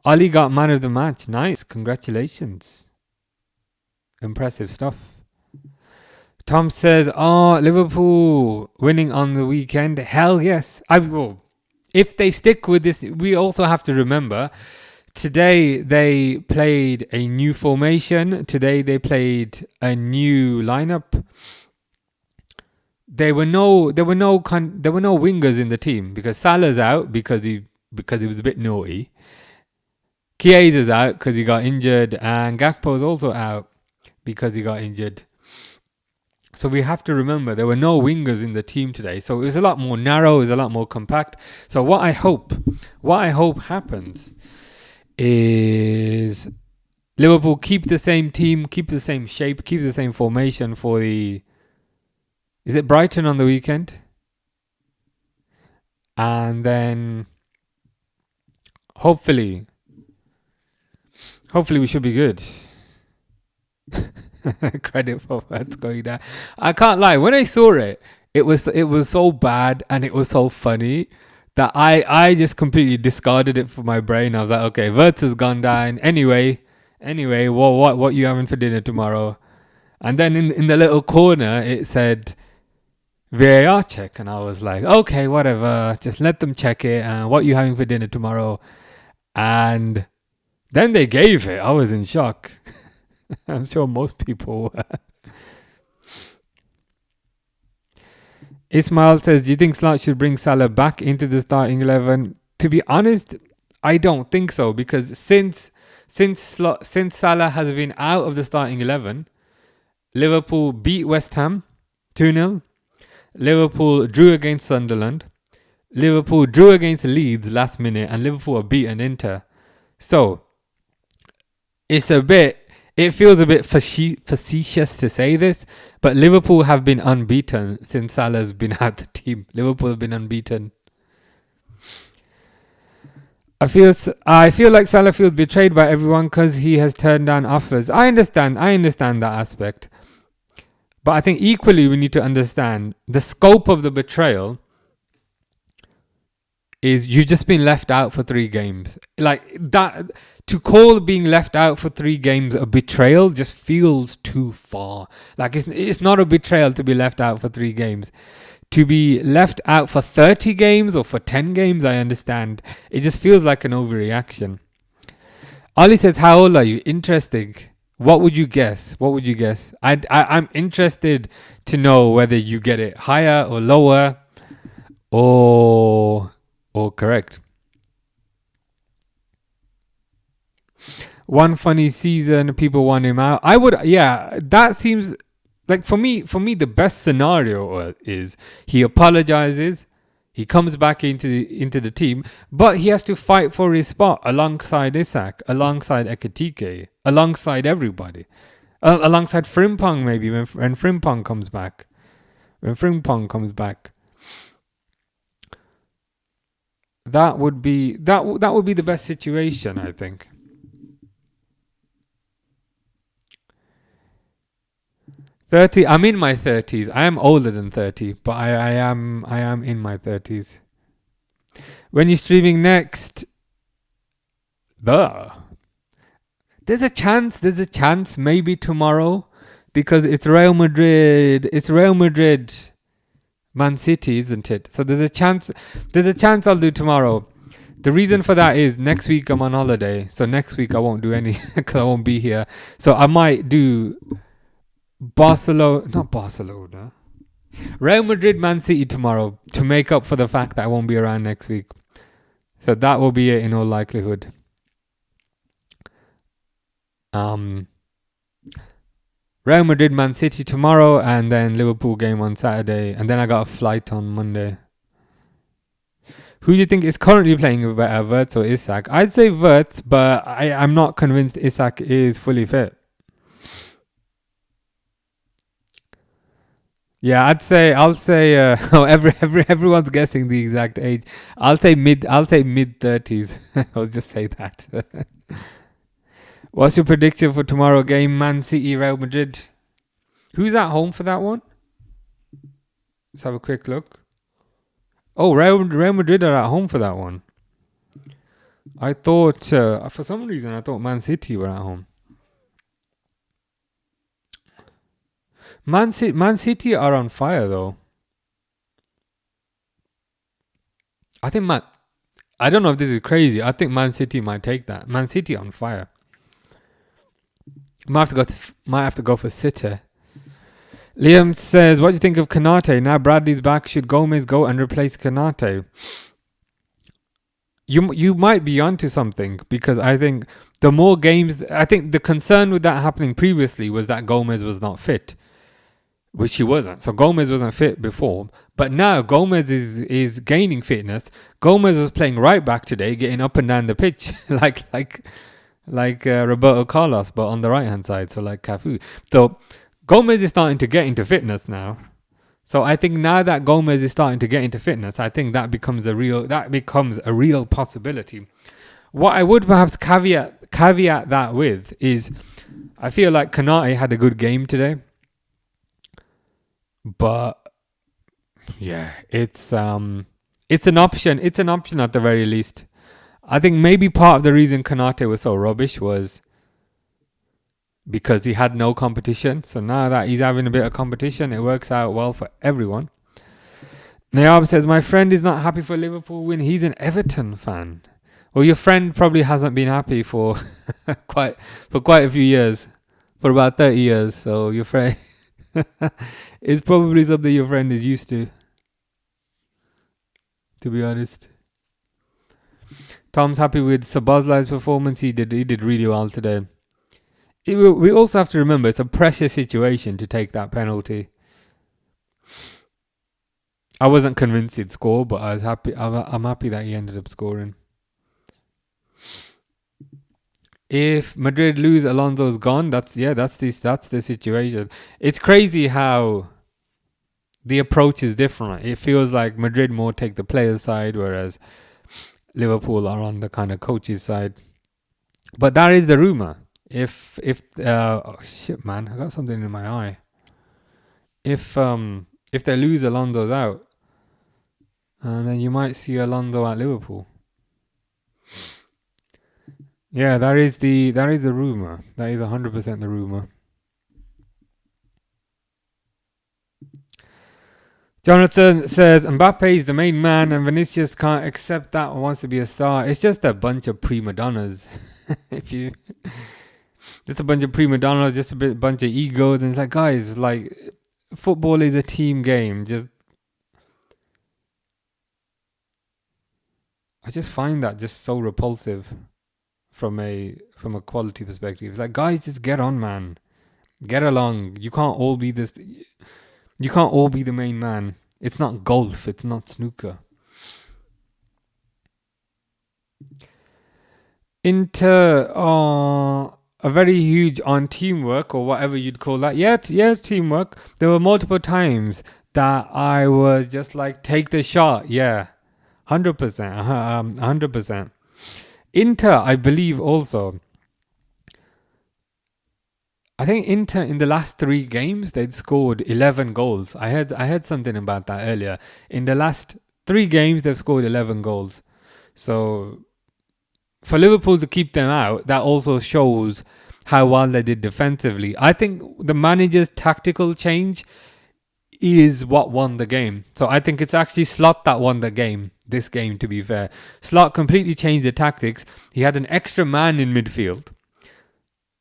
Ali got man of the match. Nice, congratulations. Impressive stuff. Tom says, "Oh, Liverpool winning on the weekend. Hell yes. If they stick with this, we also have to remember." Today they played a new formation. Today they played a new lineup. There were no wingers in the team because Salah's out because he was a bit naughty. Chiesa's out because he got injured, and Gakpo's also out because he got injured. So we have to remember there were no wingers in the team today. So it was a lot more narrow, it was a lot more compact. So what I hope happens is Liverpool keep the same team, keep the same shape, keep the same formation for is it Brighton on the weekend? And then hopefully we should be good. Credit for what's going down. I can't lie. When I saw it, it was so bad and it was so funny that I just completely discarded it from my brain. I was like, okay, Wirtz has gone down. Anyway, what you having for dinner tomorrow? And then in the little corner it said VAR check, and I was like, okay, whatever, just let them check it. What you having for dinner tomorrow? And then they gave it. I was in shock. I'm sure most people were. Ismail says, do you think Slot should bring Salah back into the starting 11? To be honest, I don't think so, because since Salah has been out of the starting 11, Liverpool beat West Ham 2-0. Liverpool drew against Sunderland. Liverpool drew against Leeds last minute, and Liverpool are beaten Inter. So it feels a bit facetious to say this, but Liverpool have been unbeaten since Salah's been at the team. Liverpool have been unbeaten. I feel like Salah feels betrayed by everyone because he has turned down offers. I understand that aspect. But I think equally we need to understand the scope of the betrayal is you've just been left out for 3 games. Like that, to call being left out for 3 games a betrayal just feels too far. Like it's not a betrayal to be left out for 3 games. To be left out for 30 games or for 10 games, I understand. It just feels like an overreaction. Ali says, how old are you? Interesting. What would you guess? I'm interested to know whether you get it higher or lower or correct. One funny season, people want him out. That seems like for me the best scenario is he apologizes, he comes back into the team, but he has to fight for his spot alongside Isak, alongside Ekitike, alongside everybody, alongside Frimpong maybe when Frimpong comes back. That would be the best situation, I think. I'm in my 30s. I am older than 30, but I am in my 30s. When you're streaming next, there's a chance maybe tomorrow, because it's Real Madrid Man City, isn't it? So there's a chance I'll do tomorrow. The reason for that is next week I'm on holiday. So next week I won't do any because I won't be here. So I might do Real Madrid, Man City tomorrow to make up for the fact that I won't be around next week. So that will be it in all likelihood. Real Madrid, Man City tomorrow, and then Liverpool game on Saturday, and then I got a flight on Monday. Who do you think is currently playing better, Wirtz or Isak? I'd say Wirtz, but I'm not convinced Isak is fully fit. Yeah, I'll say everyone's guessing the exact age. I'll say mid 30s. I'll just say that. What's your prediction for tomorrow game? Man City, Real Madrid. Who's at home for that one? Let's have a quick look. Oh, Real Madrid are at home for that one. I thought, for some reason, I thought Man City were at home. Man City are on fire though. I don't know if this is crazy. I think Man City might take that. Man City on fire. Might have to go for City. Liam says, what do you think of Konate? Now Bradley's back. Should Gomez go and replace Konate? You might be onto something, because I think the more games... I think the concern with that happening previously was that Gomez was not fit, which he wasn't. So Gomez wasn't fit before. But now Gomez is gaining fitness. Gomez was playing right back today, getting up and down the pitch like Roberto Carlos, but on the right-hand side, so like Cafu. So Gomez is starting to get into fitness now. So I think now that Gomez is starting to get into fitness, I think that becomes a real possibility. What I would perhaps caveat that with is, I feel like Konate had a good game today, but yeah, it's an option. It's an option at the very least. I think maybe part of the reason Konate was so rubbish was because he had no competition. So now that he's having a bit of competition, it works out well for everyone. Nayab says, my friend is not happy for Liverpool win. He's an Everton fan. Well, your friend probably hasn't been happy for quite a few years, for about 30 years. So your friend is probably something your friend is used to be honest. Tom's happy with Szoboszlai's performance. He did really well today. We also have to remember it's a pressure situation to take that penalty. I wasn't convinced he'd score, but I was happy. I'm happy that he ended up scoring. If Madrid lose, Alonso's gone. That's the situation. It's crazy how the approach is different. It feels like Madrid more take the players' side, whereas Liverpool are on the kind of coach's side. But that is the rumor. If oh shit, man, I got something in my eye. If they lose, Alonso's out, and then you might see Alonso at Liverpool. Yeah, that is the rumor. That is 100% the rumor. Jonathan says Mbappe is the main man and Vinicius can't accept that and wants to be a star. It's just a bunch of prima donnas. Just a bunch of prima donnas, just a bunch of egos, and it's like, guys, like, football is a team game. I just find that just so repulsive from a quality perspective. Like, guys, just get on, man. Get along. You can't all be this. You can't all be the main man. It's not golf. It's not snooker. Inter are a very huge on teamwork, or whatever you'd call that. Yeah, teamwork. There were multiple times that I was just like, take the shot. Yeah, 100%. 100%. Inter, I believe also. I think Inter in the last 3 games they'd scored 11 goals. I heard something about that earlier. In the last 3 games they've scored 11 goals. So for Liverpool to keep them out, that also shows how well they did defensively. I think the manager's tactical change is what won the game. So I think it's actually Slot that won the game. This game, to be fair, Slot completely changed the tactics. He had an extra man in midfield,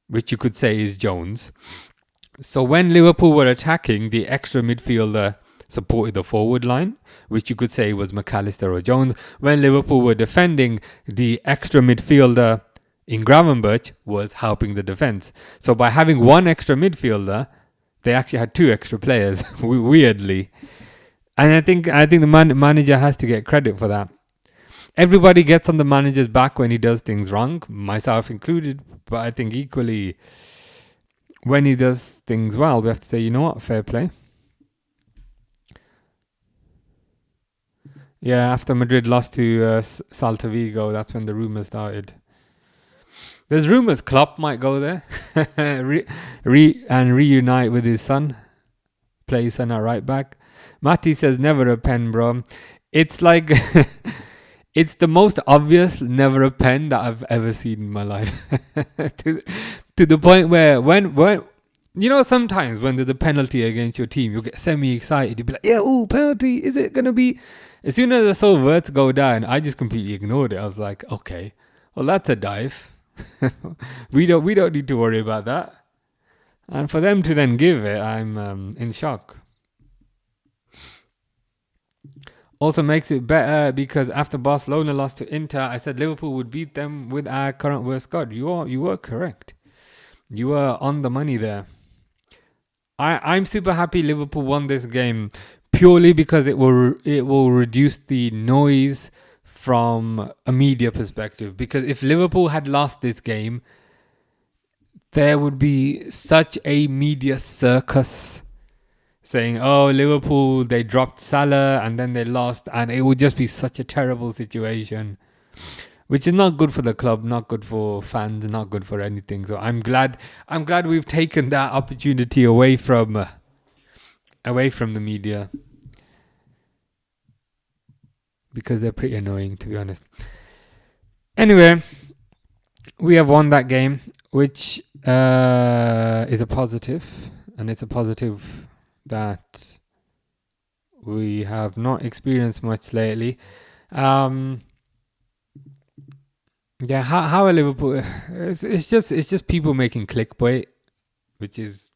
which you could say is Jones. So when Liverpool were attacking, the extra midfielder supported the forward line, which you could say was McAllister or Jones. When Liverpool were defending, the extra midfielder in Gravenberch was helping the defense. So by having one extra midfielder, they actually had two extra players, weirdly. And I think the manager has to get credit for that. Everybody gets on the manager's back when he does things wrong, myself included. But I think equally, when he does things well, we have to say, you know what, fair play. Yeah, after Madrid lost to Celta Vigo, that's when the rumours started. There's rumours Klopp might go there and reunite with his son, play his son at right back. Matty says, never a pen, bro. It's like, it's the most obvious never a pen that I've ever seen in my life. to the point where when you know, sometimes when there's a penalty against your team, you'll get semi-excited. You'll be like, yeah, ooh, penalty, is it going to be? As soon as I saw Wirtz go down, I just completely ignored it. I was like, okay, well, that's a dive. we don't need to worry about that. And for them to then give it, I'm in shock. Also makes it better because after Barcelona lost to Inter, I said Liverpool would beat them with our current worst squad. You were correct. You were on the money there. I'm super happy Liverpool won this game purely because it will reduce the noise from a media perspective. Because if Liverpool had lost this game, there would be such a media circus saying, oh, Liverpool, they dropped Salah and then they lost, and it would just be such a terrible situation, which is not good for the club, not good for fans, not good for anything. So I'm glad we've taken that opportunity away from the media, because they're pretty annoying, to be honest. Anyway, we have won that game, which is a positive, and it's a positive that we have not experienced much lately. Yeah, how are Liverpool? It's just people making clickbait, which is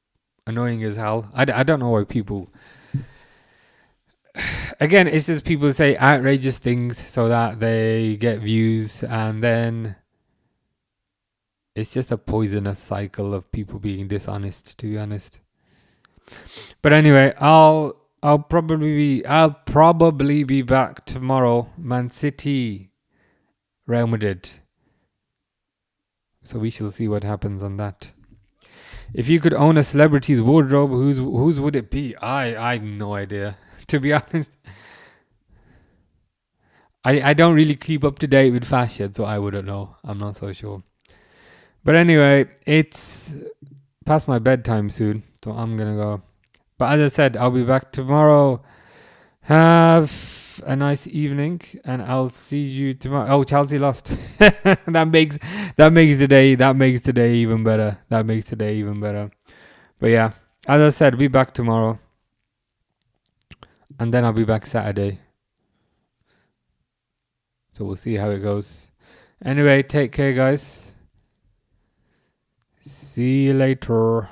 annoying as hell. I don't know why people. Again, it's just people say outrageous things so that they get views, and then it's just a poisonous cycle of people being dishonest, to be honest. But anyway, I'll probably be back tomorrow. Man City, Real Madrid. So we shall see what happens on that. If you could own a celebrity's wardrobe, whose would it be? I have no idea, to be honest. I don't really keep up to date with fashion, so I wouldn't know. I'm not so sure. But anyway, it's past my bedtime soon, so I'm gonna go. But as I said, I'll be back tomorrow. Have a nice evening, and I'll see you tomorrow. Oh, Chelsea lost. that makes today even better. But yeah, as I said, be back tomorrow, and then I'll be back Saturday. So we'll see how it goes. Anyway, take care, guys. See you later.